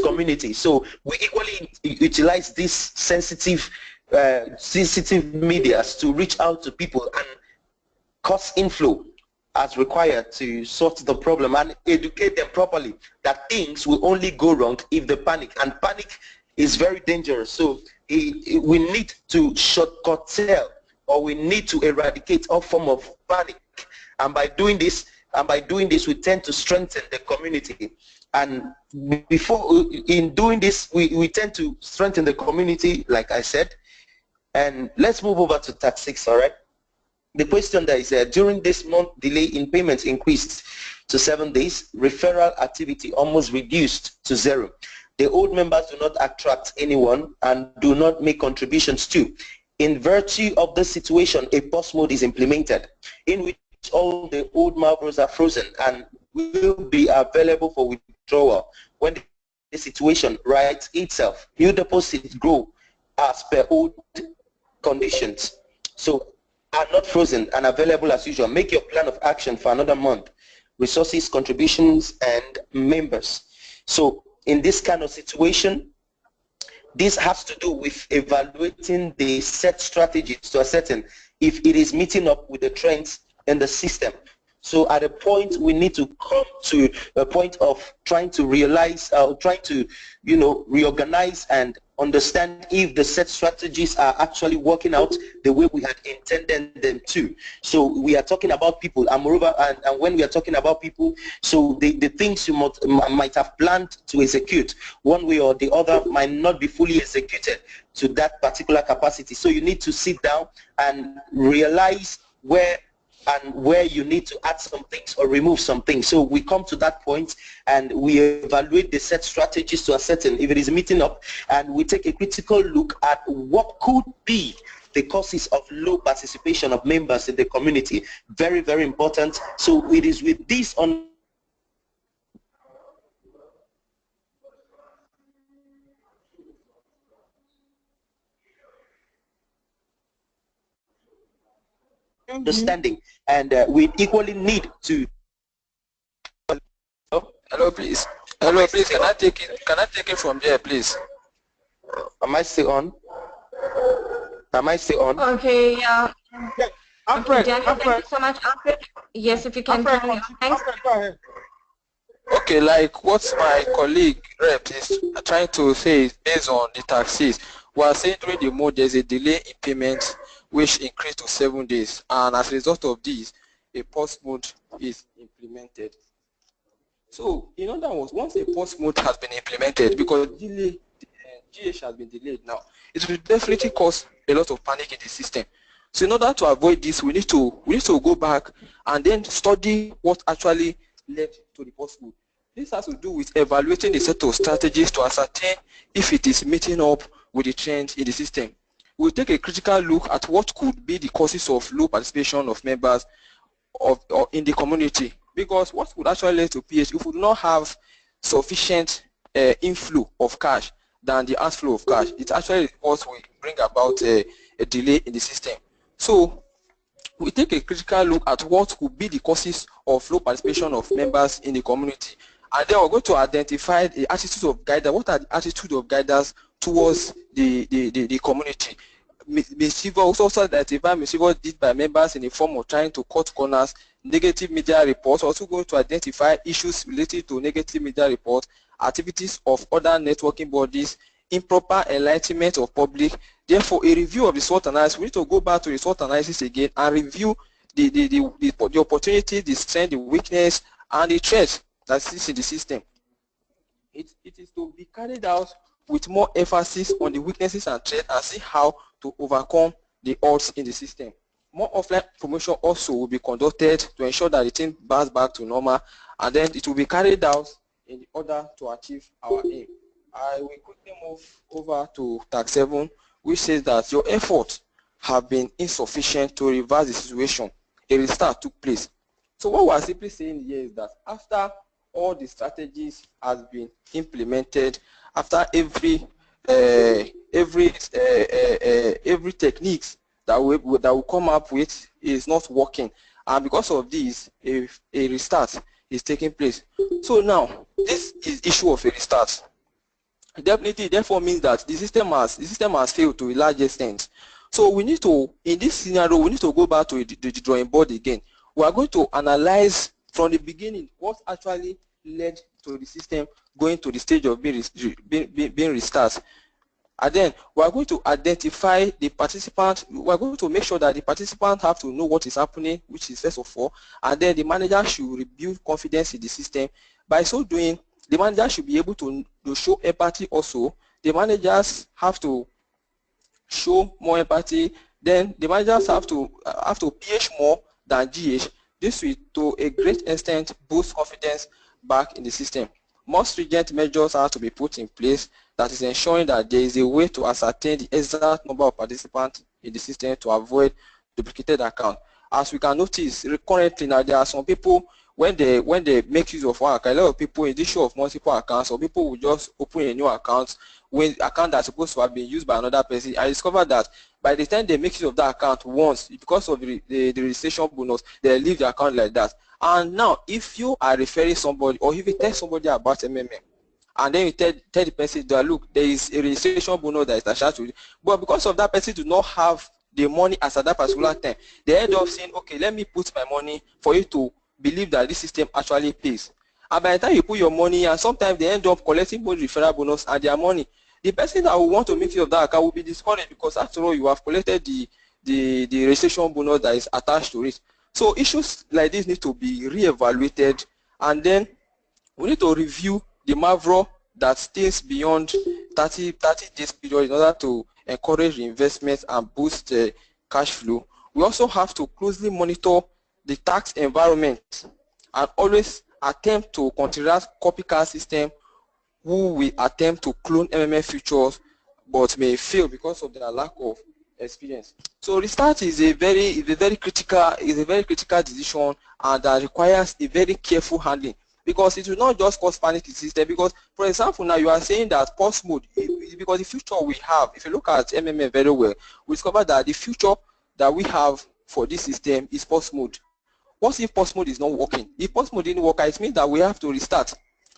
community. So we equally utilize these sensitive medias to reach out to people and cause inflow as required to sort the problem and educate them properly that things will only go wrong if they panic, and panic is very dangerous. So we need to curtail, or we need to eradicate all form of panic, and by doing this we tend to strengthen the community. And in doing this, we tend to strengthen the community, like I said. And let's move over to tax 6. All right, the question that is during this month, delay in payments increased to 7 days. Referral activity almost reduced to 0. The old members do not attract anyone and do not make contributions to. In virtue of this situation, a pause mode is implemented in which all the old Mavros are frozen and will be available for withdrawal when the situation rights itself. New deposits grow as per old conditions, so are not frozen and available as usual. Make your plan of action for another month. Resources, contributions, and members. So in this kind of situation, this has to do with evaluating the set strategies to ascertain if it is meeting up with the trends in the system. So at a point, we need to come to a point of trying to realize, trying to, reorganize and understand if the set strategies are actually working out the way we had intended them to. So we are talking about people, and moreover, and when we are talking about people, so the things you might have planned to execute one way or the other might not be fully executed to that particular capacity. So you need to sit down and realize where you need to add some things or remove some things. So we come to that point and we evaluate the set strategies to ascertain if it is meeting up, and we take a critical look at what could be the causes of low participation of members in the community. Very, very important. So it is with this on understanding, and we equally need to. Hello, please. Hello, please. Can I take it from there, please? Am I still on? Am I still on? Okay, yeah. Alfred, Daniel, thank you so much, Alfred. Yes, if you can carry on. Thanks. Alfred, go ahead. Okay, like what my colleague rep is trying to say is based on the taxes. We are saying during the mode there's a delay in payment which increased to 7 days, and as a result of this, a pause mode is implemented. So, in other words, once a pause mode has been implemented, because GH has been delayed now, it will definitely cause a lot of panic in the system. So, in order to avoid this, we need to go back and then study what actually led to the pause mode. This has to do with evaluating a set of strategies to ascertain if it is meeting up with the trend in the system. We'll take a critical look at what could be the causes of low participation of members in the community, because what would actually lead to PH if we do not have sufficient inflow of cash than the outflow of cash. It actually what will bring about a delay in the system. So we take a critical look at what could be the causes of low participation of members in the community, and then we're going to identify the attitude of guidance. What are the attitude of guidance towards the community? Mischievous, also identify mischievous did by members in the form of trying to cut corners, negative media reports. Also going to identify issues related to negative media reports, activities of other networking bodies, improper enlightenment of public. Therefore, a review of the SWOT analysis, we need to go back to the SWOT analysis again and review the opportunity, the strength, the weakness, and the threat that sits in the system. It is to be carried out with more emphasis on the weaknesses and threats and see how to overcome the odds in the system. More offline promotion also will be conducted to ensure that the thing bounces back to normal, and then it will be carried out in order to achieve our aim. I will quickly move over to Task 7, which says that your efforts have been insufficient to reverse the situation. A restart took place. So what we are simply saying here is that after all the strategies has been implemented, after every techniques that we come up with is not working, and because of this, a restart is taking place. So now this is issue of a restart. Definitely, therefore, means that the system has failed to a large extent. So we need to, in this scenario, we need to go back to the drawing board again. We are going to analyze from the beginning what actually led to the system going to the stage of being restarted. And then we are going to identify the participants. We are going to make sure that the participants have to know what is happening, which is first of all, and then the manager should rebuild confidence in the system. By so doing, the manager should be able to show empathy also. The managers have to show more empathy. Then the managers have to PH more than GH. This will, to a great extent, boost confidence back in the system. More stringent measures have to be put in place that is ensuring that there is a way to ascertain the exact number of participants in the system to avoid duplicated accounts. As we can notice, currently now there are some people, when they make use of one account, a lot of people in the issue of multiple accounts, or people will just open a new account when account that's supposed to have been used by another person. I discovered that by the time they make use of that account once, because of the registration bonus, they leave the account like that. And now, if you are referring somebody, or if you tell somebody about MMM, and then you tell the person that, look, there is a registration bonus that is attached to it, but because of that person do not have the money as at that particular time, they end up saying, okay, let me put my money for you to believe that this system actually pays. And by the time you put your money, and sometimes they end up collecting both referral bonus and their money, the person that will want to make use of that account will be discouraged, because after all, you have collected the registration bonus that is attached to it. So issues like this need to be re-evaluated, and then we need to review the MAVRO that stays beyond 30 days period in order to encourage investment and boost cash flow. We also have to closely monitor the tax environment and always attempt to counteract copycat system who will attempt to clone MMM features but may fail because of their lack of experience. So restart is a very critical decision, and that requires a very careful handling, because it will not just cause panic in the system. Because, for example, now you are saying that pause mode, because the future we have, if you look at MMM very well, we discover that the future that we have for this system is pause mode. What if pause mode is not working? If pause mode didn't work, it means that we have to restart.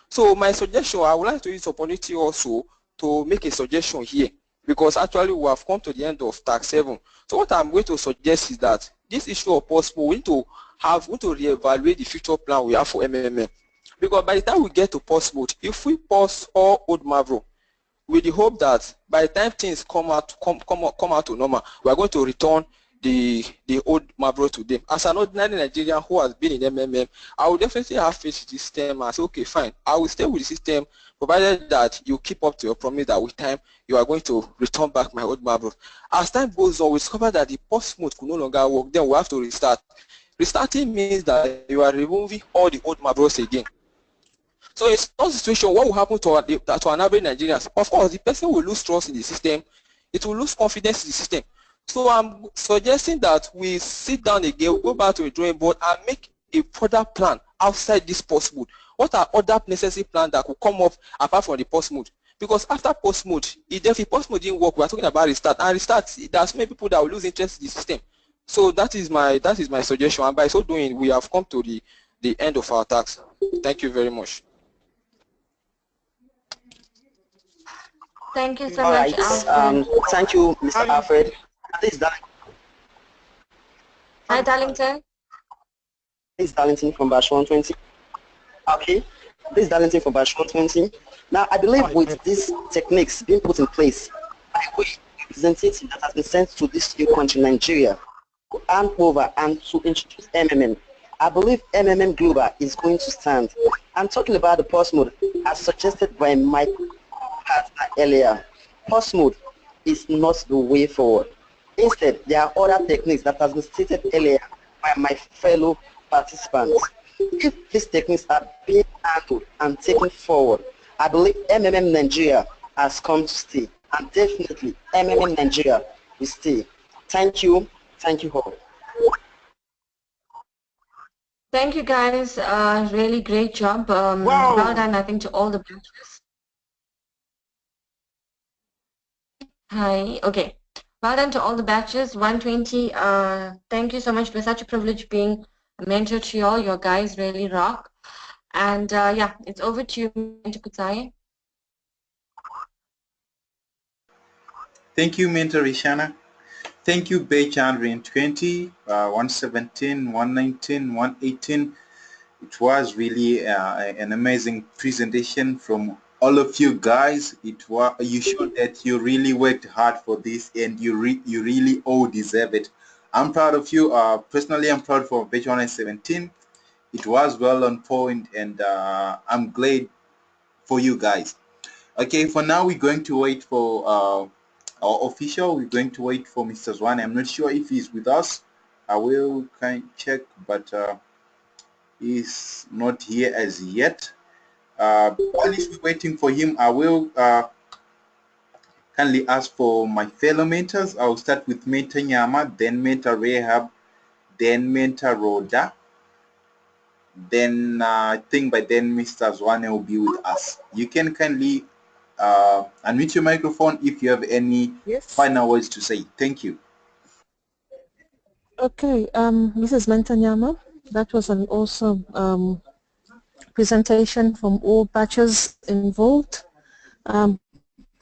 So my suggestion, I would like to use this opportunity also to make a suggestion here, because actually we have come to the end of tax 7. So what I'm going to suggest is that this issue of pause mode, we need to reevaluate the future plan we have for MMM. Because by the time we get to pause mode, if we pause all old Mavro, with the hope that by the time things come out to normal, we are going to return the old Mavro to them. As an ordinary Nigerian who has been in MMM, I will definitely have faith in the system and say, okay, fine, I will stay with the system, provided that you keep up to your promise that with time you are going to return back my old Mavro. As time goes on, we discover that the pause mode could no longer work, then we have to restart. Restarting means that you are removing all the old Mavros again. So it's not a situation, what will happen to an average Nigerian? Of course, the person will lose trust in the system, it will lose confidence in the system. So I'm suggesting that we sit down again, we go back to a drawing board and make a further plan outside this pause mode. What are other necessary plans that could come up apart from the pause mode? Because after pause mode, if pause mode didn't work, we are talking about restart. And restart, there are so many people that will lose interest in the system. So that is my suggestion. And by so doing, we have come to the end of our task. Thank you very much. Thank you so All much, right. Alfred. Thank you, Mr. Alfred. This is Darlington. Hi, Darlington. This is Darlington from Batch 120. Okay. This is Darlington from Batch 120. Now, I believe with these techniques being put in place, by way representative that has been sent to this new country, Nigeria, to hand over and to introduce MMM, I believe MMM Global is going to stand. I'm talking about the pause mode, as suggested by Mike earlier. Pause mode is not the way forward. Instead, there are other techniques that have been stated earlier by my fellow participants. If these techniques are being handled and taken forward, I believe MMM Nigeria has come to stay, and definitely MMM Nigeria will stay. Thank you all. Thank you guys, really great job. Well done, I think, to all the batches. Hi, okay. Well done to all the batches, 120. Thank you so much. It was such a privilege being a mentor to you all. Your guys really rock. And yeah, it's over to you, Mentor Kutsai. Thank you, Mentor Ishana. Thank you, Batch 120, 117, 119, 118. It was really an amazing presentation from all of you guys. You showed that you really worked hard for this, and you really all deserve it. I'm proud of you. Personally, I'm proud for Batch 117. It was well on point, and I'm glad for you guys. Okay, for now we're going to wait for our official. We're going to wait for Mr. Zwane. I'm not sure if he's with us. I will kind of check, but he's not here as yet. While we're waiting for him, I will kindly ask for my fellow mentors. I'll start with Mentor Nyama, then Mentor Rehab, then Mentor Roda. Then I think by then Mr. Zwane will be with us. You can kindly unmute your microphone if you have any final words to say. Thank you. Okay, this is Mentor Nyama. That was an awesome presentation from all batches involved.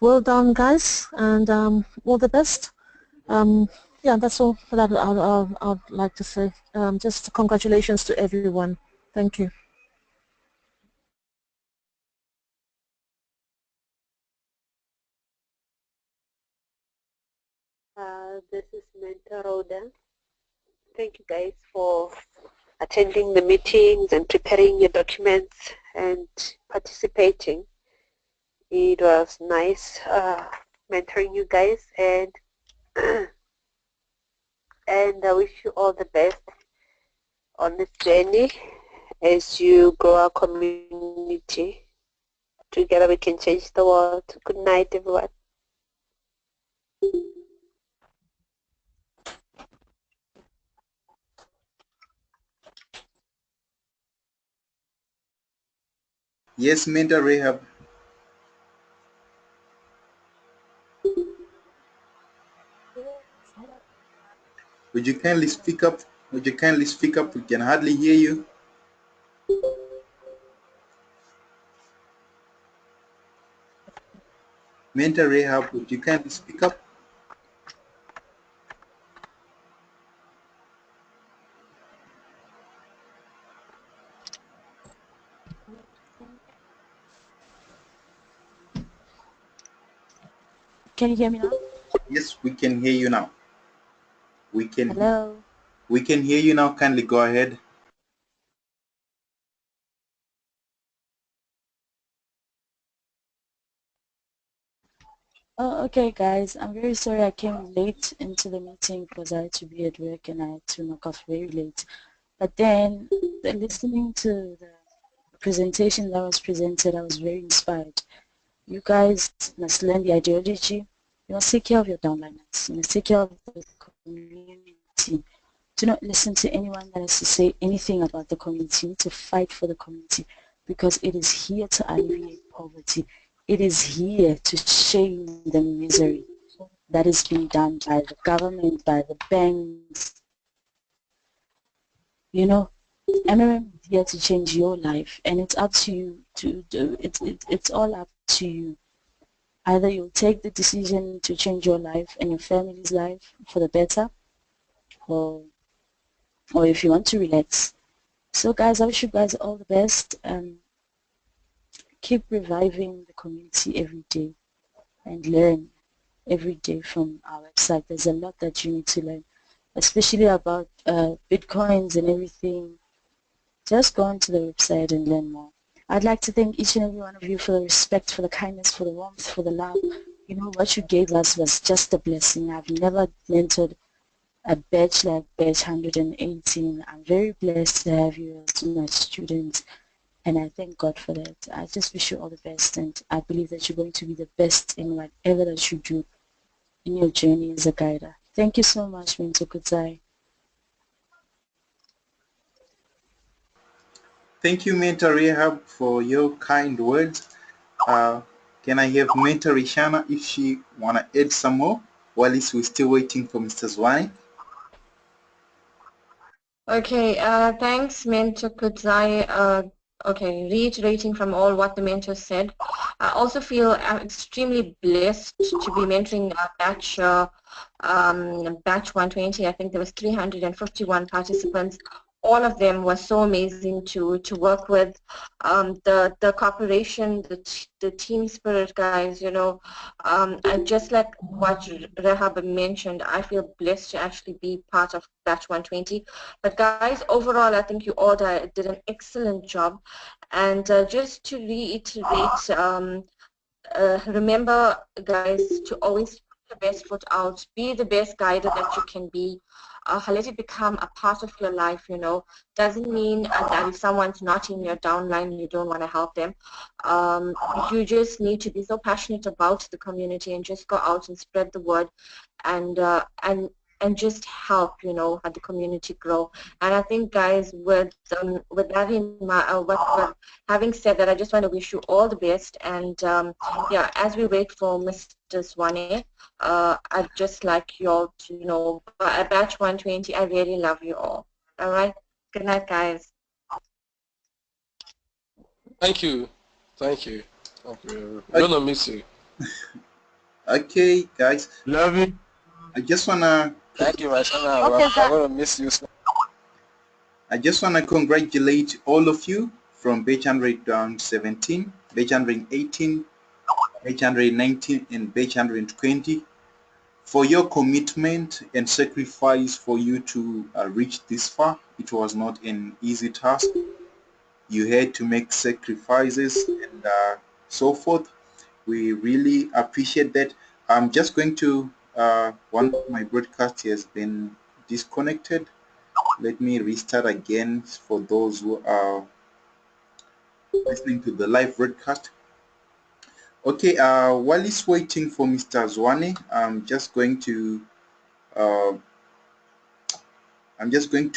Well done, guys, and all the best. Yeah, that's all that I'd like to say. Just congratulations to everyone. Thank you. This is Mentor Roda. Thank you guys for attending the meetings and preparing your documents and participating. It was nice mentoring you guys, and and I wish you all the best on this journey as you grow our community. Together we can change the world. Good night, everyone. Yes, Mentor Rehab. Would you kindly speak up? Would you kindly speak up? We can hardly hear you. Mentor Rehab, would you kindly speak up? Can you hear me now? Yes, we can hear you now. We can Hello. We can hear you now. Kindly go ahead. Oh, okay, guys. I'm very sorry I came late into the meeting because I had to be at work and I had to knock off very late. But then, listening to the presentation that was presented, I was very inspired. You guys must learn the ideology. You must take care of your downliners. You must take care of the community. Do not listen to anyone that has to say anything about the community. You need to fight for the community because it is here to alleviate poverty. It is here to shame the misery that is being done by the government, by the banks. You know, MMM is here to change your life, and it's up to you to do. It's all up to you. Either you'll take the decision to change your life and your family's life for the better, or if you want to relax. So guys, I wish you guys all the best. Keep reviving the community every day and learn every day from our website. There's a lot that you need to learn, especially about Bitcoins and everything. Just go onto the website and learn more. I'd like to thank each and every one of you for the respect, for the kindness, for the warmth, for the love. You know, what you gave us was just a blessing. I've never mentored a batch like batch 118. I'm very blessed to have you as my students, and I thank God for that. I just wish you all the best, and I believe that you're going to be the best in whatever that you do in your journey as a guider. Thank you so much, Mentor Kudzai. Thank you, Mentor Rehab, for your kind words. Can I have Mentor Rishana if she wanna add some more while we're still waiting for Mr. Zwani? Okay, thanks, Mentor Kudzai. Okay, reiterating from all what the mentor said, I also feel I'm extremely blessed to be mentoring a batch 120. I think there was 351 participants. All of them were so amazing to work with. The cooperation, the team spirit, guys, you know, and just like what Rehab mentioned, I feel blessed to actually be part of batch 120. But guys, overall, I think you all did an excellent job. And just to reiterate, remember, guys, to always put the best foot out, be the best guider that you can be. Let it become a part of your life, you know. Doesn't mean that if someone's not in your downline, you don't want to help them. You just need to be so passionate about the community and just go out and spread the word and just help, you know, the community grow. And I think, guys, with that in mind, having said that, I just want to wish you all the best. And yeah, as we wait for Mr. Swane, I'd just like you all to know, at batch 120, I really love you all. All right. Good night, guys. Thank you. Thank you. I'm gonna miss you. Okay, guys. Love you. I just wanna. Thank you, my son. I'm gonna miss you. I just wanna congratulate all of you from batch 117, batch 118, batch 119, and batch 120 for your commitment and sacrifice for you to reach this far. It was not an easy task. You had to make sacrifices and so forth. We really appreciate that. I'm just going to, one of my broadcasts has been disconnected. Let me restart again for those who are listening to the live broadcast. Okay, while he's waiting for Mr. Zwane, I'm just going to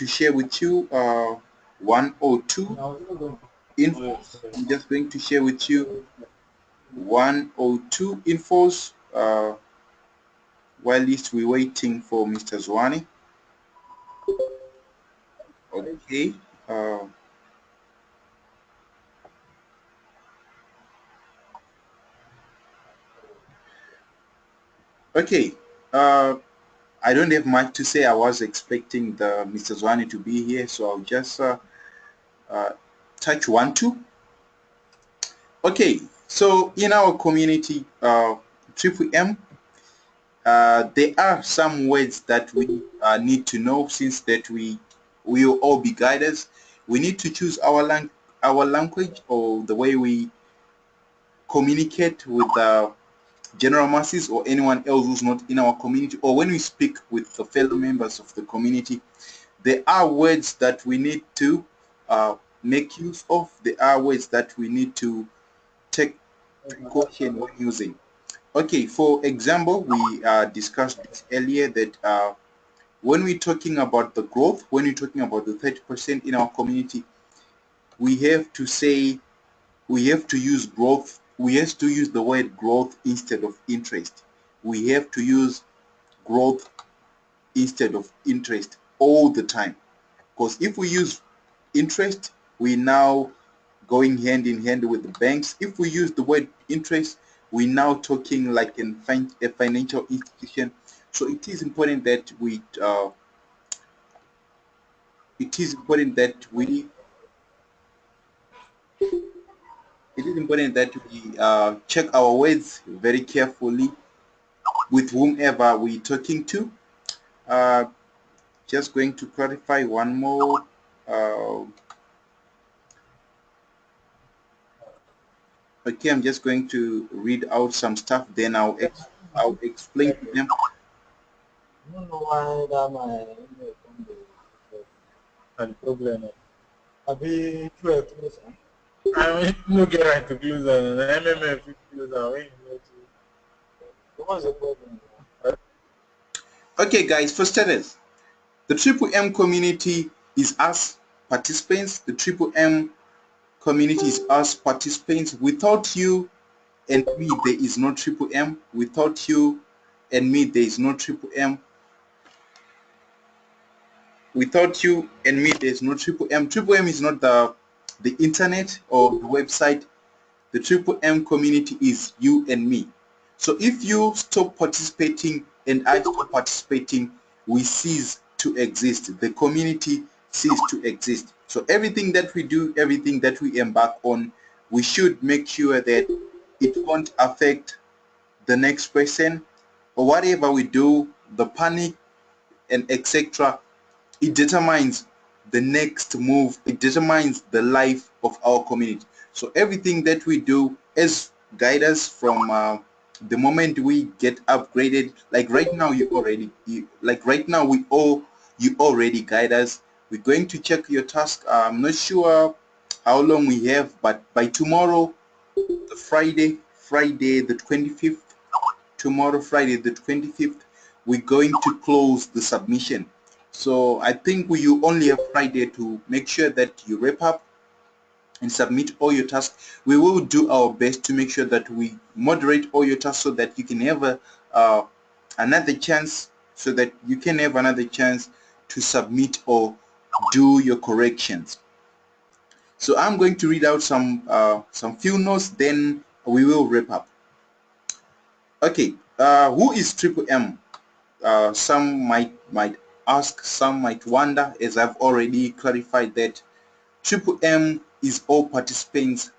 share with you 102 infos. I'm just going to share with you 102 infos while we're waiting for Mr. Zwane. Okay. Okay. I don't have much to say. I was expecting the Mr. Zwane to be here, so I'll just touch 1-2. Okay. So in our community, Triple M, there are some words that we need to know, since that we will all be guiders. We need to choose our language, or the way we communicate with the general masses or anyone else who's not in our community, or when we speak with the fellow members of the community. There are words that we need to make use of. There are words that we need to take precaution when using. Okay, for example, we discussed this earlier, that when we're talking about the growth, when we're talking about the 30% in our community, we have to say, we have to use growth. We have to use the word growth instead of interest. We have to use growth instead of interest all the time. Because if we use interest, we're now going hand in hand with the banks. If we use the word interest, we're now talking like a financial institution. So it is important that we check our words very carefully with whomever we're talking to. Just going to clarify one more. Okay, I'm just going to read out some stuff, then I'll explain to them. I don't know why that my and problem. I be 12 close. I no get right to close and MMF close and when you know to. What's the problem? Okay, guys, for starters, the Triple M community is us participants. The Triple M community is us participants. Without you and me, there is no Triple M. Without you and me, there is no Triple M. Without you and me, there is no Triple M. Triple M is not the internet or the website. The Triple M community is you and me. So if you stop participating and I stop participating, we cease to exist. The community cease to exist. So everything that we do, everything that we embark on, we should make sure that it won't affect the next person, or whatever we do, the panic and etc. It determines the next move. It determines the life of our community. So everything that we do as guiders, from the moment we get upgraded, like right now, you already guide us. We're going to check your task. I'm not sure how long we have, but by tomorrow, the Friday the 25th, tomorrow Friday the 25th, we're going to close the submission. So I think you only have Friday to make sure that you wrap up and submit all your tasks. We will do our best to make sure that we moderate all your tasks, so that you can have another chance, to submit or do your corrections. So I'm going to read out some few notes, then we will wrap up. Okay, who is Triple M? Some might ask, some might wonder, as I've already clarified that Triple M is all participants.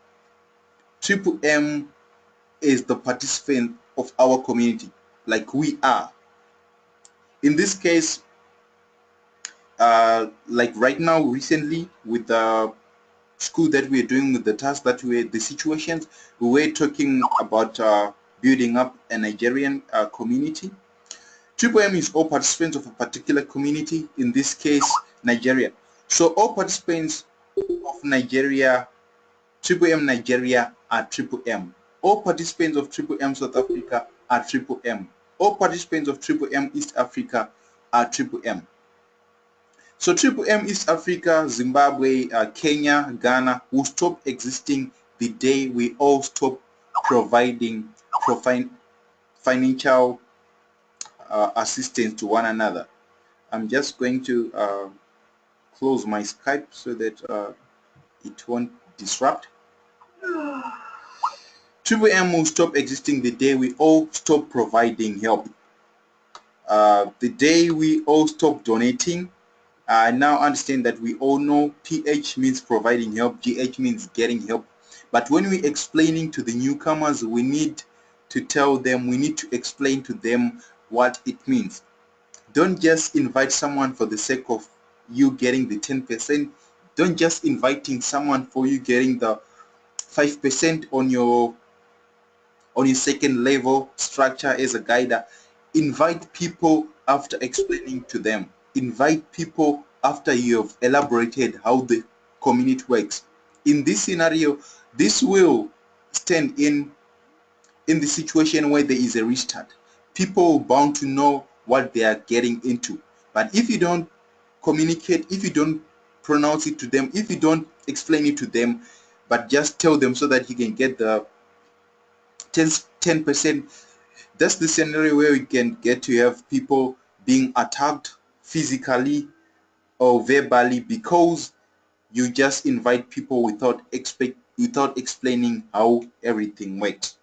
Triple M is the participant of our community, like we are. In this case, like right now, recently, with the school that we're doing, with the tasks that the situations, we were talking about building up a Nigerian community. Triple M is all participants of a particular community, in this case, Nigeria. So all participants of Nigeria, Triple M Nigeria are Triple M. All participants of Triple M South Africa are Triple M. All participants of Triple M East Africa are Triple M. So Triple M East Africa, Zimbabwe, Kenya, Ghana will stop existing the day we all stop providing financial assistance to one another. I'm just going to close my Skype so that it won't disrupt. Triple M will stop existing the day we all stop providing help. The day we all stop donating. I now understand that we all know PH means providing help, GH means getting help. But when we're explaining to the newcomers, we need to tell them, we need to explain to them what it means. Don't just invite someone for the sake of you getting the 10%. Don't just inviting someone for you getting the 5% on your second level structure as a guider. Invite people after explaining to them. Invite people after you have elaborated how the community works. In this scenario, this will stand in the situation where there is a restart. People are bound to know what they are getting into. But if you don't communicate, if you don't pronounce it to them, if you don't explain it to them, but just tell them so that you can get the 10%, that's the scenario where we can get to have people being attacked physically or verbally because you just invite people without explaining how everything works.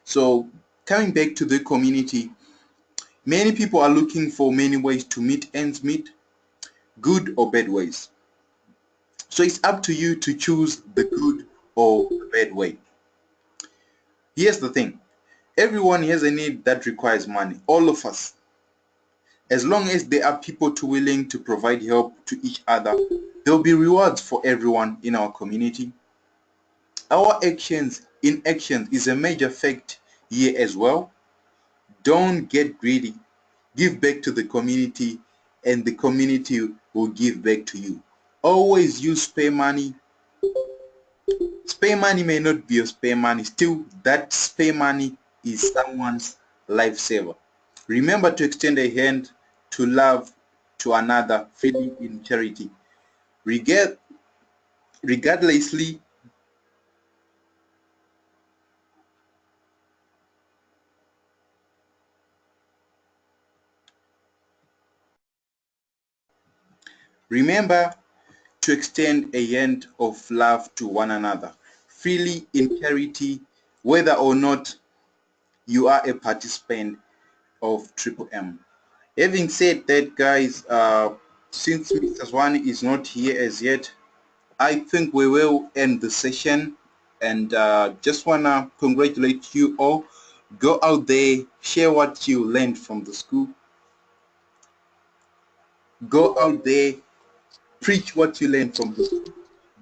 So coming back to the community, many people are looking for many ways to meet ends meet, good or bad ways. So it's up to you to choose the good or the bad way. Here's the thing. Everyone has a need that requires money. All of us. As long as there are people willing to provide help to each other, there will be rewards for everyone in our community. Our inaction is a major fact here as well. Don't get greedy. Give back to the community and the community will give back to you. Always use spare money. Spare money may not be your spare money. Still, that spare money is someone's lifesaver. Remember to extend a hand to love to another freely in charity. Regardlessly, remember to extend a hand of love to one another freely in charity, whether or not you are a participant of Triple M. Having said that, guys, since Mr. Zwani is not here as yet, I think we will end the session, and just wanna congratulate you all. Go out there, share what you learned from the school. Go out there, preach what you learned from the school.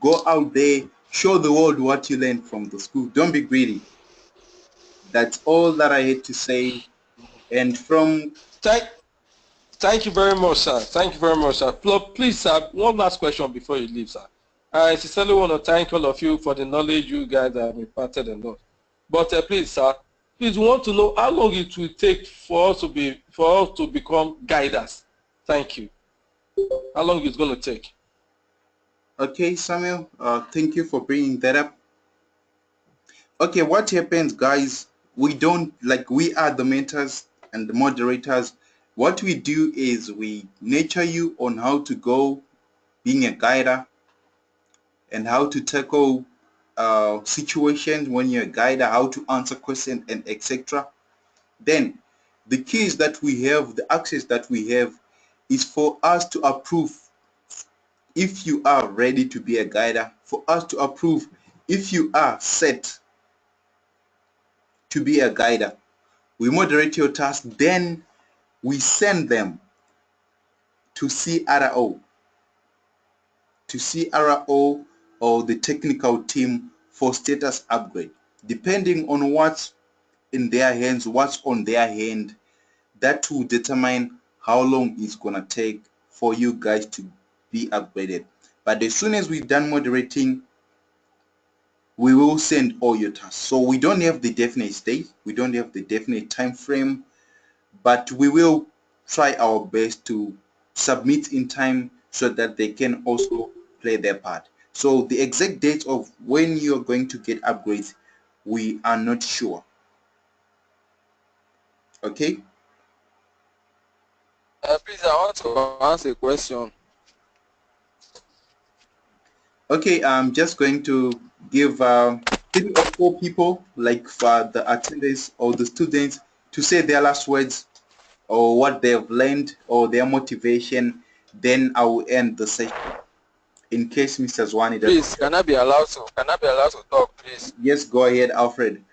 Go out there, show the world what you learned from the school. Don't be greedy. That's all that I had to say. And from Thank you very much, sir. Thank you very much, sir. Please, sir, one last question before you leave, sir. I sincerely want to thank all of you for the knowledge you guys have imparted and all. But please, sir, please want to know how long it will take for us to become guiders. Thank you. How long it's going to take? Okay, Samuel, thank you for bringing that up. Okay, what happens, guys, we are the mentors and the moderators. What we do is we nurture you on how to go being a guider and how to tackle situations when you're a guider, how to answer questions and etc. Then the keys that we have, the access that we have is for us to approve if you are ready to be a guider, for us to approve if you are set to be a guider. We moderate your task, then we send them to CRO or the technical team for status upgrade. Depending on what's in their hands, what's on their hand, that will determine how long it's gonna take for you guys to be upgraded. But as soon as we've done moderating, we will send all your tasks. So we don't have the definite date, we don't have the definite time frame, but we will try our best to submit in time so that they can also play their part. So the exact date of when you're going to get upgrades, we are not sure. Okay? Please, I want to ask a question. Okay, I'm just going to give 3 or 4 people, like for the attendees or the students, to say their last words or what they've learned or their motivation. Then I will end the session. In case Mr. Zwani does. Please, can I be allowed to talk, please? Yes, go ahead, Alfred.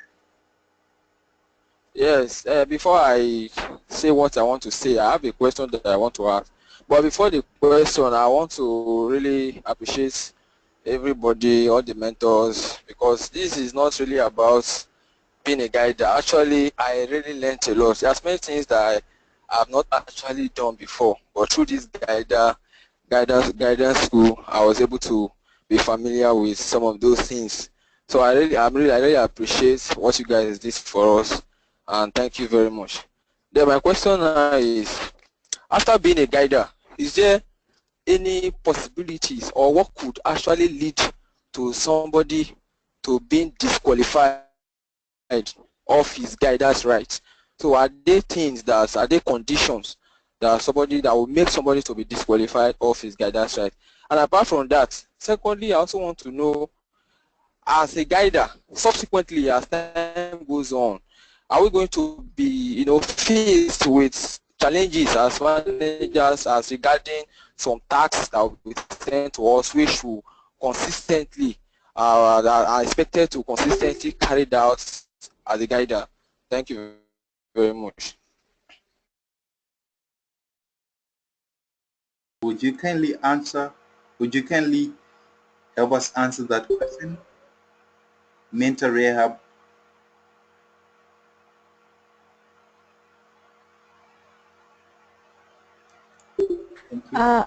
Yes, before I say what I want to say, I have a question that I want to ask. But before the question, I want to really appreciate everybody, all the mentors, because this is not really about being a guide. Actually, I really learned a lot. There's many things that I have not actually done before, but through this guidance school, I was able to be familiar with some of those things. So I really appreciate what you guys did for us, and thank you very much. Then my question is, after being a guider, is there any possibilities or what could actually lead to somebody to being disqualified of his guidance rights? So are there conditions that will make somebody to be disqualified of his guidance right? And apart from that, secondly, I also want to know, as a guider, subsequently as time goes on, are we going to be faced with challenges as managers as regarding some tasks that will be sent to us which will consistently that are expected to consistently carried out as a guider? Thank you very much. Would you kindly help us answer that question? Mental rehab. I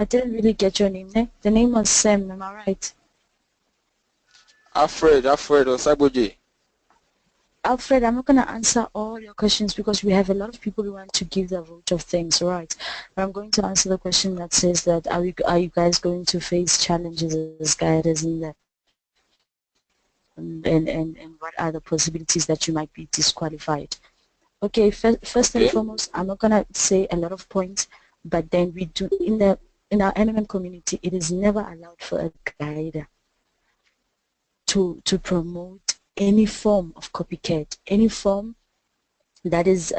didn't really get your name. The name was Sam, am I right? Alfred Osaboje. Alfred, I'm not going to answer all your questions because we have a lot of people who want to give their vote of things, right? But I'm going to answer the question that says that are you guys going to face challenges as guiders in that? And what are the possibilities that you might be disqualified? Okay, first and foremost, I'm not going to say a lot of points, but then we do in our MMM community, it is never allowed for a guider to promote any form of copycat, any form that is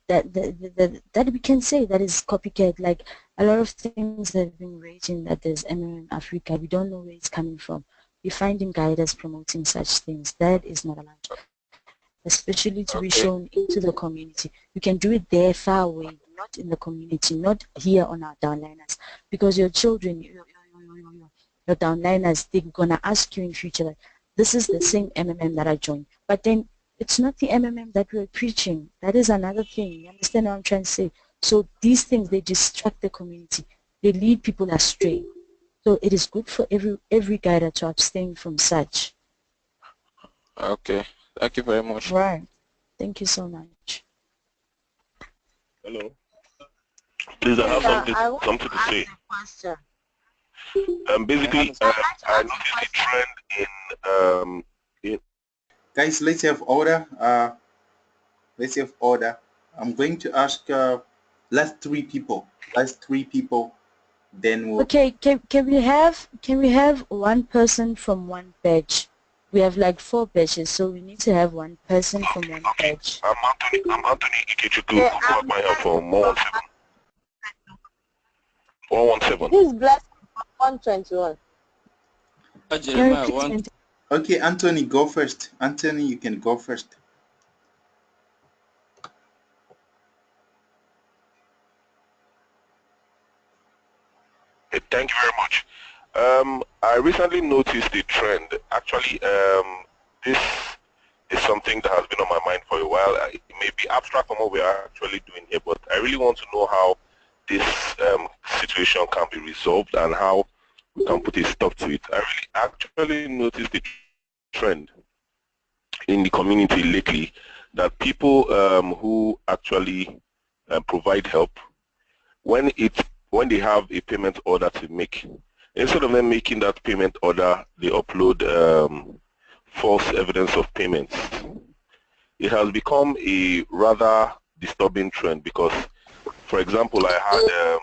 that we can say that is copycat. Like a lot of things that have been raging that there's MMM Africa, we don't know where it's coming from. We're finding guiders promoting such things. That is not allowed, especially to be shown into the community. You can do it there far away, not in the community, not here on our downliners, because your children, your downliners, they're gonna ask you in future that this is the same MMM that I joined, but then it's not the MMM that we're preaching. That is another thing. You understand what I'm trying to say? So these things, they distract the community. They lead people astray. So it is good for every guider to abstain from such. Okay, thank you very much. Right. Thank you so much. Hello. Please, I have something to say. Basically, I noticed a trend in Guys, let's have order. Let's have order. I'm going to ask last three people. Then we'll. Okay, can we have one person from one batch? We have like 4 batches, so we need to have one person from one batch. I'm Anthony Ikechukwu, who got my help for 117. This is blessed 121. Okay, Anthony, go first. Anthony, you can go first. Thank you very much. I recently noticed a trend. Actually, this is something that has been on my mind for a while. It may be abstract from what we are actually doing here, but I really want to know how this situation can be resolved and how we can put a stop to it. I really actually noticed the trend in the community lately that people who actually provide help, when they have a payment order to make, instead of them making that payment order, they upload false evidence of payments. It has become a rather disturbing trend because, for example, I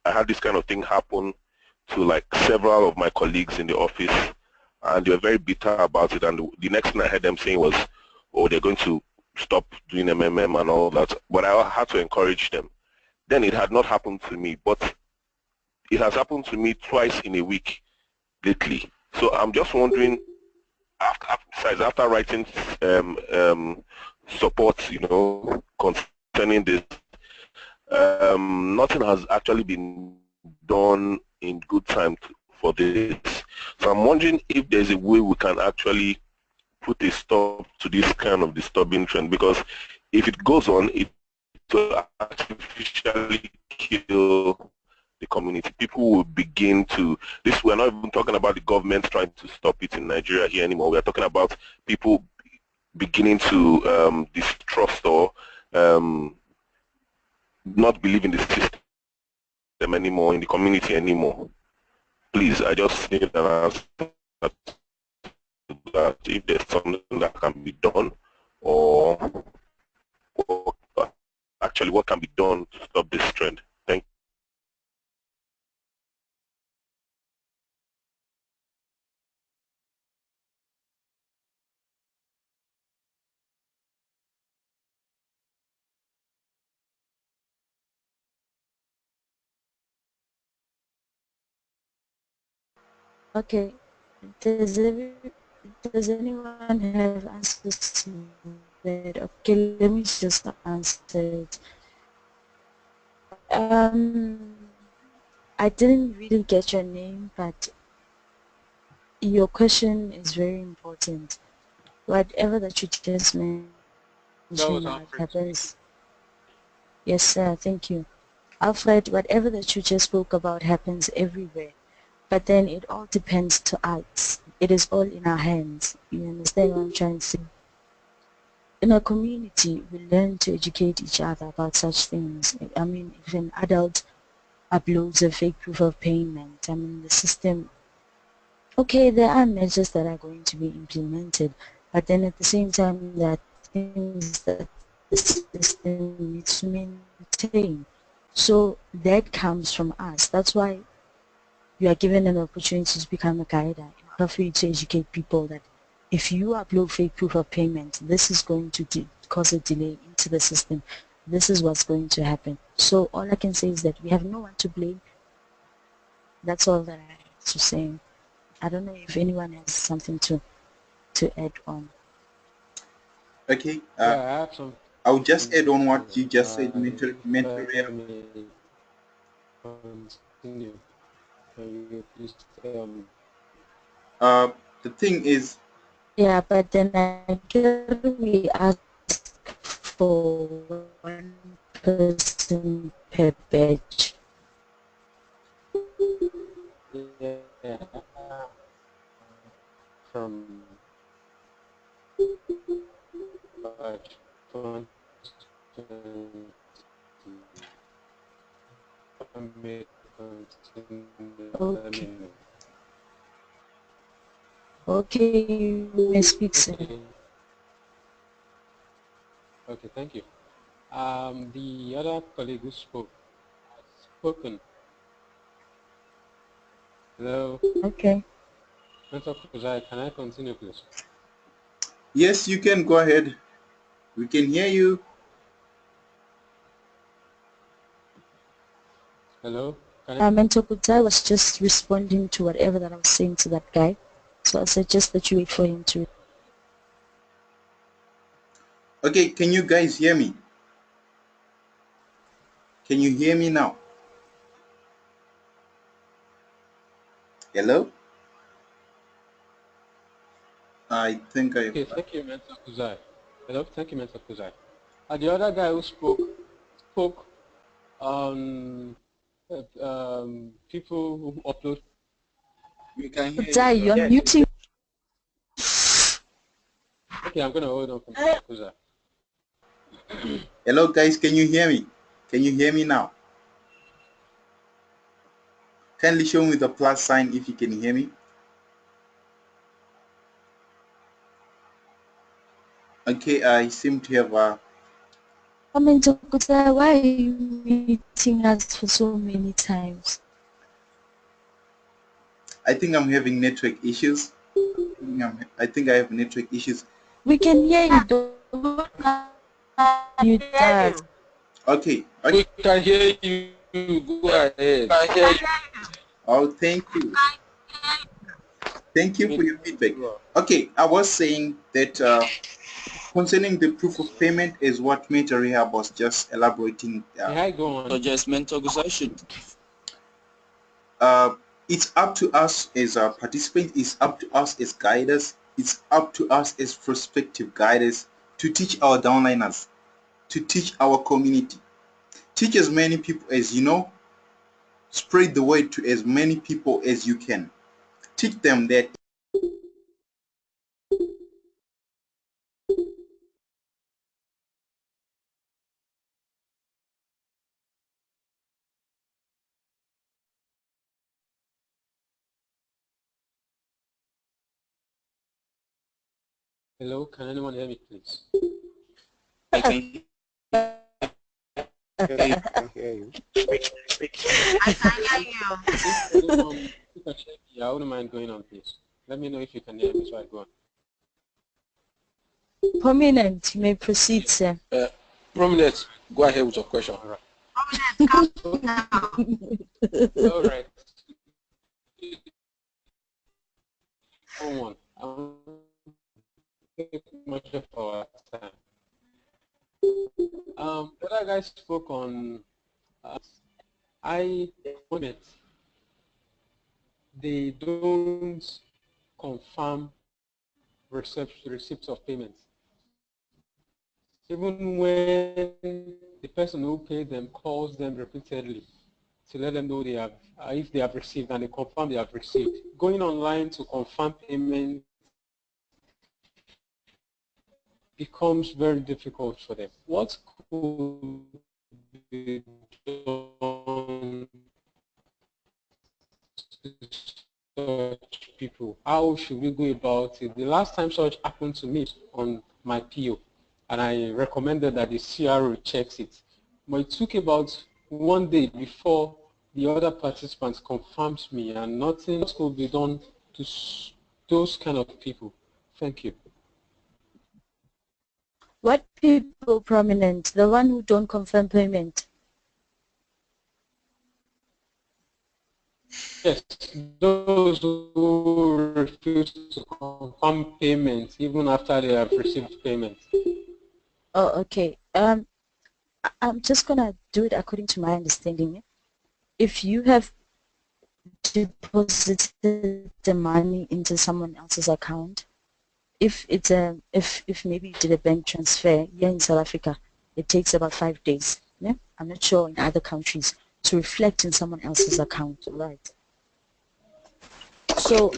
had this kind of thing happen to like several of my colleagues in the office, and they were very bitter about it. And the next thing I heard them saying was, "Oh, they're going to stop doing MMM and all that." But I had to encourage them. Then it had not happened to me, but it has happened to me twice in a week lately. So I'm just wondering, after writing support, concerning this, nothing has actually been done in good time for this. So I'm wondering if there's a way we can actually put a stop to this kind of disturbing trend, because if it goes on, it will artificially kill the community. People will begin to, we're not even talking about the government trying to stop it in Nigeria here anymore. We're talking about people beginning to distrust or not believe in the system anymore, in the community anymore. Please, I just need an answer to that, if there's something that can be done, or actually what can be done to stop this trend. Thank Okay. Does anyone have answers to that? Okay, let me just answer it. I didn't really get your name, but your question is very important. Whatever that you just mentioned happens. Yes, sir. Thank you. Alfred, whatever that you just spoke about happens everywhere. But then it all depends to us. It is all in our hands. You understand what I'm trying to say? In a community, we learn to educate each other about such things. I mean, if an adult uploads a fake proof of payment, I mean, the system, okay, there are measures that are going to be implemented, but then at the same time, there are things that the system needs to maintain. So that comes from us. That's why you are given an opportunity to become a guide in order for you to educate people that if you upload fake proof of payment, this is going to cause a delay into the system. This is what's going to happen. So all I can say is that we have no one to blame. That's all that I have to say. I don't know if anyone has something to add on. Okay. Yeah, I have some. I'll just add on what you just said, mental Continue. Can you please tell me? The thing is, yeah, but then again we ask for one person per batch. Yeah. From batch 1 Okay. Okay, you may speak, sir. Okay, thank you. The other colleague who spoke has spoken. Hello. Okay. Mr. Kuzai, can I continue, please? Yes, you can go ahead. We can hear you. Hello. Mentor Kuzai was just responding to whatever that I was saying to that guy. So I suggest that you wait for him to. Okay, can you guys hear me? Can you hear me now? Hello? I think I... Okay, thank you, Mentor Kuzai. Hello, thank you, Mentor Kuzai. The other guy who spoke on people who upload. We can hear Kuzai, you. you're muting. Okay, I'm going to hold on from Mentor Kuzai. Hello guys, can you hear me? Can you hear me now? Kindly show me the plus sign if you can hear me. Okay, I seem to have Mentor Kuzai, why are you muting us for so many times? I think I'm having network issues. I think I have network issues. We can hear you. Don't mute us. Okay. We can hear you. Go ahead. I hear you. Oh, thank you. Thank you for your feedback. Okay, I was saying that concerning the proof of payment is what Major Rehab was just elaborating. So just Mentor Kuzai should. It's up to us as a participant, it's up to us as guiders, it's up to us as prospective guiders to teach our downliners, to teach our community. Teach as many people as you know, spread the word to as many people as you can. Teach them that Hello, can anyone hear me, please? I can hear you. Speak. I can hear you. I wouldn't mind going on, please. Let me know if you can hear me so I go on. Prominent, you may proceed, sir. Prominent, go ahead with your question. All right. Hold on. Much of our time. Other guys spoke on they don't confirm receipts of payments. Even when the person who paid them calls them repeatedly to let them know they have, if they have received, and they confirm they have received. Going online to confirm payment becomes very difficult for them. What could be done to such people? How should we go about it? The last time such happened to me on my PO, and I recommended that the CRO checks it. But it took about 1 day before the other participants confirmed me, and nothing could be done to those kind of people. Thank you. What people, Prominent? The one who don't confirm payment? Yes, those who refuse to confirm payment even after they have received payment. Oh, okay. I'm just gonna do it according to my understanding. If you have deposited the money into someone else's account, if it's if maybe you did a bank transfer here in South Africa, it takes about 5 days. Yeah? I'm not sure in other countries to reflect in someone else's account, right? So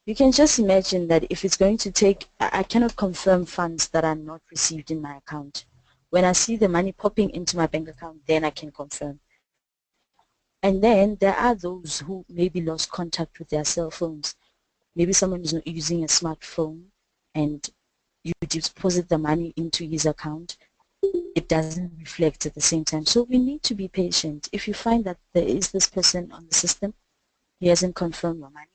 you can just imagine that if it's going to take, I cannot confirm funds that are not received in my account. When I see the money popping into my bank account, then I can confirm. And then there are those who maybe lost contact with their cell phones. Maybe someone is not using a smartphone and you deposit the money into his account. It doesn't reflect at the same time. So we need to be patient. If you find that there is this person on the system, he hasn't confirmed your money.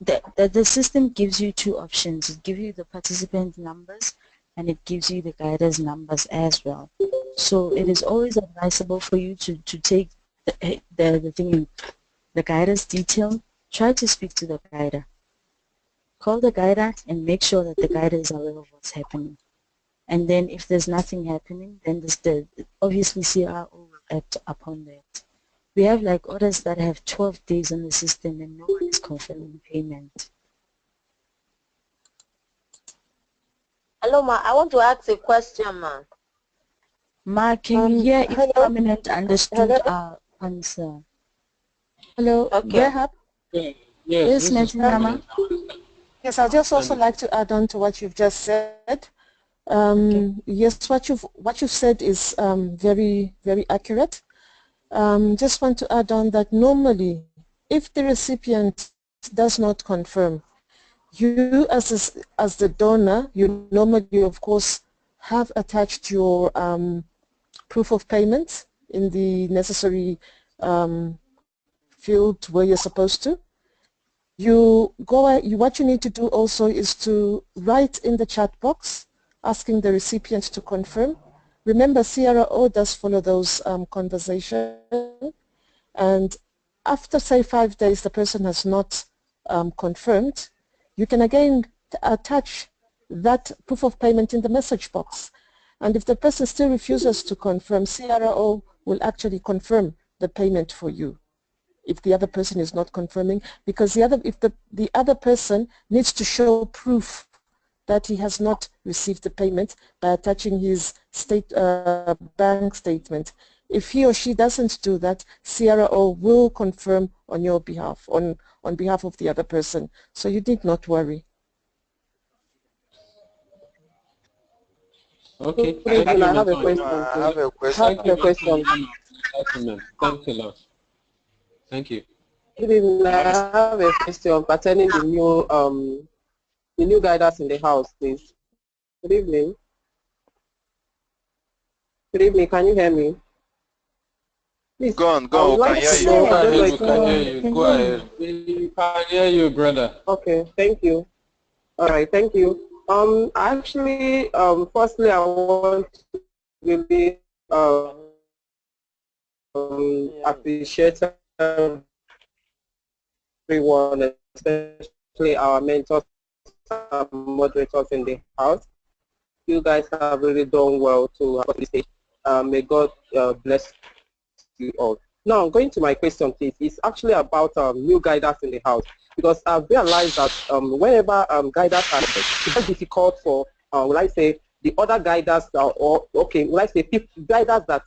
The system gives you two options. It gives you the participant numbers and it gives you the guider's numbers as well. So it is always advisable for you to take the guider's detail. Try to speak to the guider. Call the guider and make sure that the guider is aware of what's happening. And then if there's nothing happening, then obviously CRO will act upon that. We have like orders that have 12 days on the system and no one is confirming payment. Hello, ma. I want to ask a question, ma. Ma, can you hear if Hello? Prominent understood Hello? our answer? Hello, Okay. Graham? Yes, Yes, this is Metinama. Yes, I'd just also like to add on to what you've just said. Yes, what you've said is very, very accurate. Just want to add on that normally, if the recipient does not confirm, you as the donor, you normally, of course, have attached your proof of payment in the necessary field where you're supposed to. What you need to do also is to write in the chat box asking the recipient to confirm. Remember, CRO does follow those conversations, and after, say, 5 days, the person has not confirmed, you can again attach that proof of payment in the message box. And if the person still refuses to confirm, CRO will actually confirm the payment for you if the other person is not confirming, because the other person needs to show proof that he has not received the payment by attaching his bank statement. If he or she doesn't do that, CRO will confirm on your behalf, on behalf of the other person. So you need not worry. Okay. Good evening. I have a question. I have a question. I have a question. Thanks a lot. Thank you. Good evening. I have a question pertaining the new guidance in the house, please. Good evening. Good evening. Can you hear me? Please. Go on. Can hear you. Go ahead. Go ahead. We can hear you, brother. Okay. Thank you. All right. Thank you. Actually, firstly, I want to really appreciate everyone, especially our mentors and moderators in the house. You guys have really done well to have this stage. May God bless you all. Now, going to my question, please. It's actually about new guidance in the house, because I've realized that whenever guidance are, it's very difficult for, will I say, the other guidance, will I say, guidance that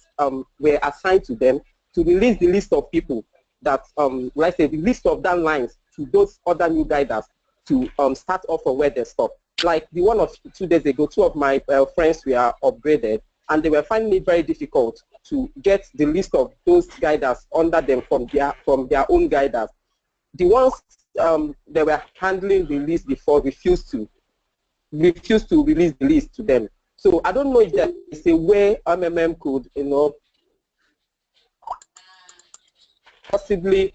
were assigned to them to release the list of people that, will I say, the list of downlines to those other new guidance to start off from where they stop. Like the one of 2 days ago, 2 of my friends were upgraded, and they were finding it very difficult to get the list of those guiders under them from their own guiders. The ones they were handling the list before refused to release the list to them. So I don't know if there is a way MMM could, possibly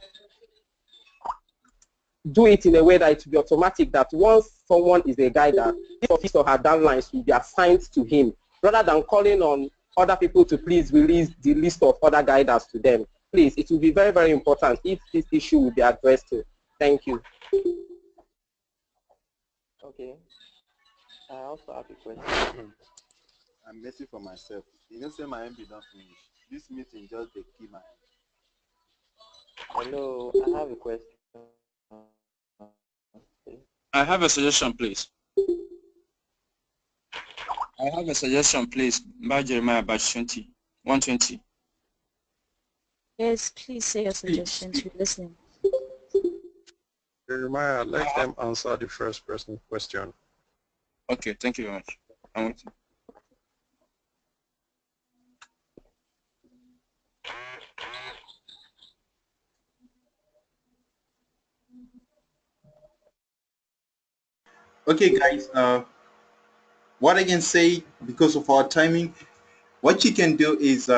do it in a way that it will be automatic, that once someone is a guider, his or his or her downlines will be assigned to him, rather than calling on other people to please release the list of other guiders to them. Please, it will be very, very important if this issue will be addressed. Thank you. Okay. I also have a question. I'm messing for myself. You know, say my MP don't finish. This meeting just the key my. Hello, I have a question. I have a suggestion, please. I have a suggestion, please. By Jeremiah, batch 120. Yes, please say your suggestions. We're listening. Jeremiah, let them answer the first person question. Okay, thank you very much. I'm waiting. Okay, guys, what I can say, because of our timing, what you can do is,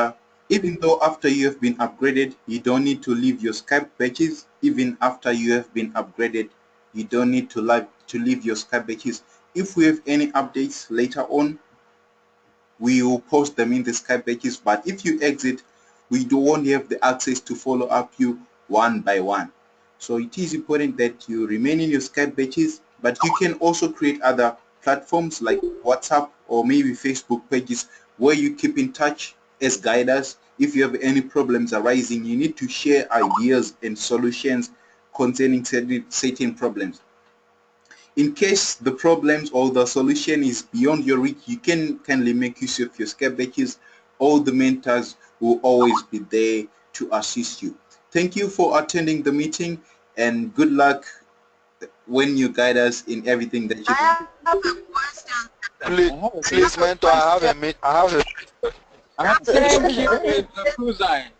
even though after you have been upgraded, you don't need to leave your Skype badges. Even after you have been upgraded, you don't need to leave your Skype badges. If we have any updates later on, we will post them in the Skype badges. But if you exit, we won't have the access to follow up you one by one. So it is important that you remain in your Skype badges, but you can also create other platforms like WhatsApp or maybe Facebook pages where you keep in touch as guiders if you have any problems arising, you need to share ideas and solutions concerning certain problems. In case the problems or the solution is beyond your reach, you can kindly make use of your Skype batches. All the mentors will always be there to assist you. Thank you for attending the meeting, and good luck when you guide us in everything that you do. I have a question. Please, mentor, I have a Thank you, Mr. Kuzai.